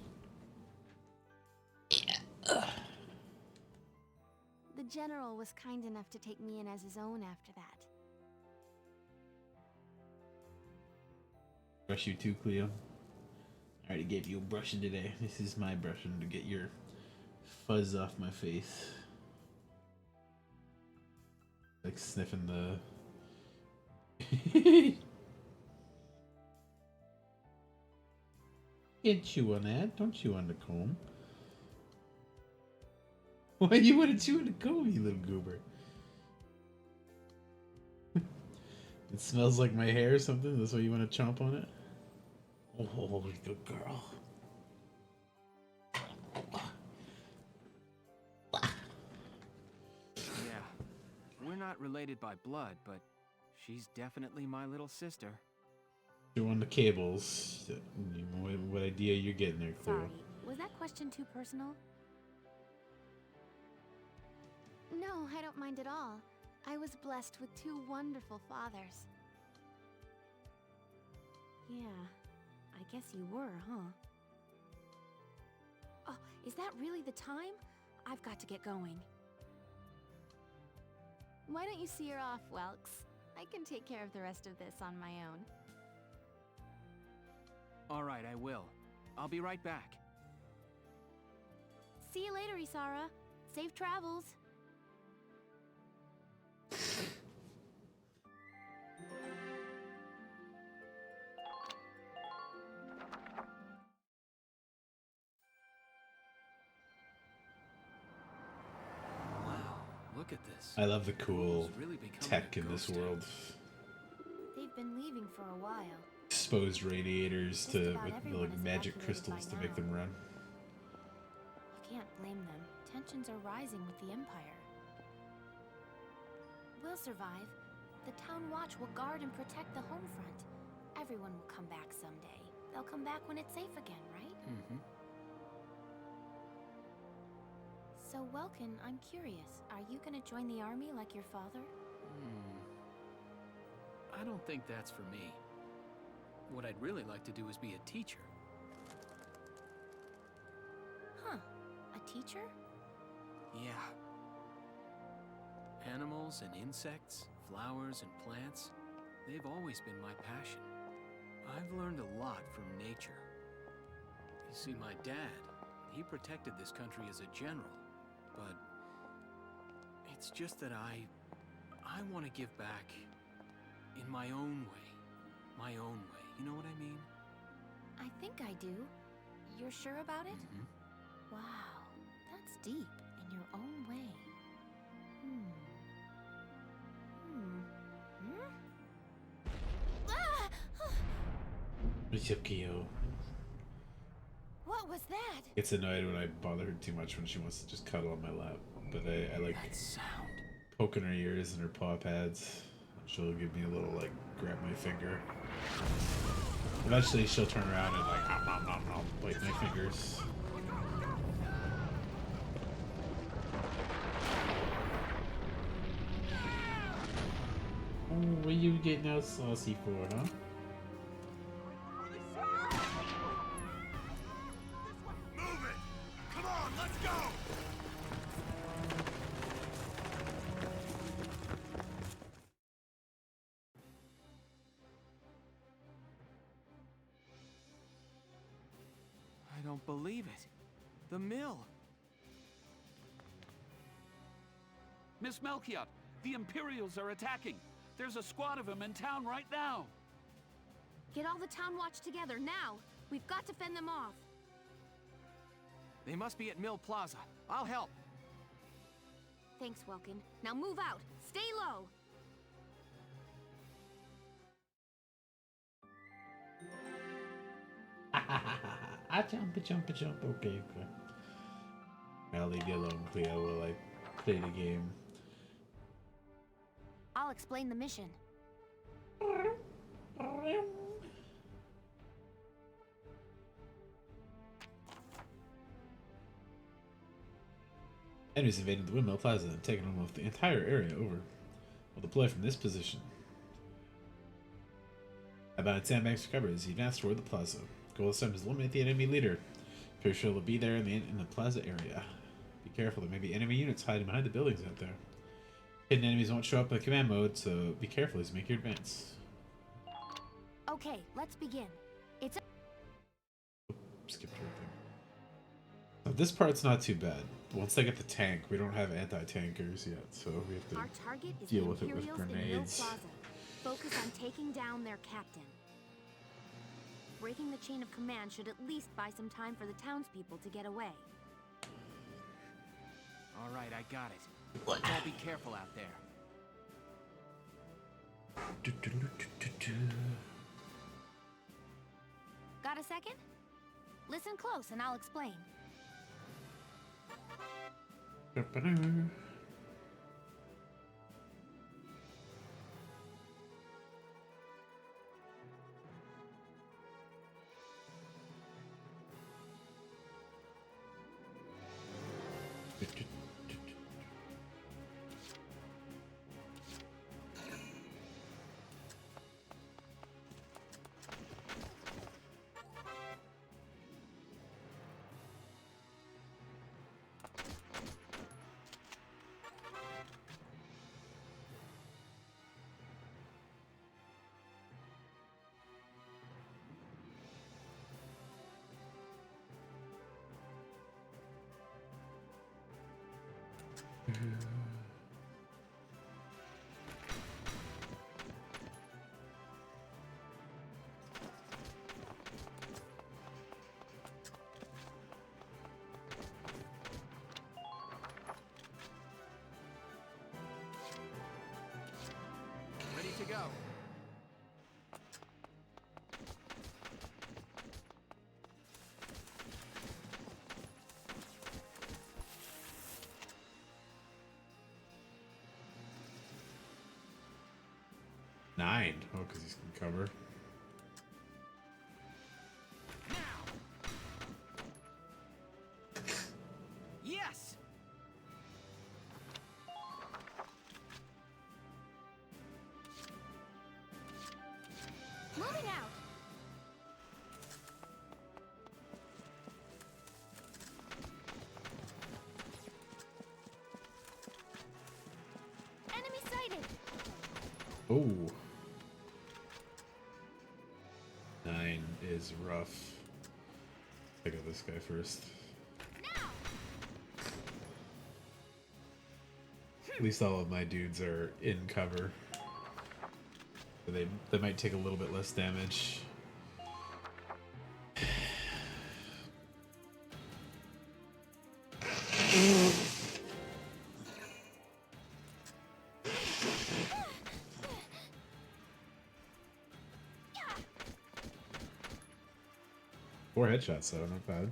The General was kind enough to take me in as his own after that. Brush you too, Cleo. I already gave you a brushing today. This is my brushing to get your fuzz off my face. Like sniffing the... Can't chew on that. Don't chew on the comb. Why you want to chew in a comb, you little goober? It smells like my hair or something? That's why you want to chomp on it? Oh, good girl. Yeah, we're not related by blood, but she's definitely my little sister. You're on the cables. What idea you're getting there, Cleo? Sorry, was that question too personal? No, I don't mind at all. I was blessed with two wonderful fathers. Yeah, I guess you were, huh? Oh, is that really the time? I've got to get going. Why don't you see her off, Welks? I can take care of the rest of this on my own. All right, I will. I'll be right back. See you later, Isara. Safe travels. Wow, look at this. I love the cool It's really becoming tech a in this ghost town. world. They've been leaving for a while. Exposed radiators Just to about with everyone like is magic evacuated crystals by to make now. them run. You can't blame them. Tensions are rising with the Empire. We'll survive. The Town Watch will guard and protect the home front. Everyone will come back someday. They'll come back when it's safe again, right? Mm-hmm. So, Welkin, I'm curious. Are you gonna join the army like your father? I don't think that's for me. What I'd really like to do is be a teacher. Huh. A teacher? Yeah. Animals and insects, flowers and plants, they've always been my passion. I've learned a lot from nature. You see, my dad, he protected this country as a general, but it's just that I want to give back in my own way. My own way. You know what I mean? I think I do. You're sure about it? Mm-hmm. Wow. That's deep. In your own way. Ah! Kyo What was that? gets annoyed when I bother her too much when she wants to just cuddle on my lap. But I like That sound. poking her ears and her paw pads. She'll give me a little like grab my finger. Eventually she'll turn around and like nom, nom, nom, nom, bite my fingers. Oh, what are you getting all saucy for, huh? Move it! Come on, let's go! I don't believe it. The mill. Miss Melchiot, the Imperials are attacking. There's a squad of them in town right now. Get all the Town Watch together, now! We've got to fend them off! They must be at Mill Plaza. I'll help. Thanks, Welkin. Now move out! Stay low! I jump, jump. Okay, okay. I'll leave you alone, Cleo, while I play the game. I'll explain the mission. Enemies invaded the Windmill Plaza and taken almost the entire area over. We'll deploy from this position. About sandbags recovered as he advanced toward the plaza. Goal this time is to eliminate the enemy leader. Pierce will be there in the plaza area. Be careful, there may be enemy units hiding behind the buildings out there. Hidden enemies won't show up in command mode, so be careful as you make your advance. Okay, let's begin. It's a Skipped everything. Now, this part's not too bad. Once they get the tank, we don't have anti-tankers yet, so we have to Our target is deal the with it with Imperials in Mill grenades. Plaza. Focus on taking down their captain. Breaking the chain of command should at least buy some time for the townspeople to get away. All right, I got it. What? All be careful out there. Got a second? Listen close and I'll explain. Ready to go. Nine. Oh, because he's can cover. Yes! Moving out. Enemy sighted. Oh. 9 is rough. Pick up this guy first. At least all of my dudes are in cover. So they might take a little bit less damage. Four headshots though, not bad.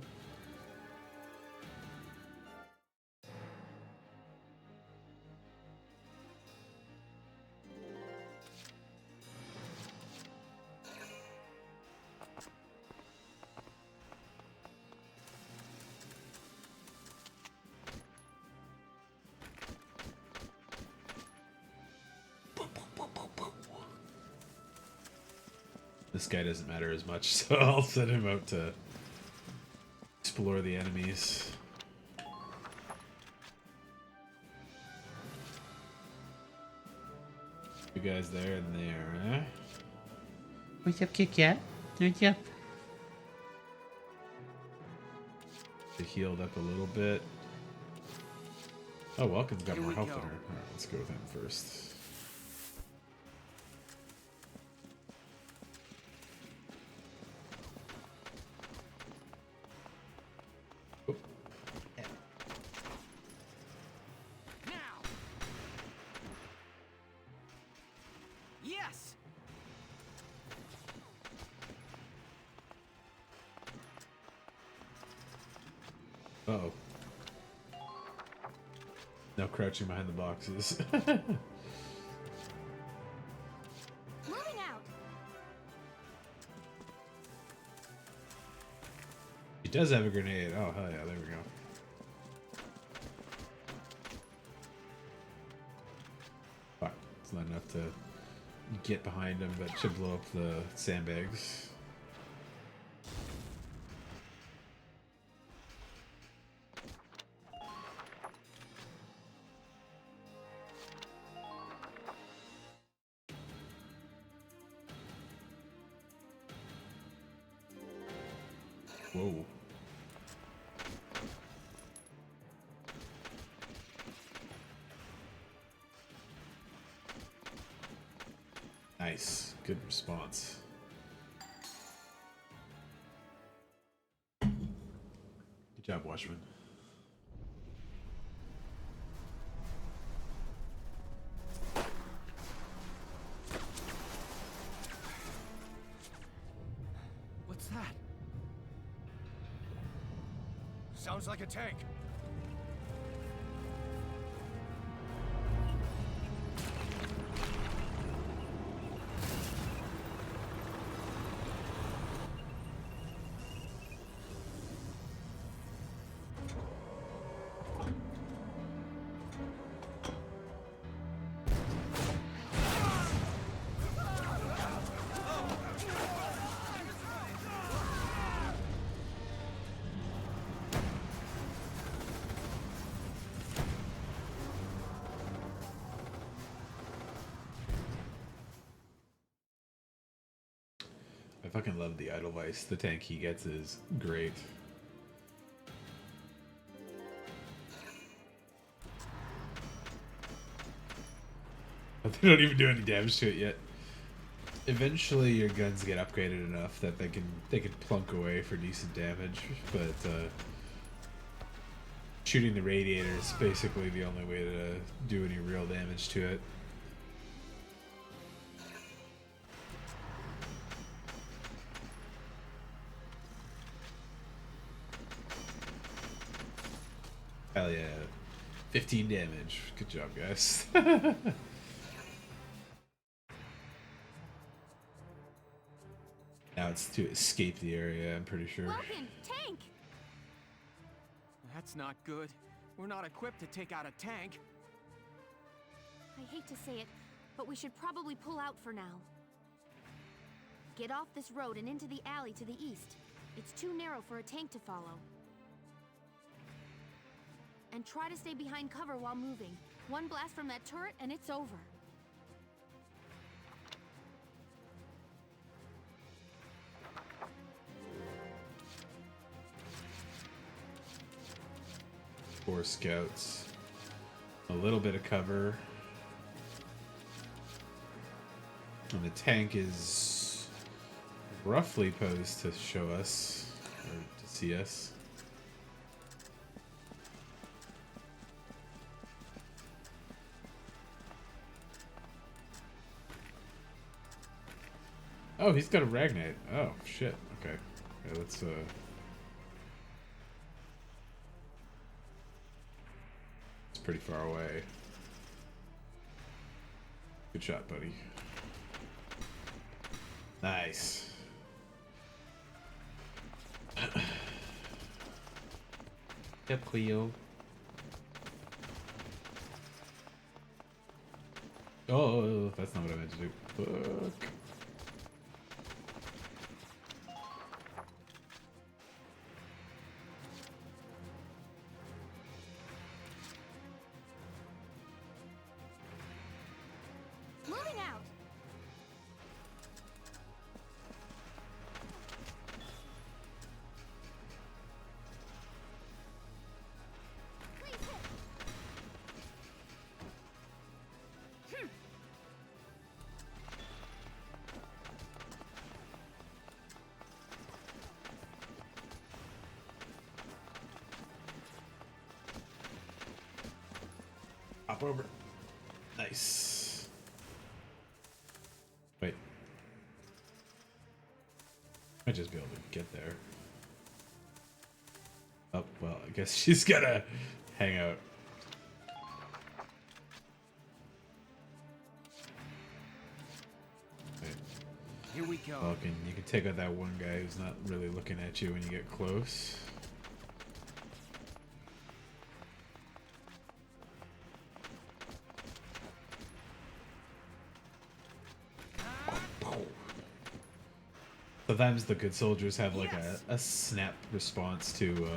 This guy doesn't matter as much, so I'll send him out to explore the enemies. You guys there and there, eh? What's up, Kit Kat? What's up? They healed up a little bit. Oh, Welkin's got Here more we health go. than her. Alright, let's go with him first. Oh, Now! Yes! uh-oh. Now crouching behind the boxes. Moving out. He does have a grenade. Oh, hell yeah, there we go. Fuck, it's not enough to get behind him, but should blow up the sandbags. Whoa. Nice. Good response. Good job, Watchman. Sounds like a tank. I fucking love the Edelweiss. The tank he gets is great. But they don't even do any damage to it yet. Eventually your guns get upgraded enough that they can plunk away for decent damage, but shooting the radiator is basically the only way to do any real damage to it. Hell yeah. 15 damage. Good job, guys. Now it's to escape the area, I'm pretty sure. Welcome, tank! That's not good. We're not equipped to take out a tank. I hate to say it, but we should probably pull out for now. Get off this road and into the alley to the east. It's too narrow for a tank to follow. And try to stay behind cover while moving. One blast from that turret and it's over. Four scouts. A little bit of cover. And the tank is roughly posed to show us, or to see us. Oh, he's got a Ragnite. Oh, shit. Okay. Okay, let's, It's pretty far away. Good shot, buddy. Nice. Yep, Cleo. Oh, that's not what I meant to do. Fuck. Moving out! Please hit! Hop over. Nice. Wait. Might just be able to get there. Oh, well, I guess she's gotta hang out. Wait. Here we go. Falcon, you can take out that one guy who's not really looking at you when you get close. Sometimes the good soldiers have like a snap response to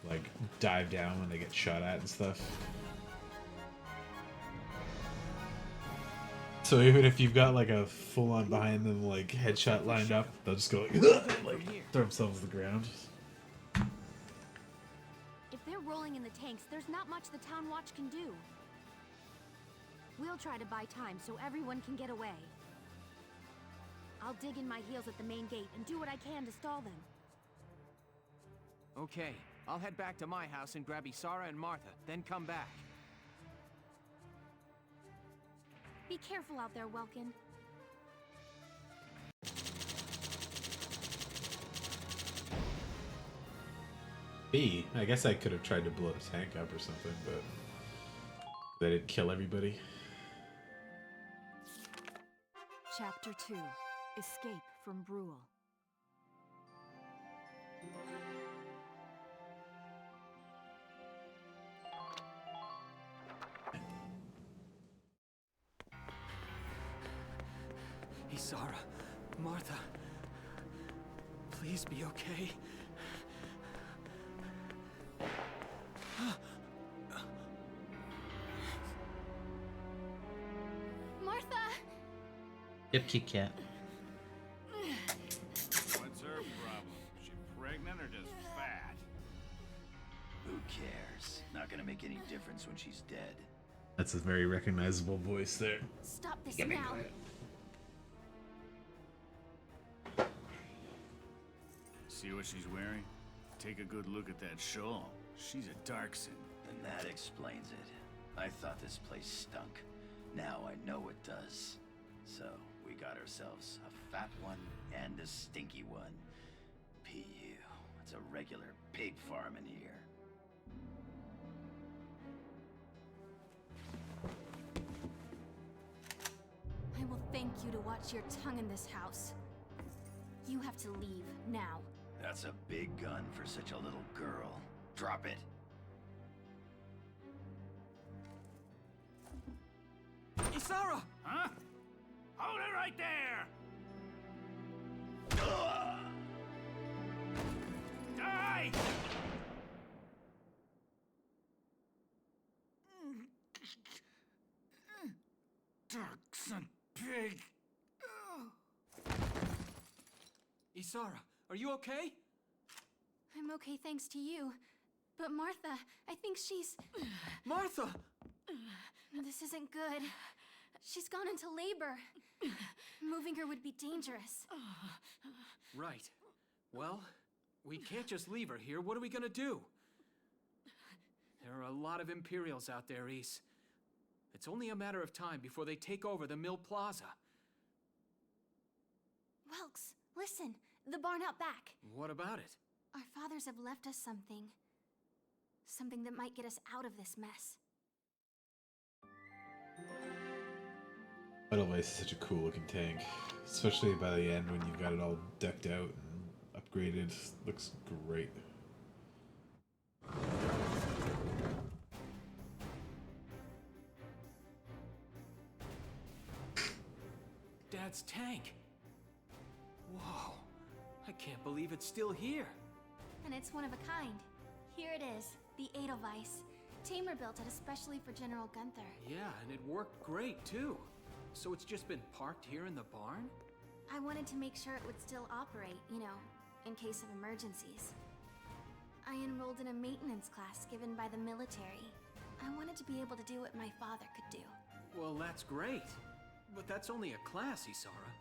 like dive down when they get shot at and stuff. So even if you've got like a full on behind them like headshot lined up, they'll just go like throw themselves to the ground. If they're rolling in the tanks, there's not much the Town Watch can do. We'll try to buy time so everyone can get away. I'll dig in my heels at the main gate and do what I can to stall them. Okay, I'll head back to my house and grab Isara and Martha, then come back. Be careful out there, Welkin. B. I guess I could have tried to blow the tank up or something, but they didn't kill everybody. Chapter 2. Escape from Brule. Isara, Martha, please be okay. Martha! Yep, Kit Kat. What's her problem? She pregnant or just fat? Who cares? Not gonna make any difference when she's dead. That's a very recognizable voice there. Stop this now. See what she's wearing? Take a good look at that shawl. She's a Darkson. And that explains it. I thought this place stunk. Now I know it does. So, we got ourselves a fat one and a stinky one. PU. It's a regular pig farm in here. I will thank you to watch your tongue in this house. You have to leave, now. That's a big gun for such a little girl. Drop it. Isara! Huh? Hold it right there! Die! Darkson pig! Isara, are you okay? I'm okay thanks to you. But Martha, I think she's... Martha! This isn't good. She's gone into labor. Moving her would be dangerous. Right. Well, we can't just leave her here. What are we gonna do? There are a lot of Imperials out there, Ys. It's only a matter of time before they take over the Mill Plaza. Welks, listen. The barn out back. What about it? Our fathers have left us something. Something that might get us out of this mess. Edelweiss is such a cool looking tank, especially by the end when you've got it all decked out and upgraded. Looks great. Dad's tank. Whoa. I can't believe it's still here. And it's one of a kind. Here it is, the Edelweiss. Tamer built it especially for General Gunther. Yeah, and it worked great, too. So it's just been parked here in the barn? I wanted to make sure it would still operate, you know, in case of emergencies. I enrolled in a maintenance class given by the military. I wanted to be able to do what my father could do. Well, that's great. But that's only a class, Isara.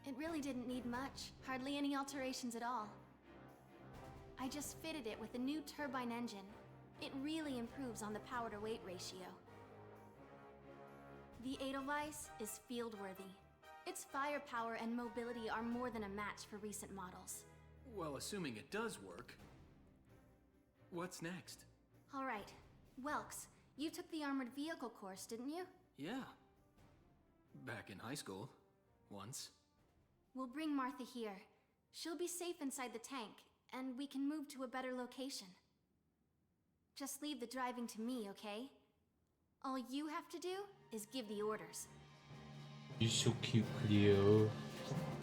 It really didn't need much. Hardly any alterations at all. I just fitted it with a new turbine engine. It really improves on the power-to-weight ratio. The Edelweiss is field-worthy. Its firepower and mobility are more than a match for recent models. Well, assuming it does work. What's next? All right. Welks, you took the armored vehicle course, didn't you? Yeah. Back in high school. Once. We'll bring Martha here. She'll be safe inside the tank, and we can move to a better location. Just leave the driving to me, okay? All you have to do is give the orders. You're so cute, Cleo.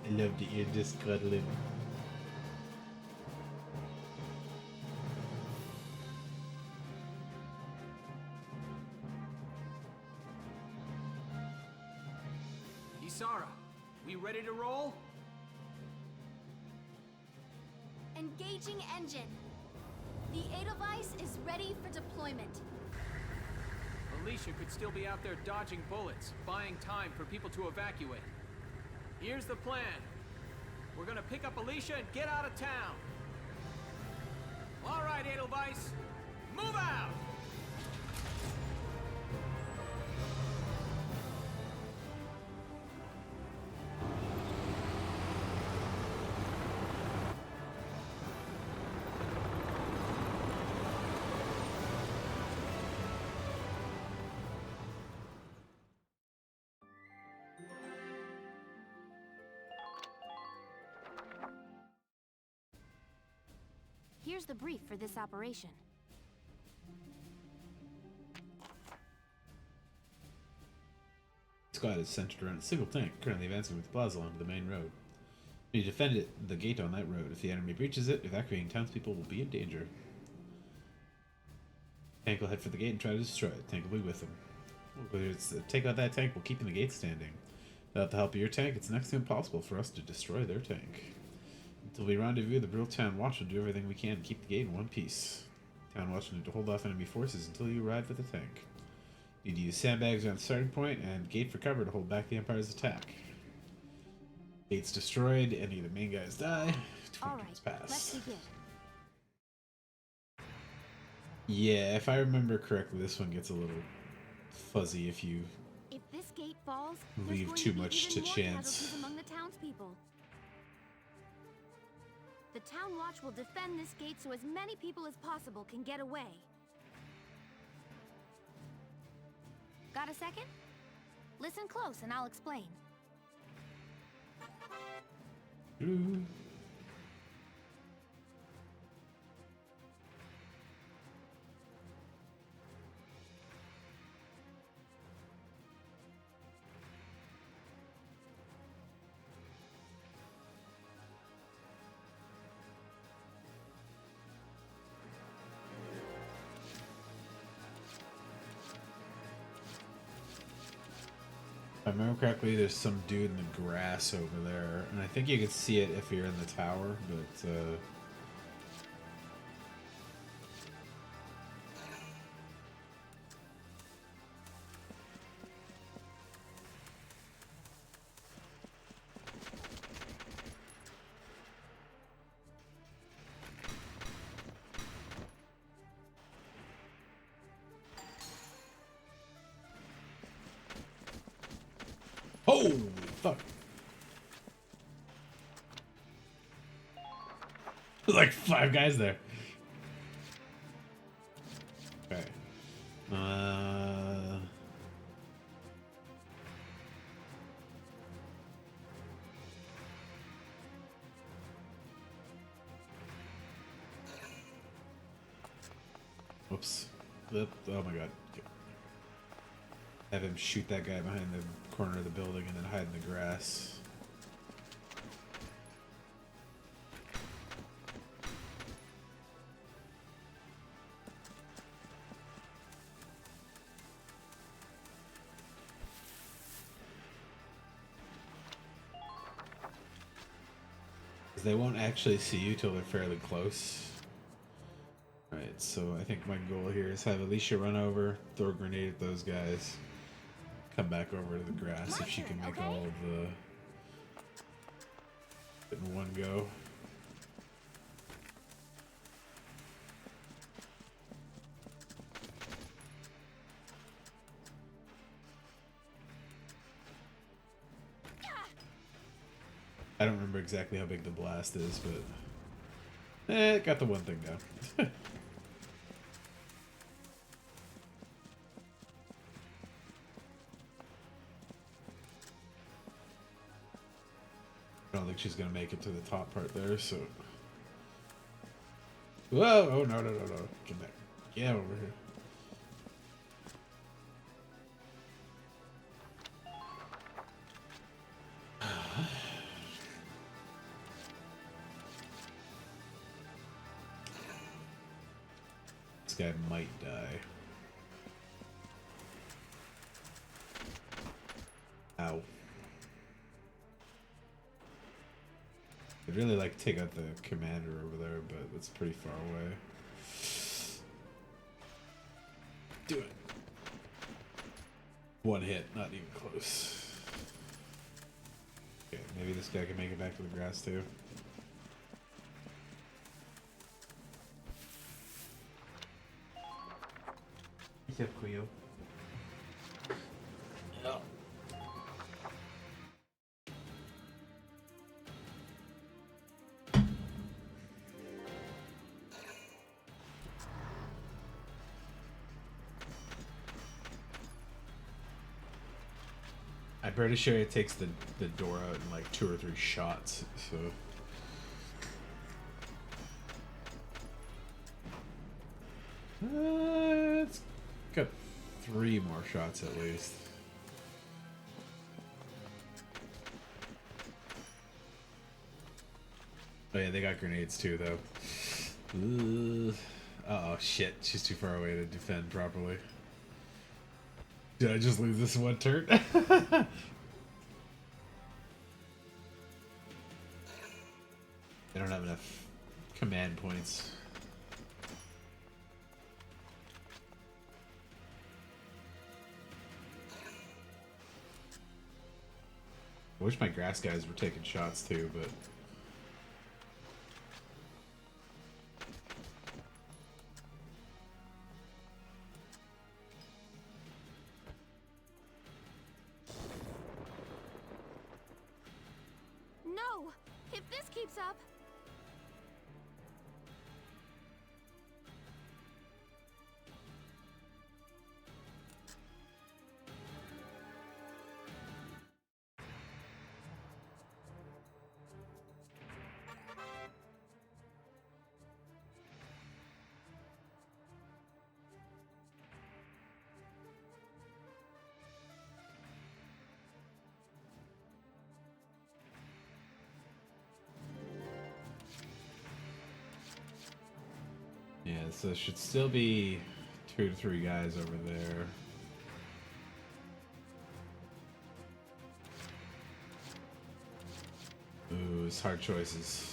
I love that you're just cuddling. Isara, we ready to roll? Engaging engine. The Edelweiss is ready for deployment. Alicia could still be out there dodging bullets, buying time for people to evacuate. Here's the plan. We're gonna pick up Alicia and get out of town. All right, Edelweiss, move out! Here's the brief for this operation. The squad is centered around a single tank, currently advancing with the plaza onto the main road. We need to defend it, the gate on that road. If the enemy breaches it, evacuating townspeople will be in danger. Tank will head for the gate and try to destroy it. Tank will be with them. Whether it's take out that tank while keeping the gate standing. Without the help of your tank, it's next to impossible for us to destroy their tank. Until we rendezvous, the Brutal Town Watch will do everything we can to keep the gate in one piece. Town Watch will need to hold off enemy forces until you arrive at the tank. You need to use sandbags around the starting point and gate for cover to hold back the Empire's attack. Gate's destroyed, any of the main guys die. 20 turns pass. Let's begin. Yeah, if I remember correctly, this one gets a little fuzzy if you If this gate falls, leave there's too going much be to even more chance. casualties among the townspeople. The Town Watch will defend this gate so as many people as possible can get away. Got a second? Listen close and I'll explain. Ooh. If I remember correctly, there's some dude in the grass over there, and I think you can see it if you're in the tower, but oh, fuck. There's like 5 guys there. Okay. Whoops. Oh my god. Have him shoot that guy behind the corner of the building and then hide in the grass. They won't actually see you till they're fairly close. Alright, so I think my goal here is have Alicia run over, throw a grenade at those guys, come back over to the grass if she can make all of the in one go. I don't remember exactly how big the blast is, but it got the one thing down. I don't think she's gonna make it to the top part there, so. Whoa! Oh no! Get back! Get over here! This guy might die. Ow. I'd really like to take out the commander over there, but it's pretty far away. Do it. One hit, not even close. Okay, maybe this guy can make it back to the grass too. What's up, Cleo? Yeah. I'm pretty sure it takes the door out in like 2 or 3 shots, so. It's got 3 more shots at least. Oh yeah, they got grenades too, though. Uh oh, shit. She's too far away to defend properly. Did I just lose this one turn? They don't have enough command points. I wish my grass guys were taking shots too, but... No! If this keeps up... Yeah, so there should still be 2 to 3 guys over there. Ooh, it's hard choices.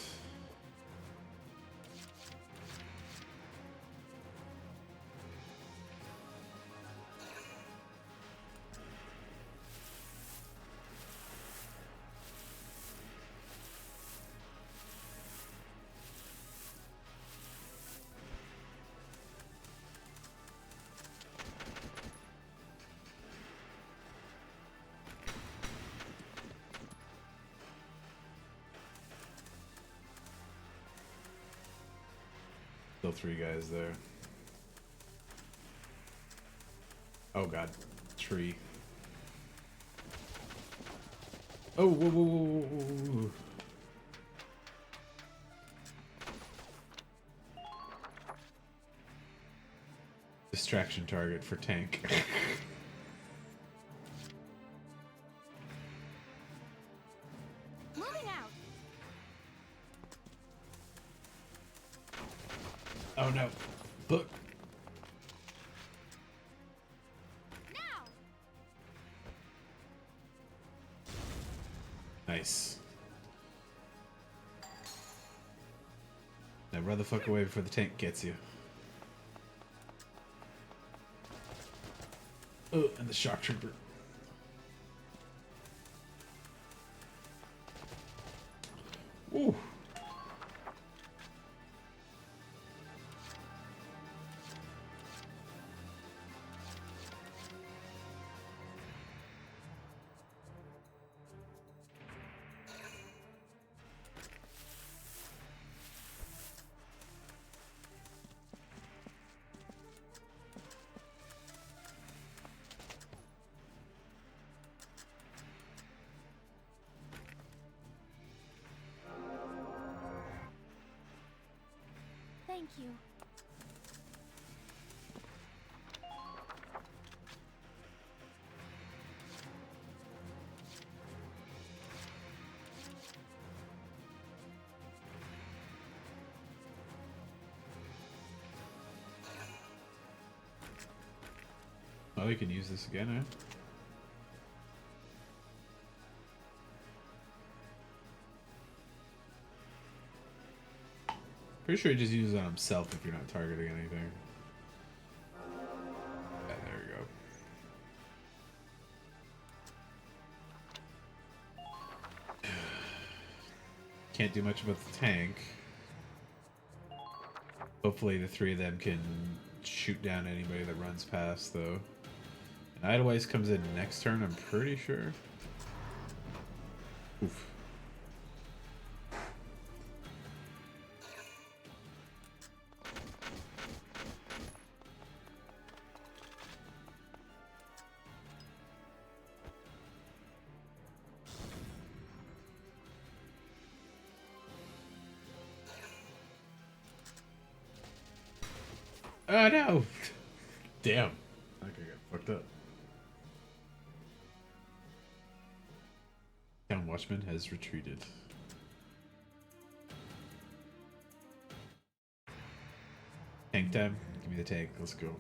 Still 3 guys there. Oh god, tree. Oh, whoa, whoa, whoa, whoa, whoa. Distraction target for tank. Moving out! Oh no. Look. Now! Nice. Now run the fuck away before the tank gets you. Oh, and the shock trooper. Ooh. Thank you. Oh, we can use this again, eh? Pretty sure he just uses it on himself if you're not targeting anything. Yeah, there we go. Can't do much about the tank. Hopefully the 3 of them can shoot down anybody that runs past, though. And Idlewice comes in next turn, I'm pretty sure. Oof. Oh no! Damn. That guy got fucked up. Town Watchman has retreated. Tank time. Give me the tank. Let's go.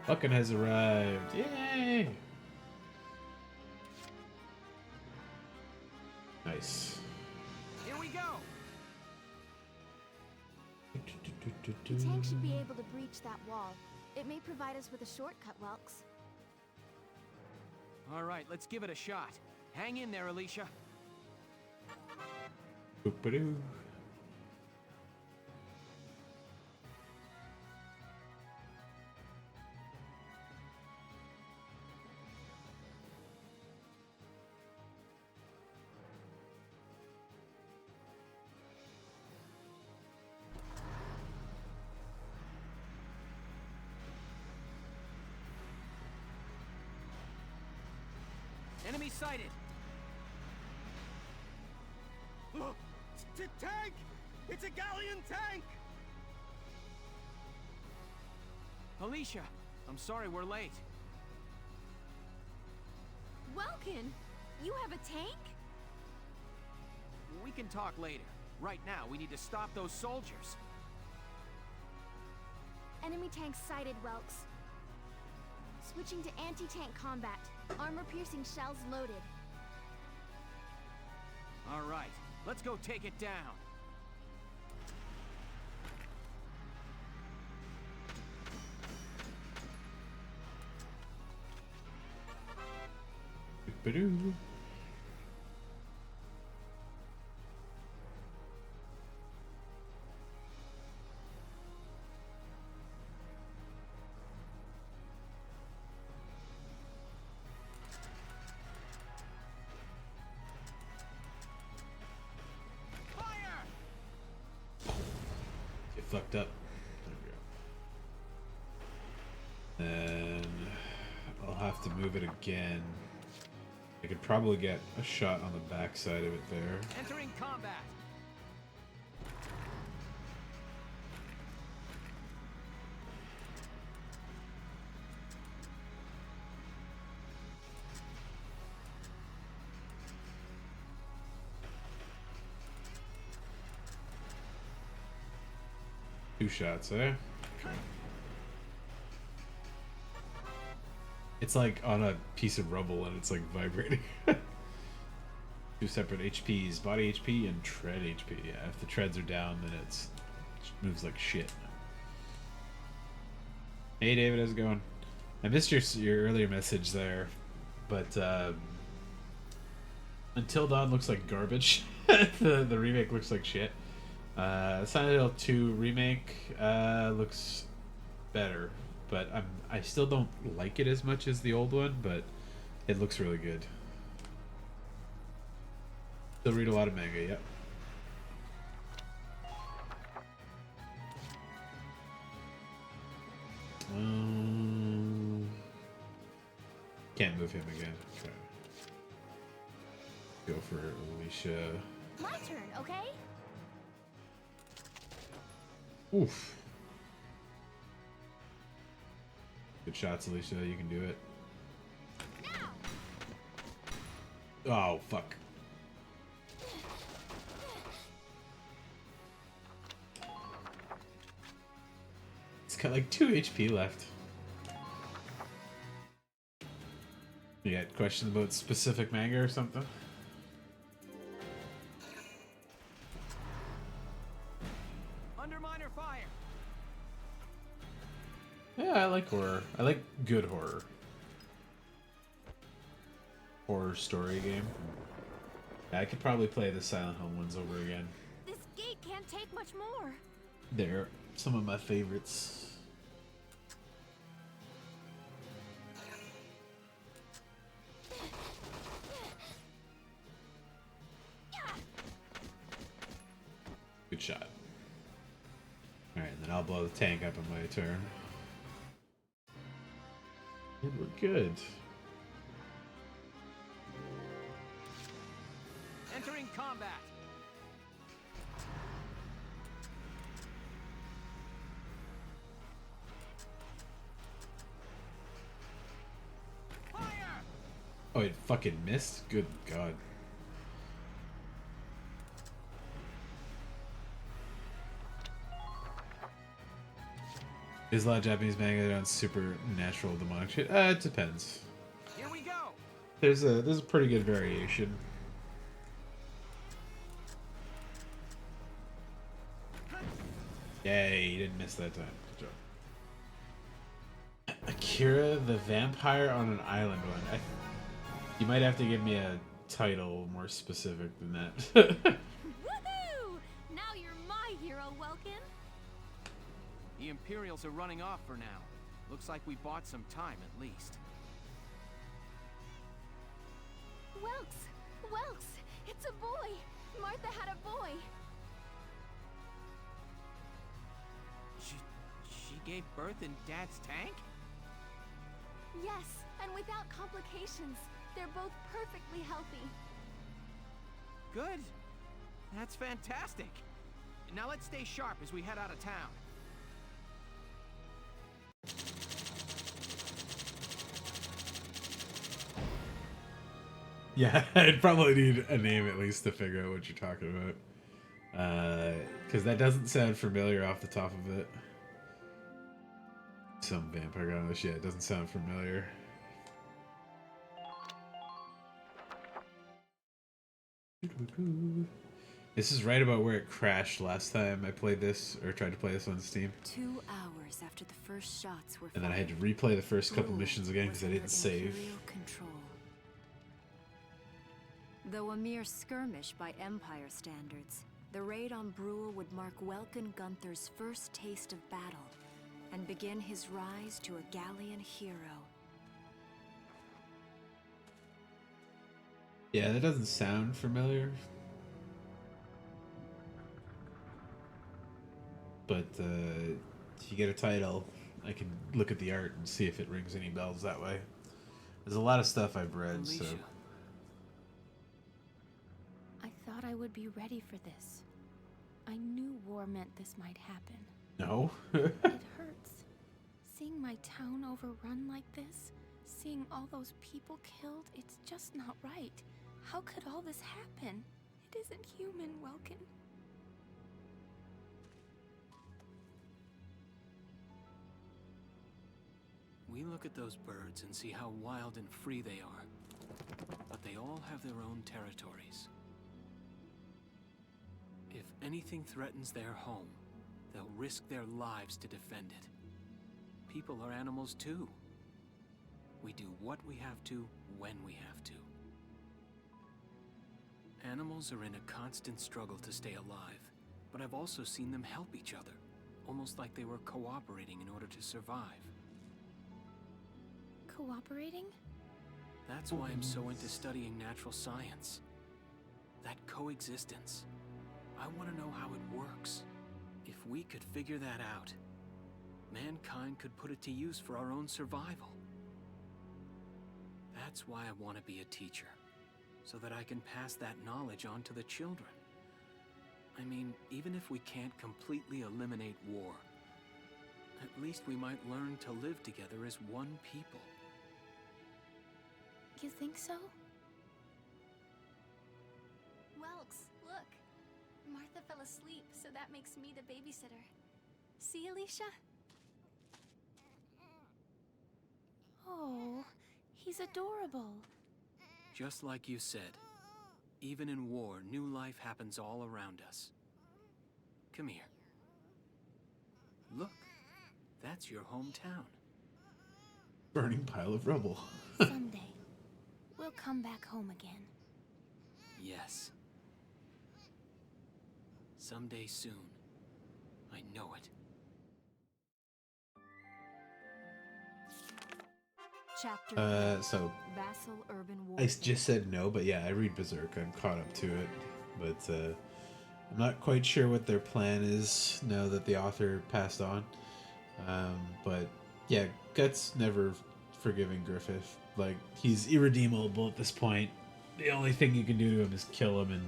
Buckin has arrived. Yay! Nice. Here we go. The tank should be able to breach that wall. It may provide us with a shortcut, Welks. All right, let's give it a shot. Hang in there, Alicia. Boop-a-doo. Enemy sighted. Tank! It's a galleon tank! Alicia, I'm sorry we're late. Welkin, you have a tank? We can talk later. Right now, we need to stop those soldiers. Enemy tank sighted, Welks. Switching to anti-tank combat. Armor-piercing shells loaded. All right, let's go take it down. Boop-a-doo. Get fucked up. There we go. Then I'll have to move it again. I could probably get a shot on the backside of it there. Entering combat. Two shots, eh? It's like on a piece of rubble and it's like vibrating. Two separate HPs, body HP and tread HP. Yeah, if the treads are down, then it moves like shit. Hey David, how's it going? I missed your earlier message there, but Until Dawn looks like garbage. the remake looks like shit. Silent Hill 2 remake looks better, but I still don't like it as much as the old one, but it looks really good. Still read a lot of manga, yep. Can't move him again. Okay. Go for Alicia. My turn, okay? Oof. Good shots, Alicia. You can do it. Oh, fuck. It's got like 2 HP left. You got questions about specific manga or something? Under minor fire. Yeah, I like horror. I like good horror. Horror story game. Yeah, I could probably play the Silent Hill ones over again. This gate can't take much more. They're some of my favorites. Good shot. Alright, and then I'll blow the tank up on my turn. And we're good. Entering combat. Oh, it fucking missed? Good God. There's a lot of Japanese manga on supernatural demonic shit. It depends. Here we go. There's a pretty good variation. Yay, you didn't miss that time. Good job. Akira the Vampire on an Island one. You might have to give me a title more specific than that. Woohoo! Now you're my hero, Welkin. The Imperials are running off for now. Looks like we bought some time at least. Welks, it's a boy. Martha had a boy. She gave birth in Dad's tank? Yes, and without complications. They're both perfectly healthy. Good. That's fantastic. Now let's stay sharp as we head out of town. Yeah, I'd probably need a name at least to figure out what you're talking about. Because that doesn't sound familiar off the top of it. Some vampire guy. Yeah, it doesn't sound familiar. This is right about where it crashed last time I played this, or tried to play this on Steam. 2 hours after the first shots were And then I had to replay the first couple missions again because I didn't save. Control. Though a mere skirmish by Empire standards, the raid on Brule would mark Welkin Gunther's first taste of battle, and begin his rise to a Gallian hero. Yeah, that doesn't sound familiar. But if you get a title, I can look at the art and see if it rings any bells that way. There's a lot of stuff I've read, Alicia. so... I thought I would be ready for this. I knew war meant this might happen. No? It hurts. Seeing my town overrun like this, seeing all those people killed, it's just not right. How could all this happen? It isn't human, Welkin. We look at those birds and see how wild and free they are. But they all have their own territories. If anything threatens their home, they'll risk their lives to defend it. People are animals too. We do what we have to, when we have to. Animals are in a constant struggle to stay alive, but I've also seen them help each other, almost like they were cooperating in order to survive. Cooperating? That's why I'm so into studying natural science. That coexistence. I want to know how it works. If we could figure that out, mankind could put it to use for our own survival. That's why I want to be a teacher, so that I can pass that knowledge on to the children. I mean, even if we can't completely eliminate war, at least we might learn to live together as one people. You think so? Welks, look. Martha fell asleep, so that makes me the babysitter. See, Alicia? Oh, he's adorable. Just like you said, even in war, new life happens all around us. Come here. Look, that's your hometown. Burning pile of rubble. Someday, we'll come back home again. Yes. Someday soon. I know it. Chapter so Vassal Urban I Warfare. just said no, but yeah, I read Berserk. I'm caught up to it, but I'm not quite sure what their plan is now that the author passed on. But yeah, Guts never forgiving Griffith. Like, he's irredeemable at this point. The only thing you can do to him is kill him and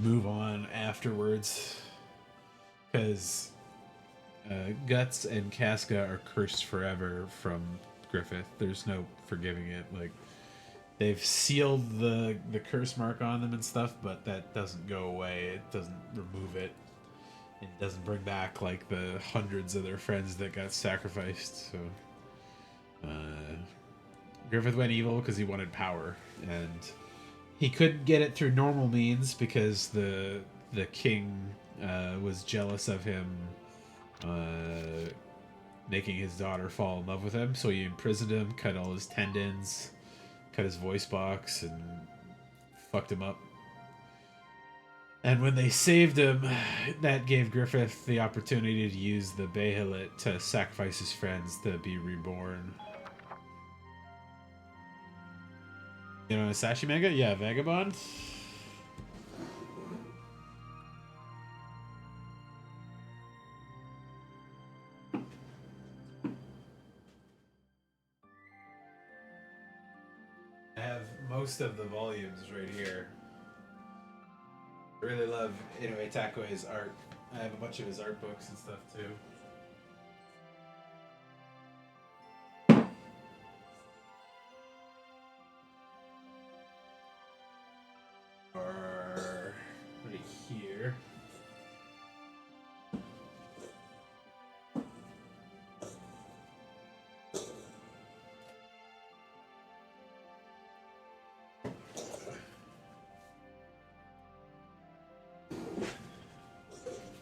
move on afterwards. Because Guts and Casca are cursed forever from Griffith. There's no forgiving it. Like, they've sealed the curse mark on them and stuff, but that doesn't go away. It doesn't remove it. It doesn't bring back like the hundreds of their friends that got sacrificed. So Griffith went evil because he wanted power, and he couldn't get it through normal means because the king was jealous of him making his daughter fall in love with him. So he imprisoned him, cut all his tendons, cut his voice box, and fucked him up. And when they saved him, that gave Griffith the opportunity to use the Behelit to sacrifice his friends to be reborn. You know, Sashi manga? Yeah, Vagabond. I have most of the volumes right here. I really love Inoue Takoe's art. I have a bunch of his art books and stuff too. Or right here.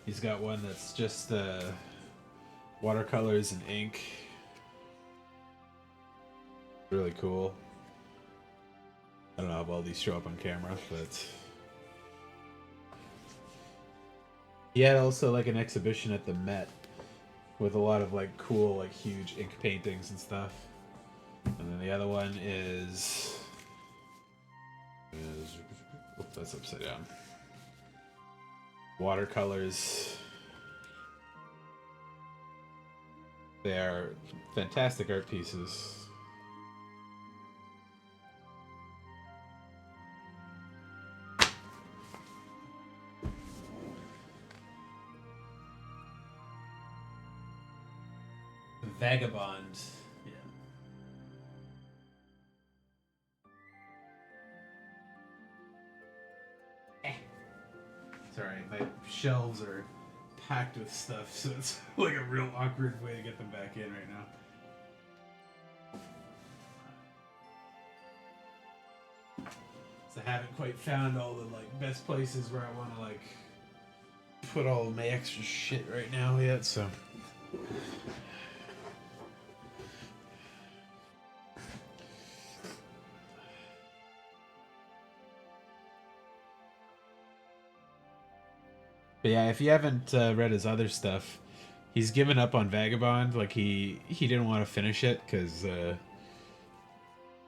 He's got one that's just watercolors and ink. Really cool. I don't know how well these show up on camera, but he had also like an exhibition at the Met with a lot of like cool, like huge ink paintings and stuff. And then the other one is oh, that's upside down. Watercolors. They are fantastic art pieces. Vagabond. Yeah. Sorry, my shelves are packed with stuff, so it's like a real awkward way to get them back in right now. So I haven't quite found all the like best places where I want to like put all of my extra shit right now yet, so. But yeah, if you haven't read his other stuff, he's given up on Vagabond. Like he didn't want to finish it because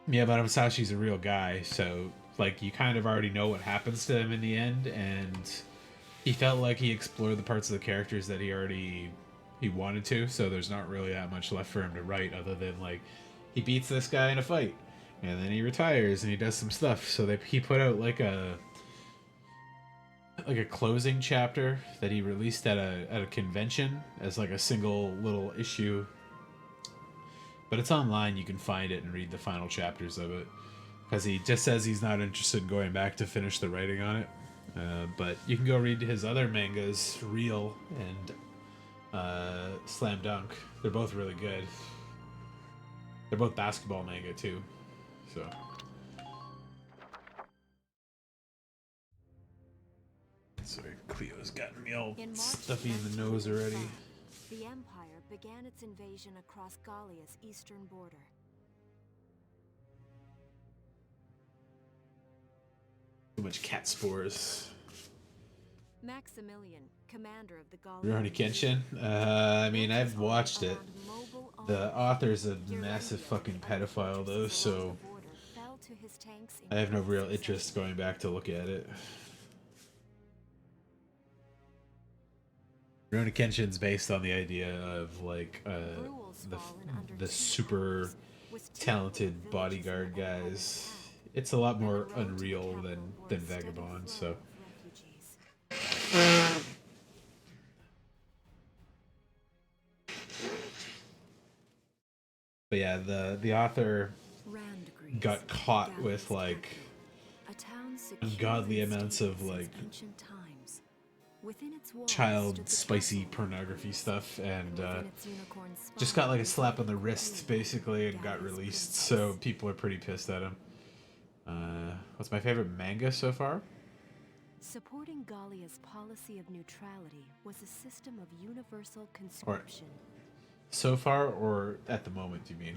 Miyamoto Musashi's a real guy, so like you kind of already know what happens to him in the end, and he felt like he explored the parts of the characters that he wanted to. So there's not really that much left for him to write other than like he beats this guy in a fight, and then he retires and he does some stuff. So he put out like a closing chapter that he released at a convention as like a single little issue, but it's online. You can find it and read the final chapters of it because he just says he's not interested in going back to finish the writing on it, but you can go read his other mangas, Real and Slam Dunk. They're both really good. They're both basketball manga too, so. Sorry, Cleo's gotten me all stuffy in the nose already. The Empire began its invasion across Gallia's eastern border. Too much cat spores. Maximilian, commander of the Gallian... Rurouni Kenshin? I mean, I've watched it. The author's a massive fucking pedophile though, so I have no real interest going back to look at it. Rurouni Kenshin's based on the idea of like the super talented bodyguard guys. It's a lot more unreal than Vagabond, so. But yeah, the author got caught with like ungodly amounts of like child spicy pornography stuff, and just got like a slap on the wrist basically and got released. So people are pretty pissed at him. What's my favorite manga so far? Supporting Gallia's policy of neutrality was a system of universal conscription. So far, or at the moment, you mean?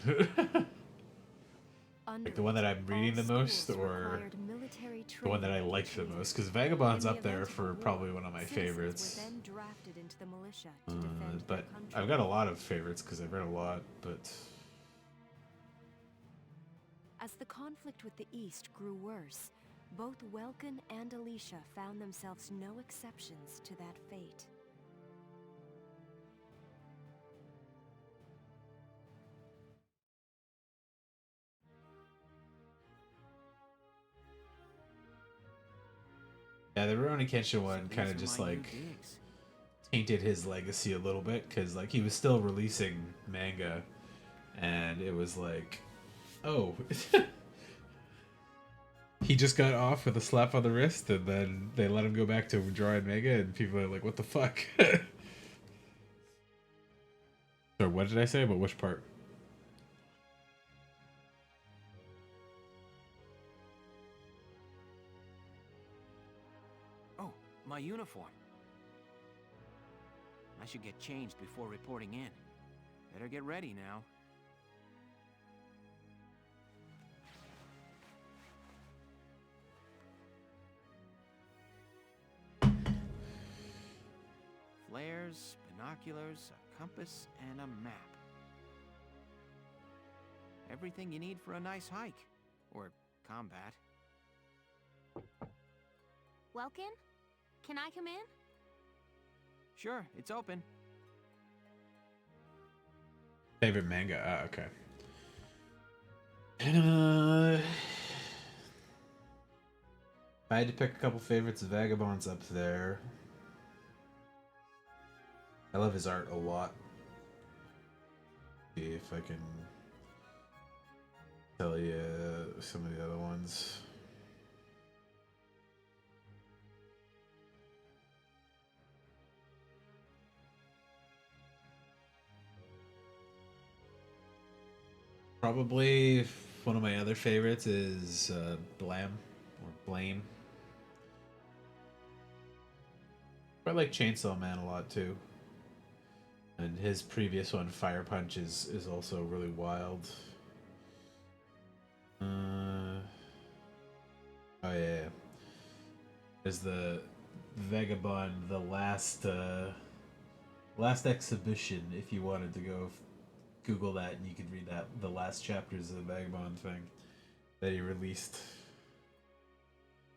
Like the one that I'm reading the most, or the one that I like the most? Because Vagabond's up there for probably one of my favorites. But I've got a lot of favorites because I've read a lot, but... As the conflict with the East grew worse, both Welkin and Alicia found themselves no exceptions to that fate. Yeah, the Rurouni Kenshin one kind of just like tainted his legacy a little bit, because like he was still releasing manga, and it was like, oh, he just got off with a slap on the wrist, and then they let him go back to drawing manga, and people are like, what the fuck? So what did I say about which part? My uniform. I should get changed before reporting in. Better get ready now. Flares, binoculars, a compass, and a map. Everything you need for a nice hike. Or combat. Welkin? Can I come in? Sure, it's open. Favorite manga? Okay. If I had to pick a couple favorites, Vagabond's up there. I love his art a lot. See if I can tell you some of the other ones. Probably one of my other favorites is Blam or Blame. I like Chainsaw Man a lot too. And his previous one, Fire Punch, is also really wild. Oh yeah. There's the Vagabond, the last exhibition, if you wanted to go Google that and you could read that, the last chapters of the Vagabond thing that he released.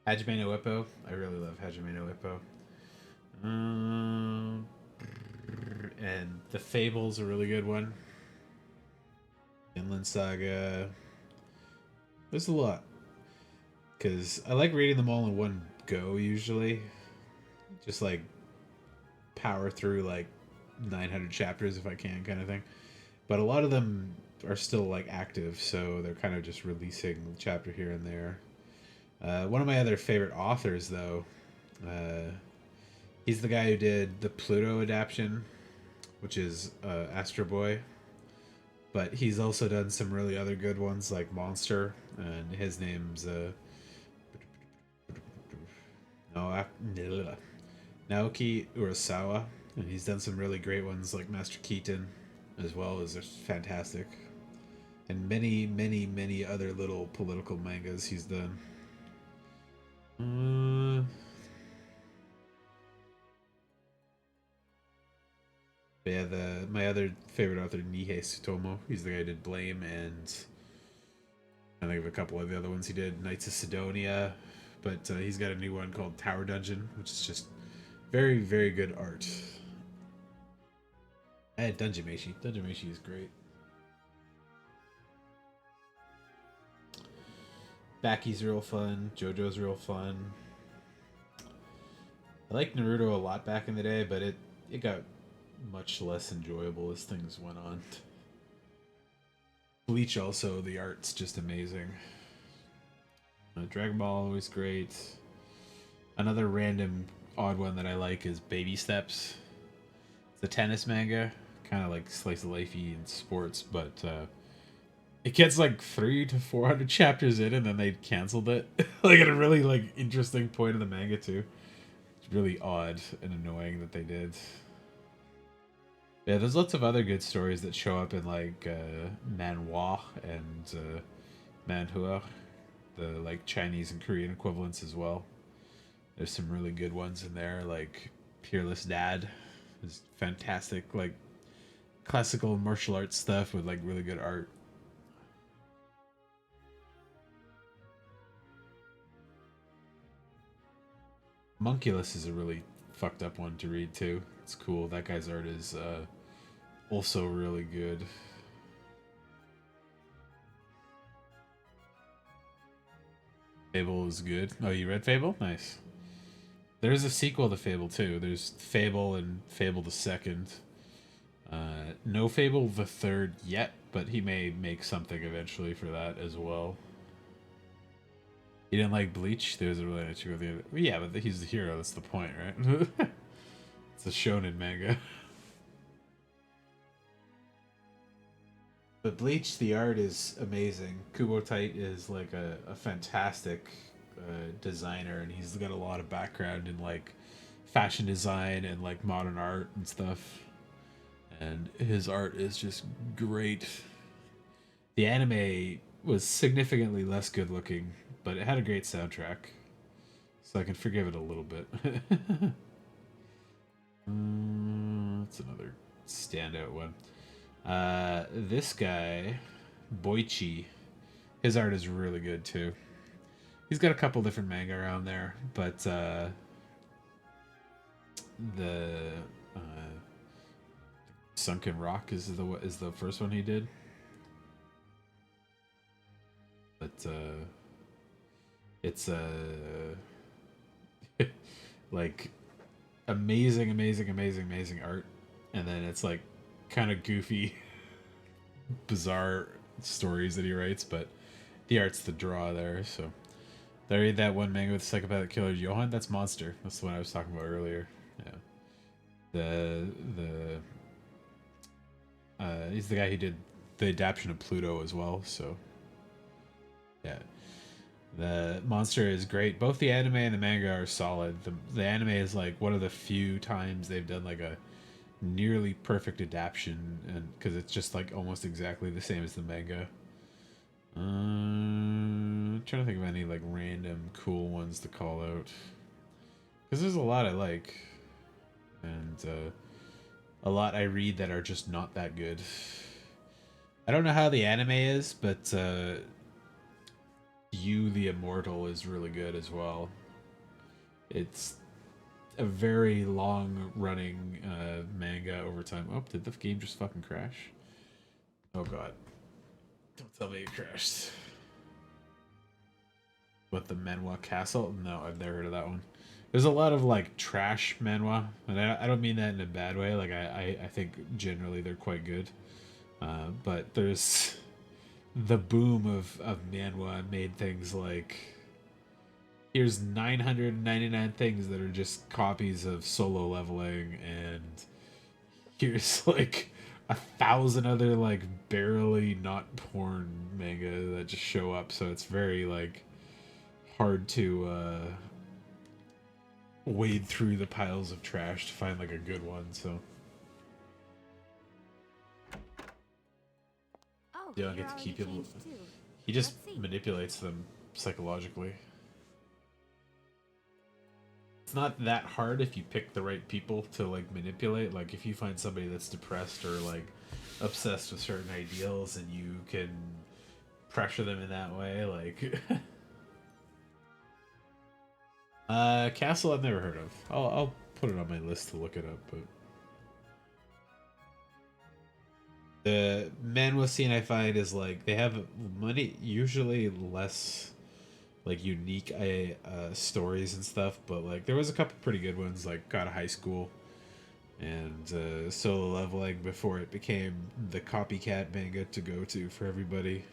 Hajime no Ippo. I really love Hajime no Ippo. And The Fable's a really good one. Inland Saga. There's a lot. Because I like reading them all in one go, usually. Just like power through like 900 chapters if I can, kind of thing. But a lot of them are still like active, so they're kind of just releasing a chapter here and there. One of my other favorite authors, though, he's the guy who did the Pluto adaptation, which is Astro Boy. But he's also done some really other good ones like Monster, and his name's Naoki Urasawa, and he's done some really great ones like Master Keaton, as well as fantastic, and many, many, many other little political mangas he's done. But yeah, my other favorite author, Nihei Tsutomu, he's the guy who did Blame, and I think of a couple of the other ones he did, Knights of Sidonia, but he's got a new one called Tower Dungeon, which is just very, very good art. I had Dungeon Meshi. Dungeon Meshi is great. Baki's real fun. JoJo's real fun. I liked Naruto a lot back in the day, but it got much less enjoyable as things went on. Bleach also, the art's just amazing. Dragon Ball, always great. Another random odd one that I like is Baby Steps. It's a tennis manga, kind of like slice of lifey in sports, but it gets like 300 to 400 chapters in, and then they canceled it. Like at a really like interesting point of the manga too. It's really odd and annoying that they did. Yeah, there's lots of other good stories that show up in like manhwa and manhua, the like Chinese and Korean equivalents as well. There's some really good ones in there, like Peerless Dad is fantastic, like classical martial arts stuff with like really good art. Monculus is a really fucked up one to read too. It's cool. That guy's art is also really good. Fable is good. Oh, you read Fable? Nice. There's a sequel to Fable too. There's Fable and Fable the Second. No Fable the Third yet, but he may make something eventually for that as well. You didn't like Bleach? There's a relationship with the... Yeah, but he's the hero. That's the point, right? It's a shonen manga. But Bleach, the art is amazing. Kubo Tite is like a fantastic designer, and he's got a lot of background in like fashion design and like modern art and stuff. And his art is just great. The anime was significantly less good looking, but it had a great soundtrack, so I can forgive it a little bit. That's another standout one. This guy, Boichi, his art is really good too. He's got a couple different manga around there, but the Sunken Rock is the first one he did. But it's like amazing art, and then it's like kind of goofy, bizarre stories that he writes, but the art's the draw there. So did I read that one manga with psychopathic killer Johan? That's Monster. That's the one I was talking about earlier. Yeah. He's the guy who did the adaptation of Pluto as well, so yeah. The Monster is great. Both the anime and the manga are solid. The anime is like one of the few times they've done like a nearly perfect adaptation, and because it's just like almost exactly the same as the manga. I'm trying to think of any like random cool ones to call out, because there's a lot I like, and a lot I read that are just not that good. I don't know how the anime is, but You the Immortal is really good as well. It's a very long running manga over time. Oh, did the game just fucking crash? Oh god. Don't tell me it crashed. What, the Manhwa Castle? No, I've never heard of that one. There's a lot of like trash manhwa, and I don't mean that in a bad way. Like I think generally they're quite good, but there's the boom of manhwa made things like, here's 999 things that are just copies of Solo Leveling, and here's like 1,000 other like barely not porn manga that just show up. So it's very like hard to wade through the piles of trash to find like a good one. So you don't get to keep people. He just manipulates them psychologically. It's not that hard if you pick the right people to like manipulate. Like if you find somebody that's depressed or like obsessed with certain ideals, and you can pressure them in that way, like Castle I've never heard of. I'll put it on my list to look it up, but the manhwa scene I find is like they have money, usually less like unique stories and stuff, but like there was a couple pretty good ones, like God of High School and solo leveling before it became the copycat manga to go to for everybody.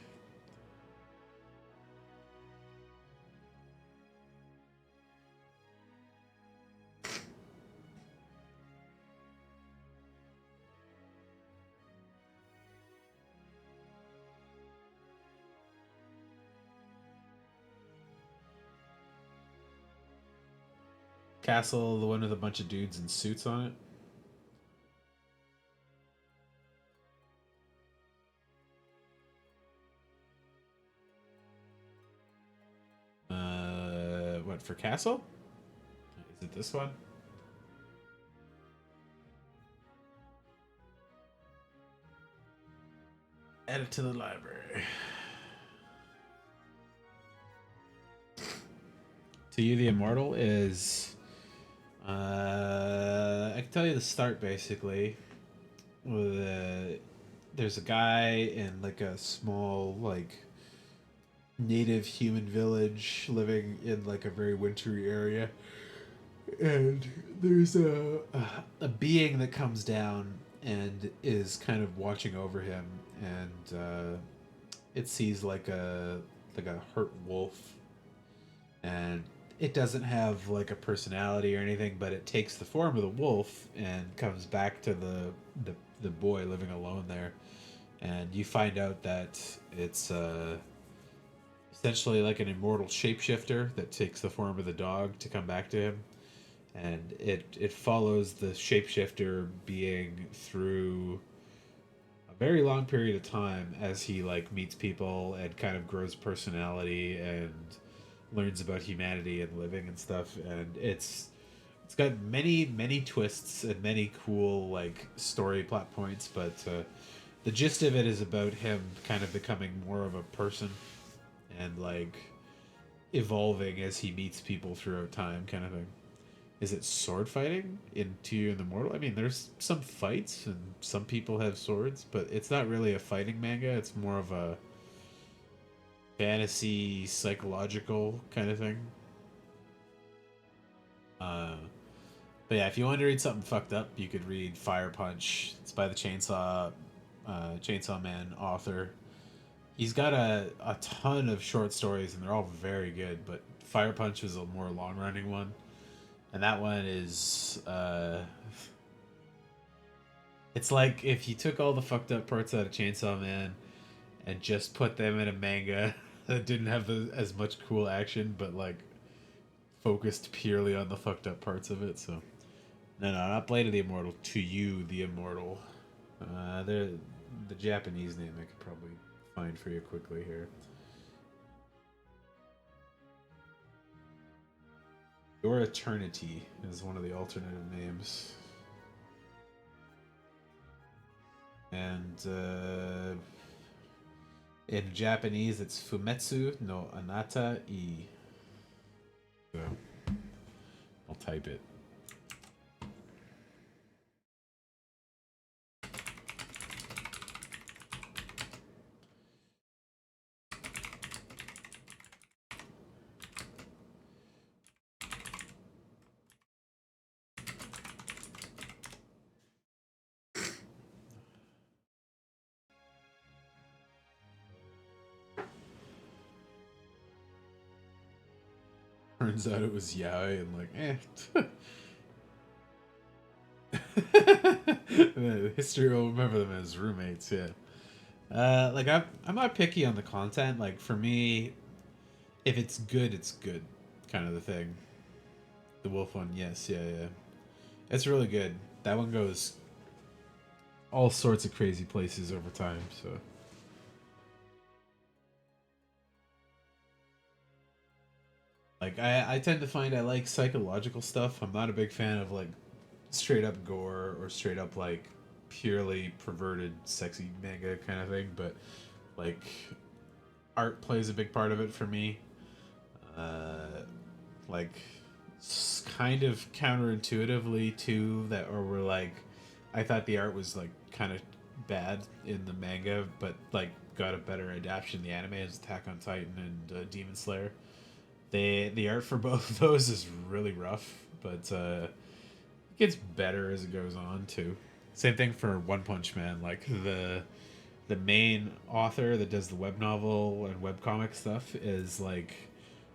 Castle, the one with a bunch of dudes in suits on it. What, for Castle? Is it this one? Add it to the library. To You the Immortal is... I can tell you the start, basically. There's a guy in, like, a small, like, native human village living in, like, a very wintry area. And there's a being that comes down and is kind of watching over him, and it sees like a hurt wolf, and it doesn't have like a personality or anything, but it takes the form of the wolf and comes back to the boy living alone there, and you find out that it's essentially like an immortal shapeshifter that takes the form of the dog to come back to him. And it follows the shapeshifter being through a very long period of time as he like meets people and kind of grows personality and learns about humanity and living and stuff. And it's got many twists and many cool like story plot points, but the gist of it is about him kind of becoming more of a person and like evolving as he meets people throughout time, kind of thing. Is it sword fighting in To You and the Mortal? I mean, there's some fights and some people have swords, but it's not really a fighting manga. It's more of a fantasy, psychological kind of thing. But yeah, if you want to read something fucked up, you could read Fire Punch. It's by the Chainsaw Man author. He's got a ton of short stories, and they're all very good, but Fire Punch is a more long-running one. And that one is, it's like if you took all the fucked up parts out of Chainsaw Man and just put them in a manga that didn't have as much cool action, but like focused purely on the fucked up parts of it. So, no, not Blade of the Immortal. To You the Immortal. The Japanese name I could probably find for you quickly here. Your Eternity is one of the alternative names. And in Japanese, it's Fumetsu no Anata I. So, I'll type it. Turns out it was Yaoi and like, History will remember them as roommates, yeah. Like I'm not picky on the content. Like for me, if it's good, kind of the thing. The wolf one, yes, yeah. It's really good. That one goes all sorts of crazy places over time, so. Like, I tend to find I like psychological stuff. I'm not a big fan of, like, straight up gore or straight up, like, purely perverted, sexy manga kind of thing, but, like, art plays a big part of it for me. Like, kind of counterintuitively, too, that, or we're like, I thought the art was, like, kind of bad in the manga, but, like, got a better adaptation in the anime as Attack on Titan and Demon Slayer. The art for both of those is really rough, but gets better as it goes on too. Same thing for One Punch Man. Like the main author that does the web novel and webcomic stuff is like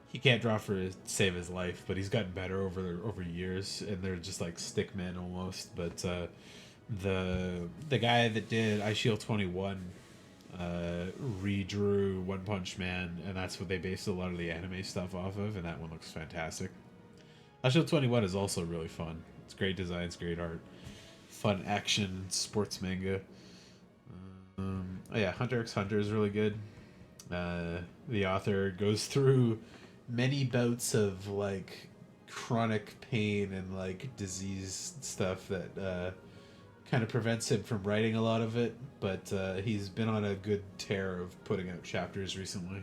he can't draw for save his life, but he's gotten better over years, and they're just like stickmen almost. But the guy that did I Shield 21 redrew One Punch Man, and that's what they based a lot of the anime stuff off of, and that one looks fantastic. I Shield 21 is also really fun. It's great designs, great art, fun action sports manga. Oh yeah, Hunter x Hunter is really good. The author goes through many bouts of like chronic pain and like disease stuff that kind of prevents him from writing a lot of it, but he's been on a good tear of putting out chapters recently.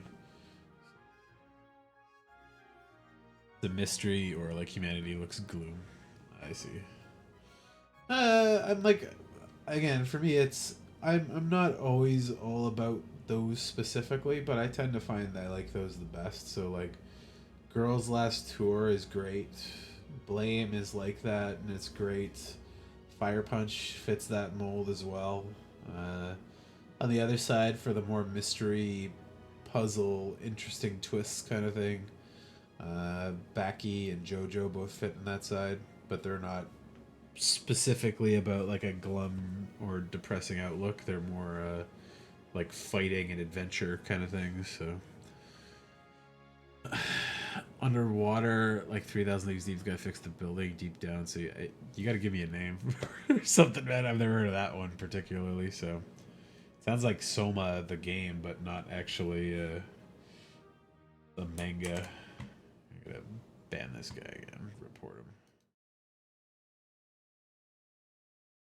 The mystery, or like humanity looks gloom. I see. I'm like, again, for me, it's I'm not always all about those specifically, but I tend to find that I like those the best. So like, Girls' Last Tour is great. Blame is like that, and it's great. Fire Punch fits that mold as well. On the other side, for the more mystery, puzzle, interesting twists kind of thing, Baki and JoJo both fit in that side, but they're not specifically about like a glum or depressing outlook. They're more like fighting and adventure kind of things. So underwater, like 3000 Leagues Deep's gotta fix the building deep down. So you gotta give me a name or something, man. I've never heard of that one particularly. So sounds like Soma the game, but not actually the manga. I'm gonna ban this guy again. Report him.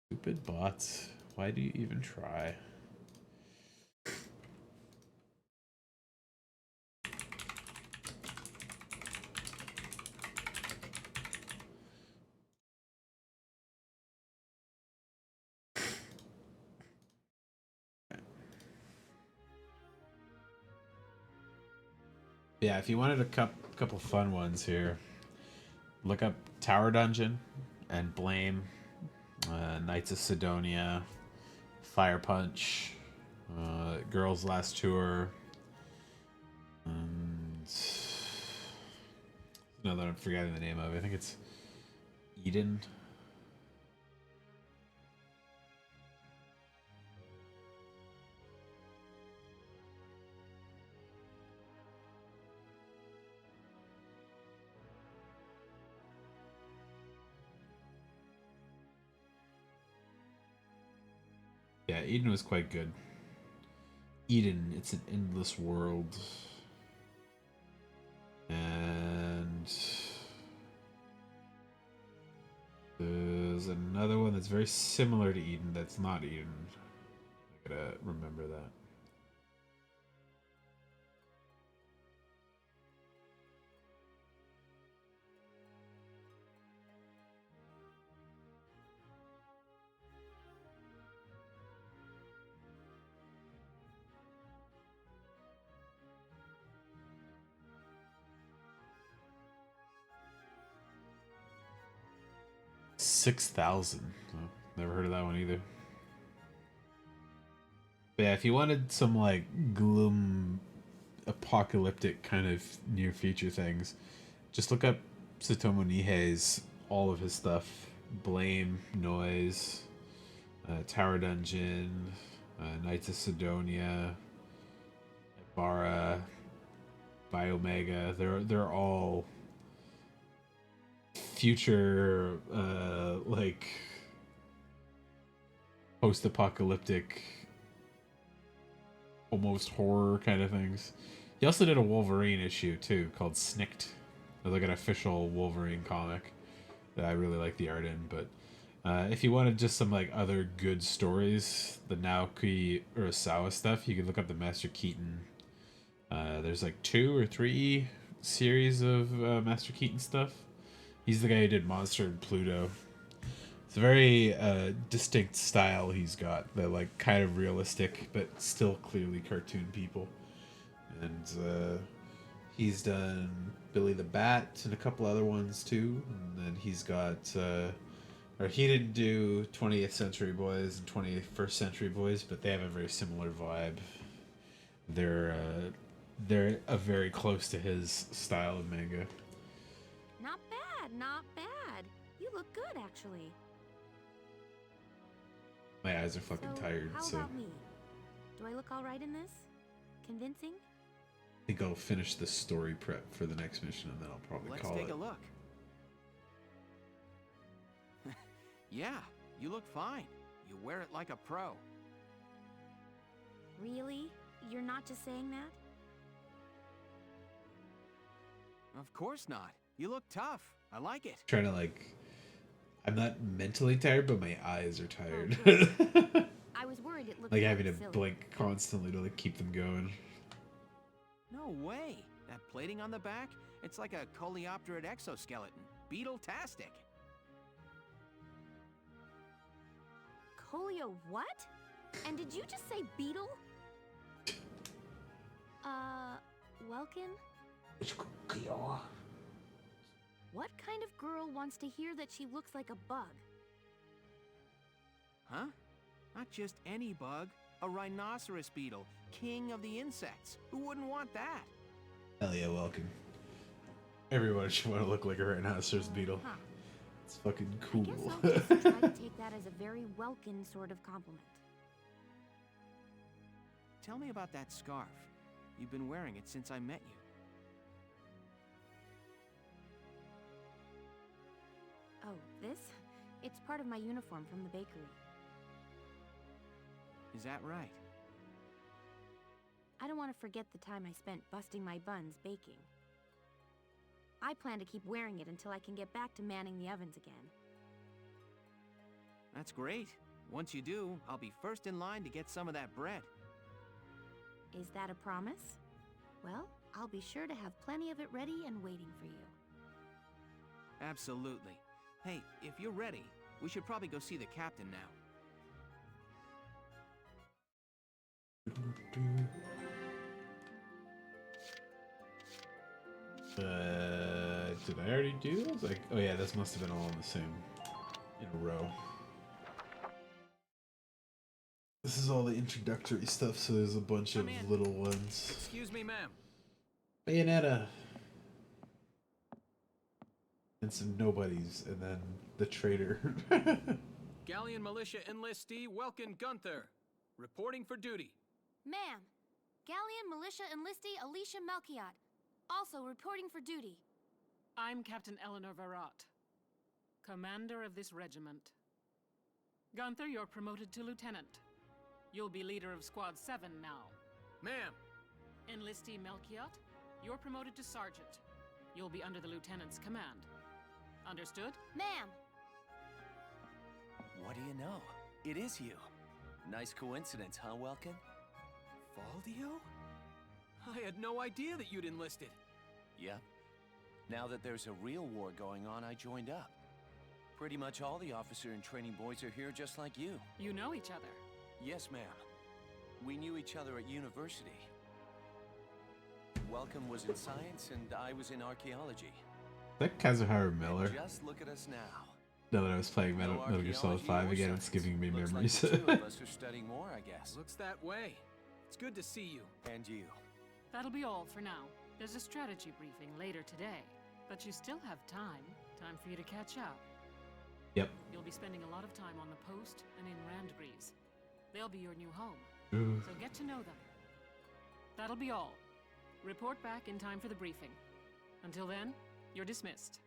Stupid bots. Why do you even try? Yeah, if you wanted a couple fun ones here, look up Tower Dungeon and Blame, Knights of Sidonia, Fire Punch, Girls' Last Tour, and another I'm forgetting the name of. I think it's Eden. Yeah, Eden was quite good. Eden, it's an endless world. And there's another one that's very similar to Eden that's not Eden. I gotta remember that. $6,000. Oh, never heard of that one either. But yeah, if you wanted some like gloom, apocalyptic kind of near future things, just look up Satomu Nihei's all of his stuff: Blame, Noise, Tower Dungeon, Knights of Sidonia, Ibarra, Biomega. They're all future like post-apocalyptic, almost horror kind of things. He also did a Wolverine issue too called Snicked. It was like an official Wolverine comic that I really like the art in. But if you wanted just some like other good stories, the Naoki Urasawa stuff, you could look up the Master Keaton. There's like 2 or 3 series of Master Keaton stuff. He's the guy who did Monster and Pluto. It's a very distinct style he's got. They're like kind of realistic, but still clearly cartoon people. And he's done Billy the Bat and a couple other ones too. And then he's got or he didn't do 20th Century Boys and 21st Century Boys, but they have a very similar vibe. They're very close to his style of manga. Not bad, not bad. You look good, actually. My eyes are fucking tired, How so about me? Do I look all right in this? Convincing? I think I'll finish the story prep for the next mission, and then I'll probably call it. Let's take a look. Yeah, you look fine. You wear it like a pro. Really? You're not just saying that? Of course not. You look tough. I like it. Trying to I'm not mentally tired, but my eyes are tired. I was worried it looked like having to silly. blink constantly to keep them going. No way. That plating on the back? It's like a coleopterate exoskeleton. Beetle-tastic. Colio what? And did you just say beetle? Welkin? What kind of girl wants to hear that she looks like a bug? Huh? Not just any bug. A rhinoceros beetle. King of the insects. Who wouldn't want that? Hell yeah, welcome. Everyone should want to look like a rhinoceros beetle. Huh. It's fucking cool. I guess I'll just try to take that as a very welcome sort of compliment. Tell me about that scarf. You've been wearing it since I met you. Oh, this? It's part of my uniform from the bakery. Is that right? I don't want to forget the time I spent busting my buns baking. I plan to keep wearing it until I can get back to manning the ovens again. That's great. Once you do, I'll be first in line to get some of that bread. Is that a promise? Well, I'll be sure to have plenty of it ready and waiting for you. Absolutely. Hey, if you're ready, we should probably go see the captain now. Did I already do those? Oh yeah, this must have been all in the same, in a row. This is all the introductory stuff, so there's a bunch of little ones. Excuse me, ma'am. Bayonetta. And some nobodies, and then the traitor. Galleon Militia Enlistee Welkin Gunther, reporting for duty. Ma'am, Galleon Militia Enlistee Alicia Melchiot, also reporting for duty. I'm Captain Eleanor Varrot, commander of this regiment. Gunther, you're promoted to lieutenant. You'll be leader of Squad 7 now. Ma'am. Enlistee Melchiot, you're promoted to sergeant. You'll be under the lieutenant's command. Understood? Ma'am. What do you know? It is you. Nice coincidence, huh, Welkin? Valdio? I had no idea that you'd enlisted. Yep. Now that there's a real war going on, I joined up. Pretty much all the officer and training boys are here just like you. You know each other? Yes, ma'am. We knew each other at university. Welcome was in science and I was in archaeology. Is that Kazuhara Miller? And just look at us now. Now that I was playing Metal Gear Solid 5 again, it's giving me memories. Like the two of us are studying more, I guess. Looks that way. It's good to see you. And you. That'll be all for now. There's a strategy briefing later today, but you still have time. Time for you to catch up. Yep. You'll be spending a lot of time on the post and in Randbreeze. They'll be your new home. Ooh. So get to know them. That'll be all. Report back in time for the briefing. Until then, you're dismissed.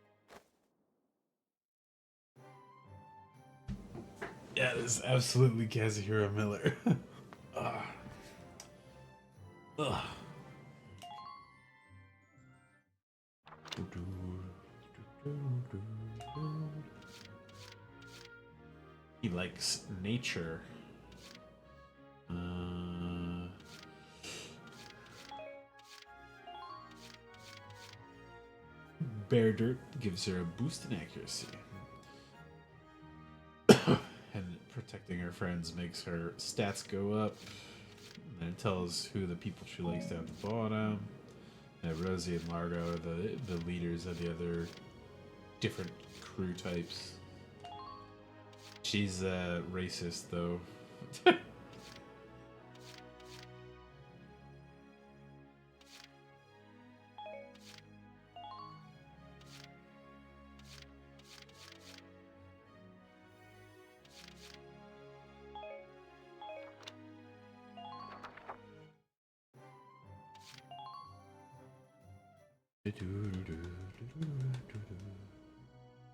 Yeah, this is absolutely Kazuhira Miller. Ugh. Ugh. He likes nature. Bear dirt gives her a boost in accuracy. And protecting her friends makes her stats go up. And it tells who the people she likes down the bottom. And Rosie and Margot are the leaders of the other different crew types. She's racist though.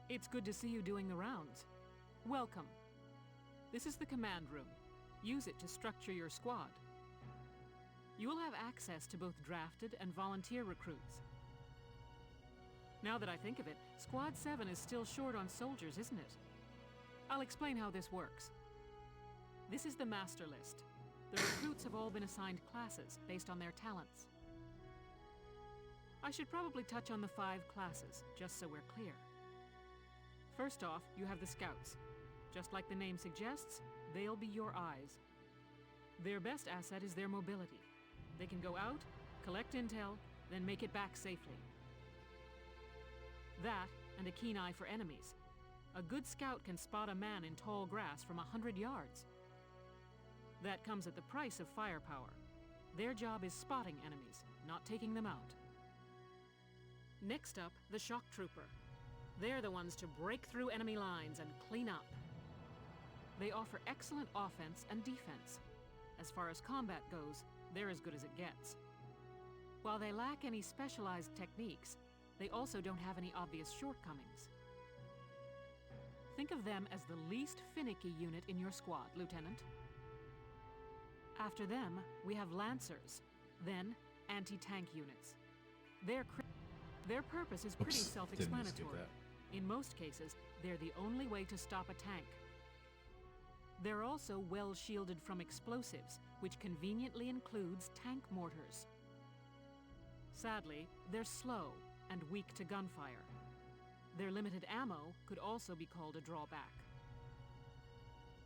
It's good to see you doing the rounds. Welcome. This is the command room. Use it to structure your squad. You will have access to both drafted and volunteer recruits. Now that I think of it, Squad 7 is still short on soldiers, isn't it? I'll explain how this works. This is the master list. The recruits have all been assigned classes based on their talents. I should probably touch on the 5 classes, just so we're clear. First off, you have the Scouts. Just like the name suggests, they'll be your eyes. Their best asset is their mobility. They can go out, collect intel, then make it back safely. That, and a keen eye for enemies. A good scout can spot a man in tall grass from 100 yards. That comes at the price of firepower. Their job is spotting enemies, not taking them out. Next up, the Shock Trooper. They're the ones to break through enemy lines and clean up. They offer excellent offense and defense. As far as combat goes, they're as good as it gets. While they lack any specialized techniques, they also don't have any obvious shortcomings. Think of them as the least finicky unit in your squad, Lieutenant. After them, we have Lancers, then anti-tank units. Their purpose is pretty self-explanatory. In most cases, they're the only way to stop a tank. They're also well shielded from explosives, which conveniently includes tank mortars. Sadly, they're slow and weak to gunfire. Their limited ammo could also be called a drawback.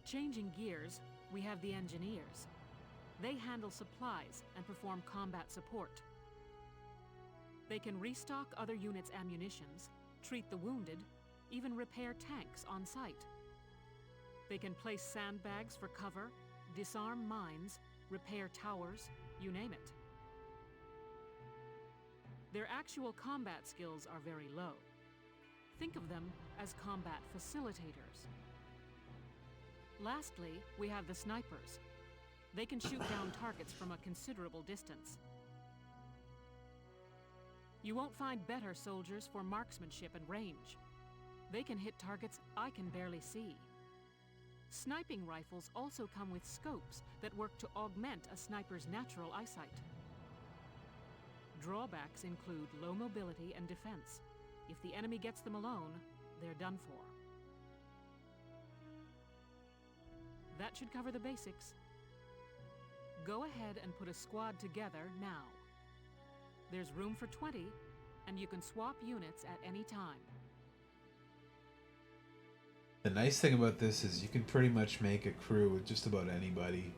Changing gears, we have the Engineers. They handle supplies and perform combat support. They can restock other units' ammunitions, treat the wounded, even repair tanks on site. They can place sandbags for cover, disarm mines, repair towers, you name it. Their actual combat skills are very low. Think of them as combat facilitators. Lastly, we have the Snipers. They can shoot down targets from a considerable distance. You won't find better soldiers for marksmanship and range. They can hit targets I can barely see. Sniping rifles also come with scopes that work to augment a sniper's natural eyesight. Drawbacks include low mobility and defense. If the enemy gets them alone, they're done for. That should cover the basics. Go ahead and put a squad together now. There's room for 20, and you can swap units at any time. The nice thing about this is you can pretty much make a crew with just about anybody.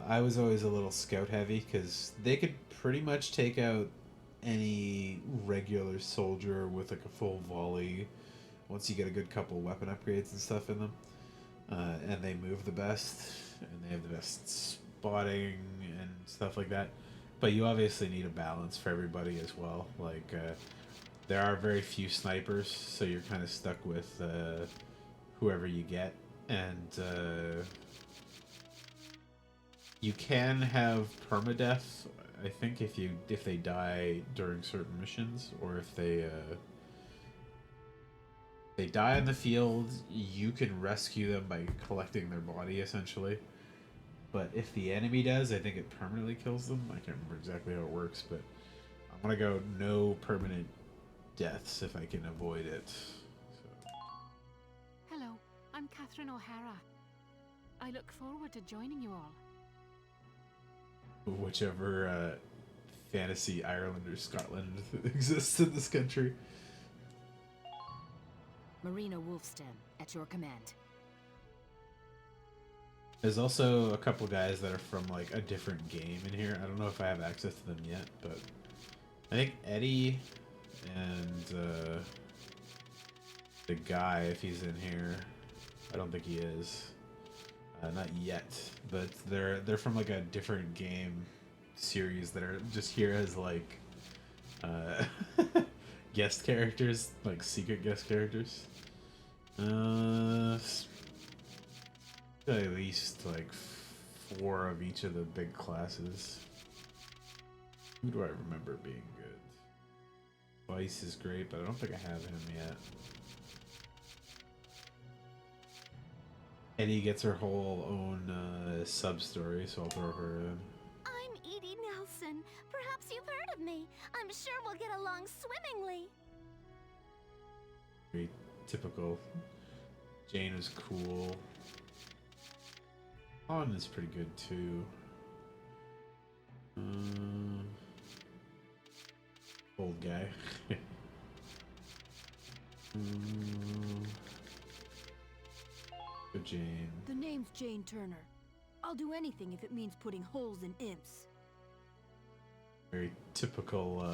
I was always a little scout heavy because they could pretty much take out any regular soldier with like a full volley once you get a good couple weapon upgrades and stuff in them. And they move the best, and they have the best spotting and stuff like that. But you obviously need a balance for everybody as well. Like, there are very few snipers, so you're kind of stuck with whoever you get. And you can have permadeath, I think, if they die during certain missions, or if they die in the field, you can rescue them by collecting their body, essentially. But if the enemy does, I think it permanently kills them. I can't remember exactly how it works, but I'm gonna go no permanent deaths if I can avoid it. So. Hello, I'm Catherine O'Hara. I look forward to joining you all. Whichever fantasy Ireland or Scotland exists in this country. Marina Wolfston, at your command. There's also a couple guys that are from like a different game in here. I don't know if I have access to them yet, but I think Eddie and the guy, if he's in here, I don't think he is. Not yet, but they're from like a different game series that are just here as like guest characters, like secret guest characters. At least like 4 of each of the big classes. Who do I remember being good? Vice is great, but I don't think I have him yet. Eddie gets her whole own sub-story, so I'll throw her in. I'm Edie Nelson. Perhaps you've heard of me. I'm sure we'll get along swimmingly. Very typical. Jane is cool. Han is pretty good too. Old guy. Good Jane. The name's Jane Turner. I'll do anything if it means putting holes in imps. Very typical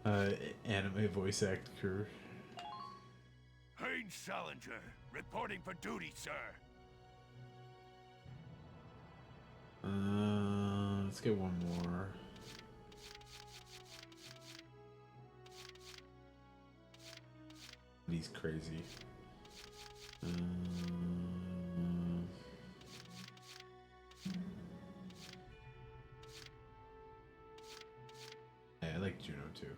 anime voice actor. Haynes Salinger, reporting for duty, sir. Let's get one more. He's crazy. Yeah, I like Juno too.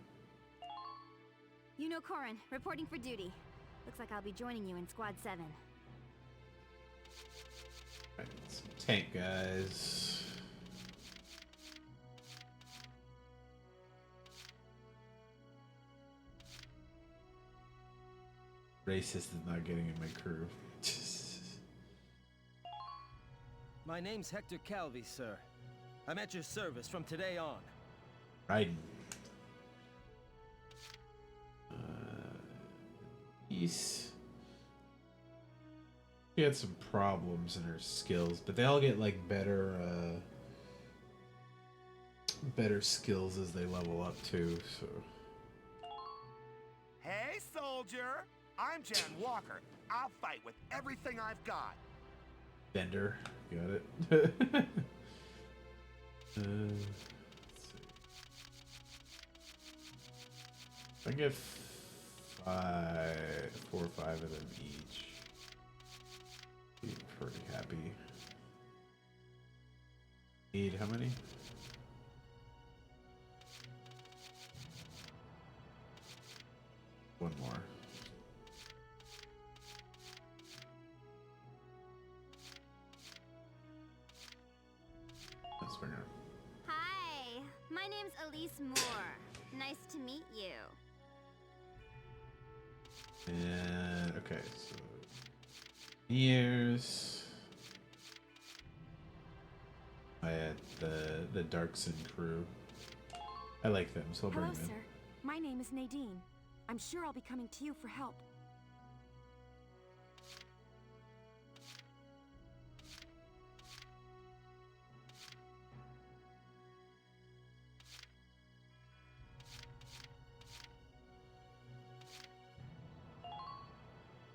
You know Corin, reporting for duty. Looks like I'll be joining you in Squad 7. Right, some tank guys. Racist is not getting in my crew. My name's Hector Calvi, sir. I'm at your service from today on. Raiden. She had some problems in her skills, but they all get like better skills as they level up too. So. Hey, soldier! I'm Jan Walker. I'll fight with everything I've got. Bender, got it. Let's see. I get 4 or 5 of them each. Be pretty happy. Need how many? One more. Let's bring her. Hi, my name's Elise Moore. Nice to meet you. And okay, so years. I had the Darkson crew. I like them, so I'll bring Hello, them in. sir. My name is Nadine. I'm sure I'll be coming to you for help.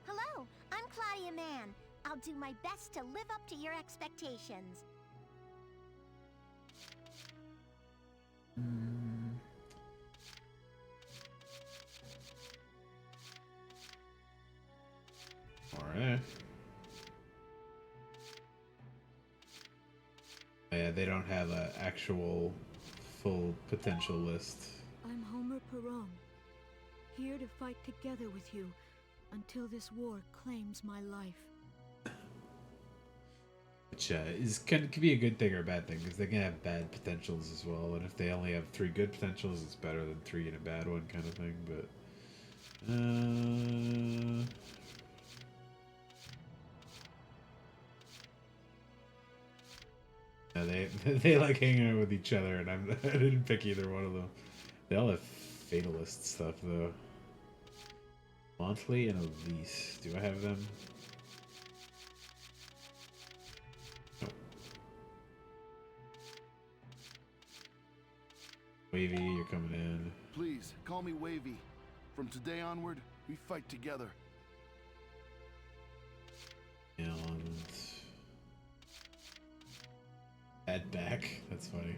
Hello, I'm Claudia Mann. I'll do my best to live up to your expectations. Alright. Yeah, they don't have an actual full potential list. I'm Homer Perron, here to fight together with you until this war claims my life. Which could be a good thing or a bad thing, because they can have bad potentials as well, and if they only have 3 good potentials, it's better than 3 and a bad one kind of thing, but... Yeah, they like hanging out with each other, and I didn't pick either one of them. They all have fatalist stuff, though. Monthly and Elise. Do I have them? Nope. Wavy, you're coming in. Please, call me Wavy. From today onward, we fight together. Head back. That's funny.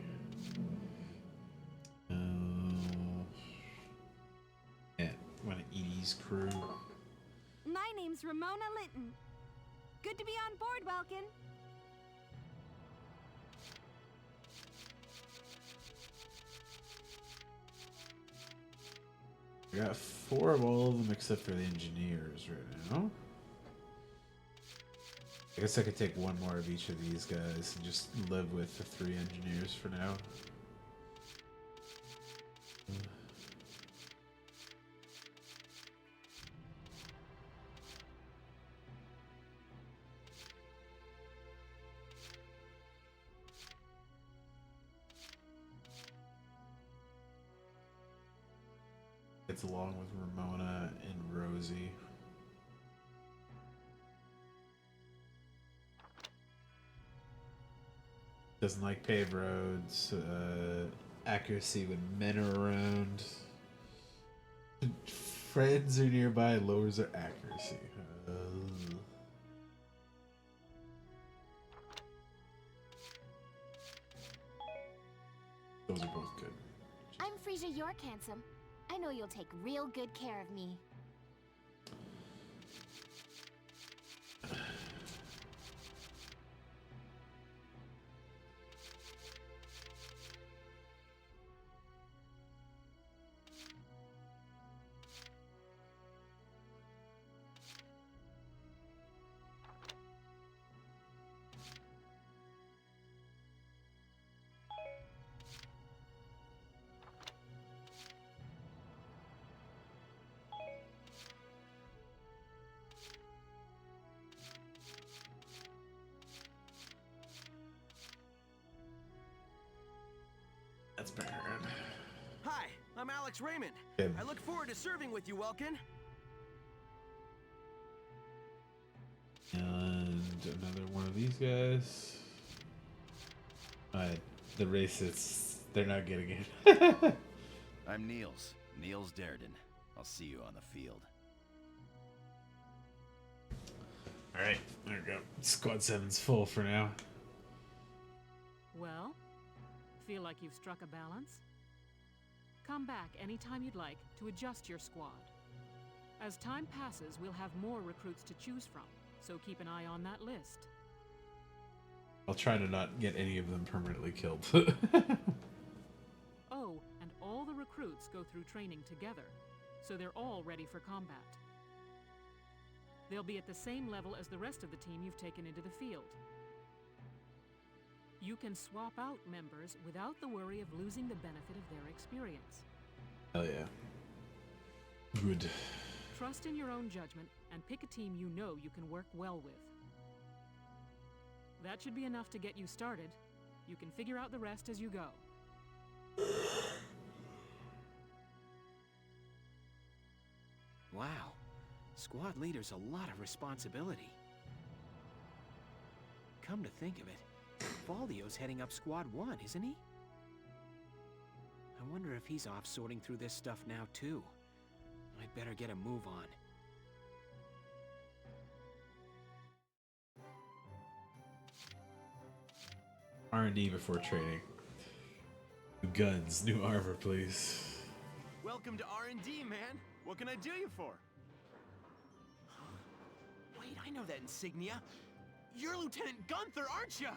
Yeah, one of Edie's crew. My name's Ramona Linton. Good to be on board, Welkin. I got 4 of all of them except for the engineers right now. I guess I could take 1 more of each of these guys and just live with the 3 engineers for now. It's along with Ramona and Rosie. Doesn't like paved roads, accuracy when men are around. Friends are nearby, lowers their accuracy. Those are both good. I'm Frisia York, handsome. I know you'll take real good care of me. That's better. Hi, I'm Alex Raymond. Good. I look forward to serving with you, Welkin. And another one of these guys. The racists, they're not getting it. I'm Niels Darden. I'll see you on the field. Alright, there we go. Squad 7's full for now. Well, feel like you've struck a balance? Come back anytime you'd like to adjust your squad. As time passes, we'll have more recruits to choose from, so keep an eye on that list. I'll try to not get any of them permanently killed. Oh, and all the recruits go through training together, so they're all ready for combat. They'll be at the same level as the rest of the team you've taken into the field. You can swap out members without the worry of losing the benefit of their experience. Hell yeah. Good. Trust in your own judgment and pick a team you know you can work well with. That should be enough to get you started. You can figure out the rest as you go. Wow. Squad leader's a lot of responsibility. Come to think of it, Valdio's heading up Squad 1, isn't he? I wonder if he's off sorting through this stuff now, too. I'd better get a move on. R&D before training. New guns, new armor, please. Welcome to R&D, man. What can I do you for? Wait, I know that insignia. You're Lieutenant Gunther, aren't you?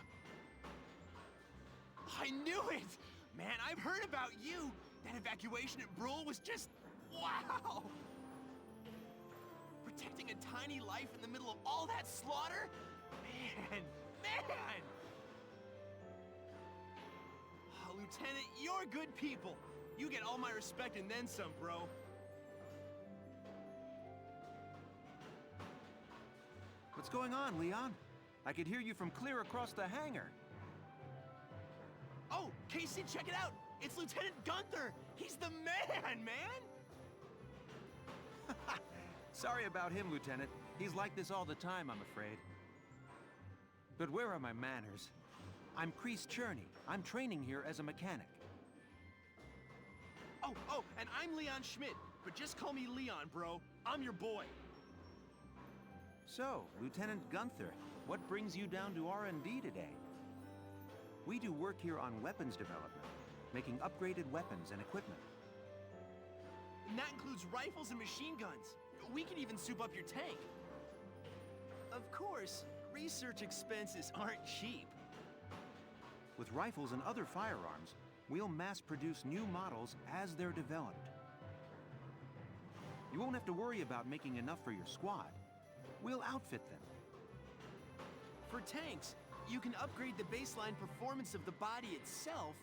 I knew it! Man, I've heard about you! That evacuation at Brule was just... wow! Protecting a tiny life in the middle of all that slaughter? Man! Oh, Lieutenant, you're good people. You get all my respect and then some, bro. What's going on, Leon? I could hear you from clear across the hangar. Oh, Casey, check it out! It's Lieutenant Gunther! He's the man, Sorry about him, Lieutenant. He's like this all the time, I'm afraid. But where are my manners? I'm Kreese Cherney. I'm training here as a mechanic. Oh, and I'm Leon Schmidt, but just call me Leon, bro. I'm your boy. So, Lieutenant Gunther, what brings you down to R&D today? We do work here on weapons development, making upgraded weapons and equipment. And that includes rifles and machine guns. We can even soup up your tank. Of course, research expenses aren't cheap. With rifles and other firearms, we'll mass-produce new models as they're developed. You won't have to worry about making enough for your squad. We'll outfit them. For tanks, you can upgrade the baseline performance of the body itself,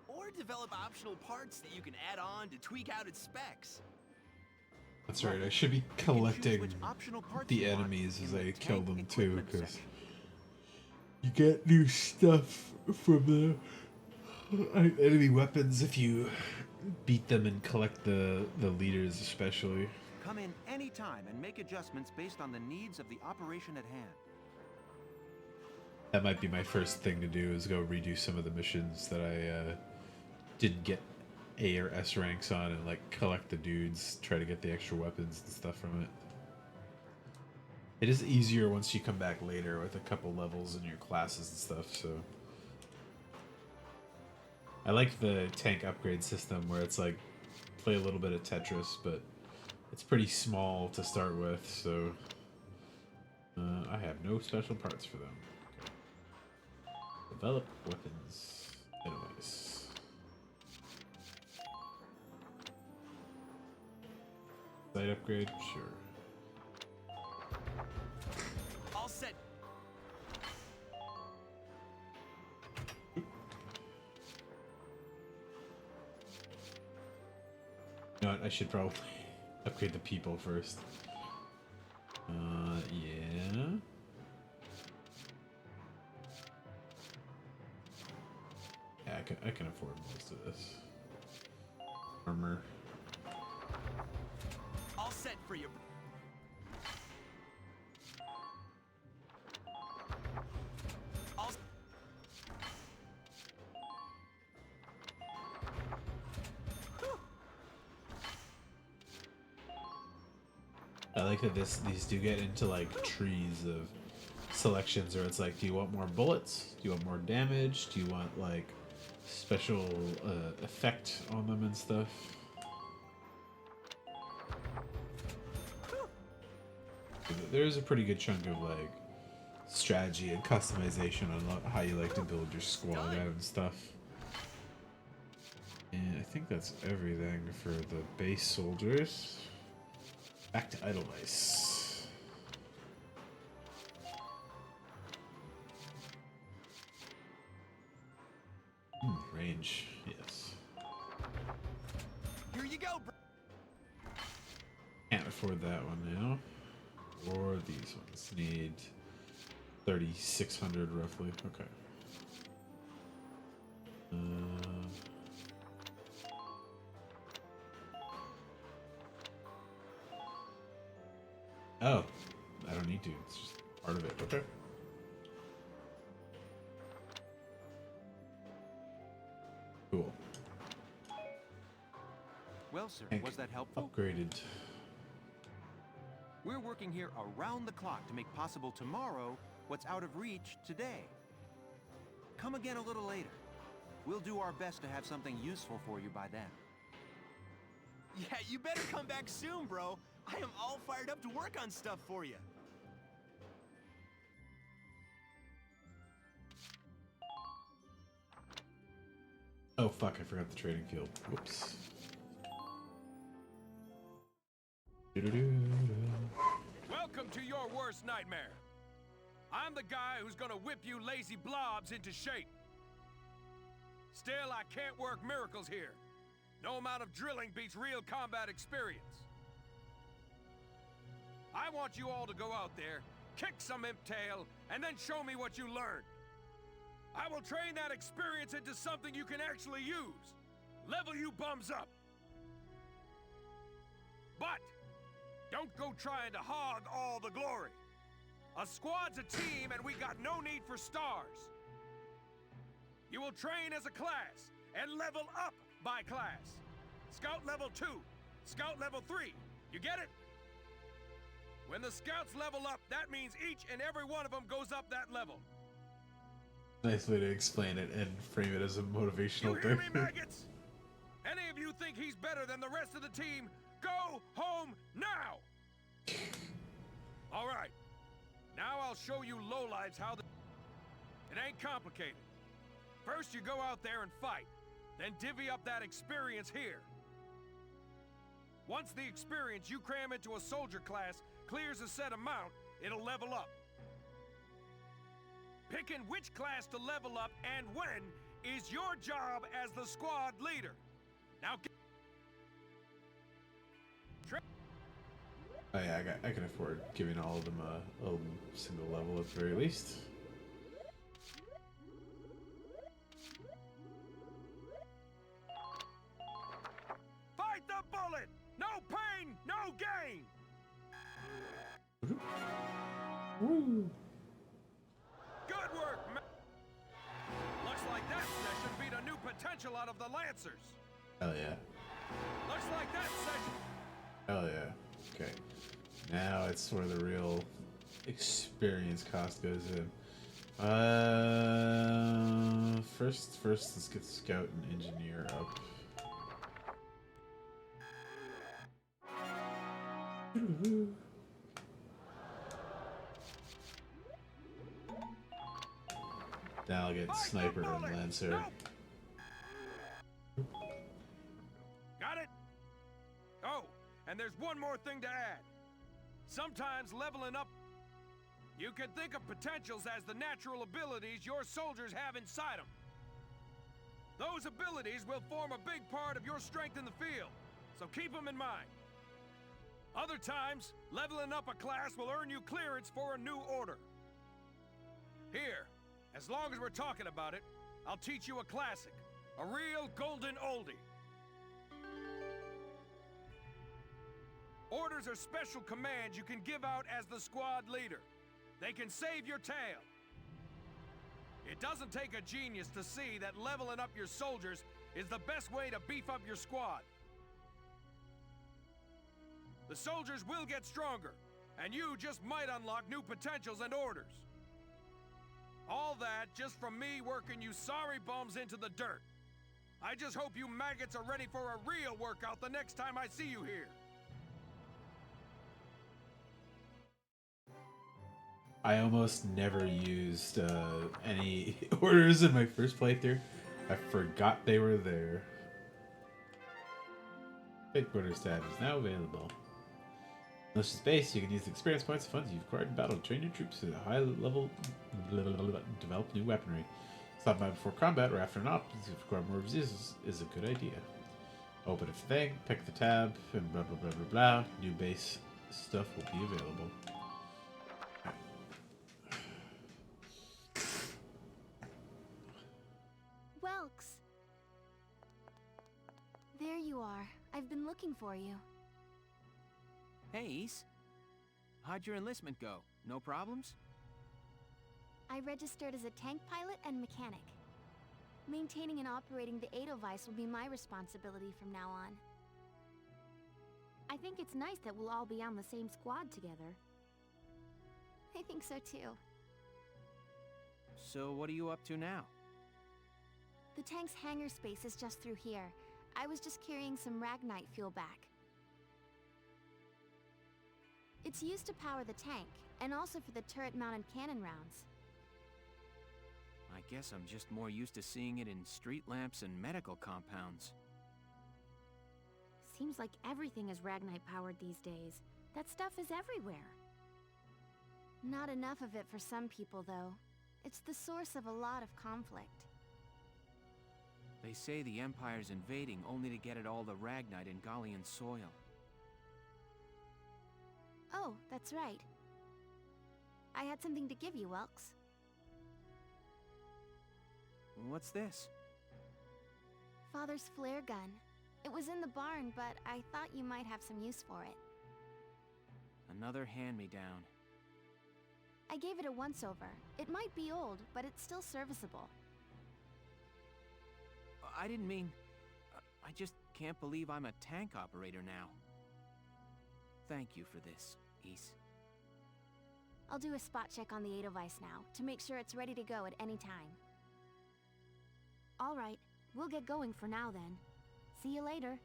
or develop optional parts that you can add on to tweak out its specs. That's right, I should be collecting the enemies as I kill them too, because you get new stuff from the enemy weapons if you beat them and collect the leaders especially. Come in any time and make adjustments based on the needs of the operation at hand. That might be my first thing to do, is go redo some of the missions that I didn't get A or S ranks on, and like collect the dudes, try to get the extra weapons and stuff from it. It is easier once you come back later with a couple levels in your classes and stuff, so. I like the tank upgrade system where it's like, play a little bit of Tetris, but it's pretty small to start with, so. I have no special parts for them. Okay. Develop weapons. Anyways. Site upgrade? Sure. All set. You know what? I should probably upgrade the people first. Yeah. Yeah, I can afford most of this. Armor. All set for you. All I like that these do get into like trees of selections, where it's like, do you want more bullets? Do you want more damage? Do you want like special effect on them and stuff? There's a pretty good chunk of like strategy and customization on how you like to build your squad out and stuff. And I think that's everything for the base soldiers. Back to Edelweiss. Range, yes. Here you go, bro. Can't afford that one now. Or these ones need 3,600 roughly. Okay. Oh, I don't need to. It's just part of it. Okay. Cool. Well, sir, Tank was that helpful? upgraded. We're working here around the clock to make possible tomorrow what's out of reach today. Come again a little later. We'll do our best to have something useful for you by then. Yeah, you better come back soon, bro. I am all fired up to work on stuff for you. Oh fuck, I forgot the trading field. Whoops. Welcome to your worst nightmare. I'm the guy who's gonna whip you lazy blobs into shape. Still, I can't work miracles here. No amount of drilling beats real combat experience. I want you all to go out there, kick some imp tail, and then show me what you learned. I will train that experience into something you can actually use. Level you bums up. But don't go trying to hog all the glory. A squad's a team, and we got no need for stars. You will train as a class and level up by class. Scout level 2, Scout level 3. You get it? When the scouts level up, that means each and every one of them goes up that level. Nice way to explain it and frame it as a motivational You hear thing. me, maggots? Any of you think he's better than the rest of the team? Go home now! All right. Now I'll show you lowlives how the... It ain't complicated. First you go out there and fight. Then divvy up that experience here. Once the experience you cram into a soldier class clears a set amount, it'll level up. Picking which class to level up and when is your job as the squad leader. Now get... Oh yeah, I can afford giving all of them a single level at the very least. Fight the bullet! No pain, no gain! Woo. Good work, man! Looks like that session beat a new potential out of the Lancers. Hell yeah. Looks like that session... Hell yeah. Okay. Now it's where the real experience cost goes in. First let's get Scout and Engineer up. Then I'll get Sniper and Lancer. Got it? Oh, and there's one more thing to add. Sometimes leveling up, you can think of potentials as the natural abilities your soldiers have inside them. Those abilities will form a big part of your strength in the field, so keep them in mind. Other times, leveling up a class will earn you clearance for a new order. Here, as long as we're talking about it, I'll teach you a classic, a real golden oldie. Orders are special commands you can give out as the squad leader. They can save your tail. It doesn't take a genius to see that leveling up your soldiers is the best way to beef up your squad. The soldiers will get stronger, and you just might unlock new potentials and orders. All that just from me working you sorry bums into the dirt. I just hope you maggots are ready for a real workout the next time I see you here. I almost never used any orders in my first playthrough. I forgot they were there. Headquarters tab is now available. Unless it's base, you can use the experience points and funds you've acquired in battle to train your troops to a high level, develop new weaponry. Stop by before combat or after an op to acquire more resistance is a good idea. Open a thing, pick the tab, and blah blah blah blah blah. New base stuff will be available. Welks! There you are. I've been looking for you. Hey, Ace. How'd your enlistment go? No problems? I registered as a tank pilot and mechanic. Maintaining and operating the Edelweiss will be my responsibility from now on. I think it's nice that we'll all be on the same squad together. I think so too. So what are you up to now? The tank's hangar space is just through here. I was just carrying some Ragnite fuel back. It's used to power the tank, and also for the turret-mounted cannon rounds. I guess I'm just more used to seeing it in street lamps and medical compounds. Seems like everything is Ragnite powered these days. That stuff is everywhere. Not enough of it for some people, though. It's the source of a lot of conflict. They say the Empire's invading only to get at all the Ragnite in Gallian soil. Oh, that's right. I had something to give you, Welks. What's this? Father's flare gun. It was in the barn, but I thought you might have some use for it. Another hand-me-down. I gave it a once-over. It might be old, but it's still serviceable. I didn't mean... I just can't believe I'm a tank operator now. Thank you for this, Ace. I'll do a spot check on the Edelweiss now, to make sure it's ready to go at any time. All right, we'll get going for now then. See you later.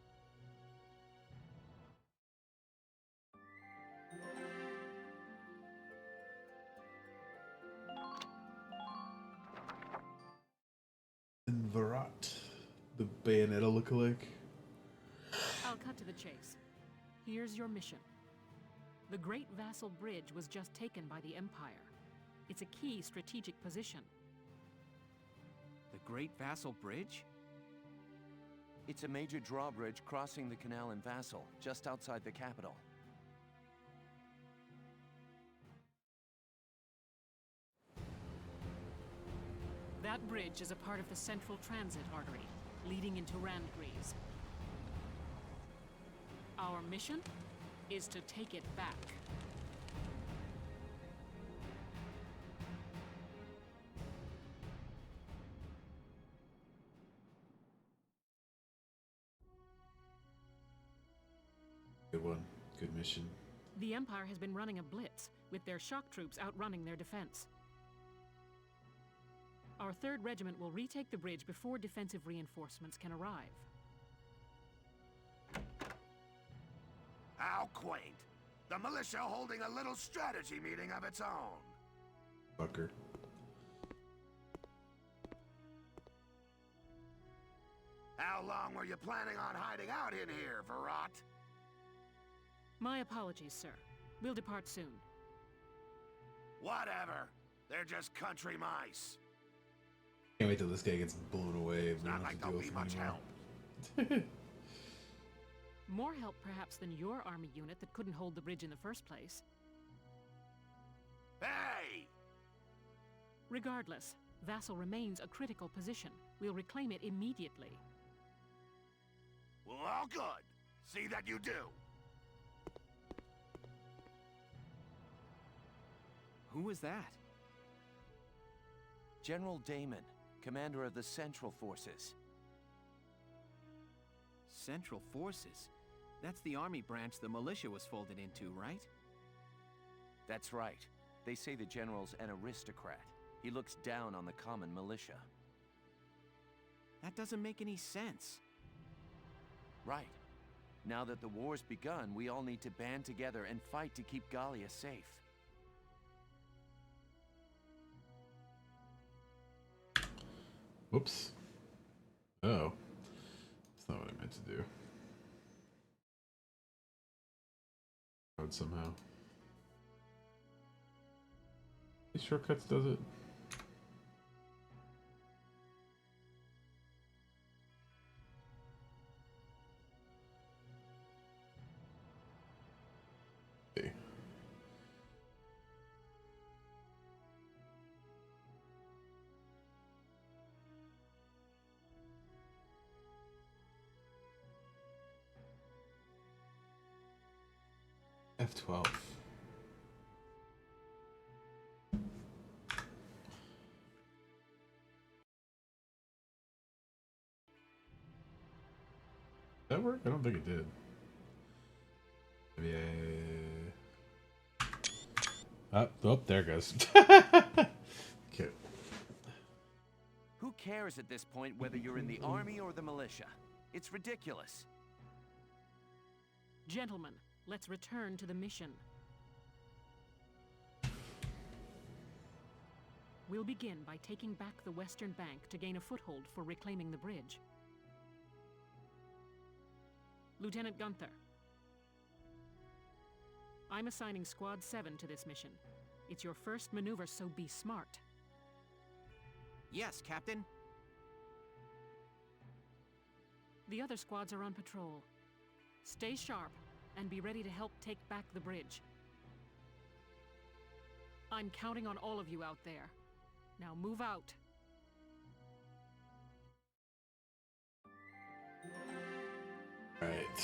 And Varat, the Bayonetta lookalike. I'll cut to the chase. Here's your mission. The Great Vassal Bridge was just taken by the Empire. It's a key strategic position. The Great Vassal Bridge? It's a major drawbridge crossing the canal in Vassal, just outside the capital. That bridge is a part of the Central Transit Artery, leading into Randgreaves. Our mission is to take it back. Good one. Good mission. The Empire has been running a blitz, with their shock troops outrunning their defense. Our 3rd Regiment will retake the bridge before defensive reinforcements can arrive. How quaint. The militia holding a little strategy meeting of its own. Fucker. How long were you planning on hiding out in here, Varat? My apologies, sir. We'll depart soon. Whatever. They're just country mice. Can't wait till this guy gets blown away. It's not like they'll be much help. More help, perhaps, than your army unit that couldn't hold the bridge in the first place. Hey! Regardless, Vassal remains a critical position. We'll reclaim it immediately. Well, all good. See that you do. Who was that? General Damon, commander of the Central Forces. Central Forces? That's the army branch the militia was folded into, right? That's right. They say the general's an aristocrat. He looks down on the common militia. That doesn't make any sense. Right. Now that the war's begun, we all need to band together and fight to keep Gallia safe. Whoops. Oh. That's not what I meant to do. Somehow. These shortcuts does it. Okay. F12. Did that work? I don't think it did. Maybe oh, there it goes. Okay. Who cares at this point whether you're in the army or the militia? It's ridiculous. Gentlemen, let's return to the mission. We'll begin by taking back the western bank to gain a foothold for reclaiming the bridge. Lieutenant Gunther, I'm assigning Squad 7 to this mission. It's your first maneuver, so be smart. Yes, Captain. The other squads are on patrol. Stay sharp and be ready to help take back the bridge. I'm counting on all of you out there. Now move out. Alright.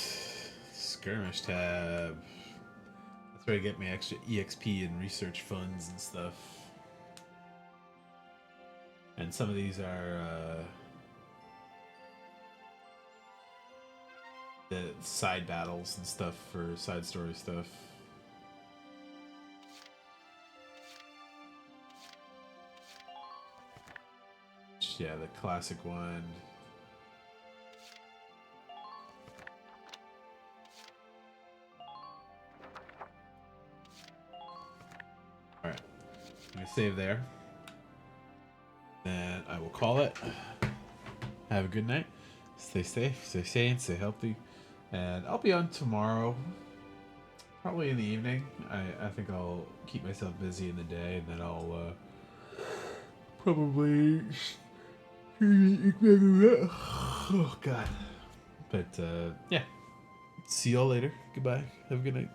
Skirmish tab. That's where I get my extra EXP and research funds and stuff. And some of these are the side battles and stuff for side story stuff. yeah, the classic one. Alright. I'm gonna save there. And I will call it. Have a good night. Stay safe, stay sane, stay healthy. And I'll be on tomorrow. Probably in the evening. I think I'll keep myself busy in the day, and then I'll probably oh god. But yeah. See y'all later. Goodbye. Have a good night.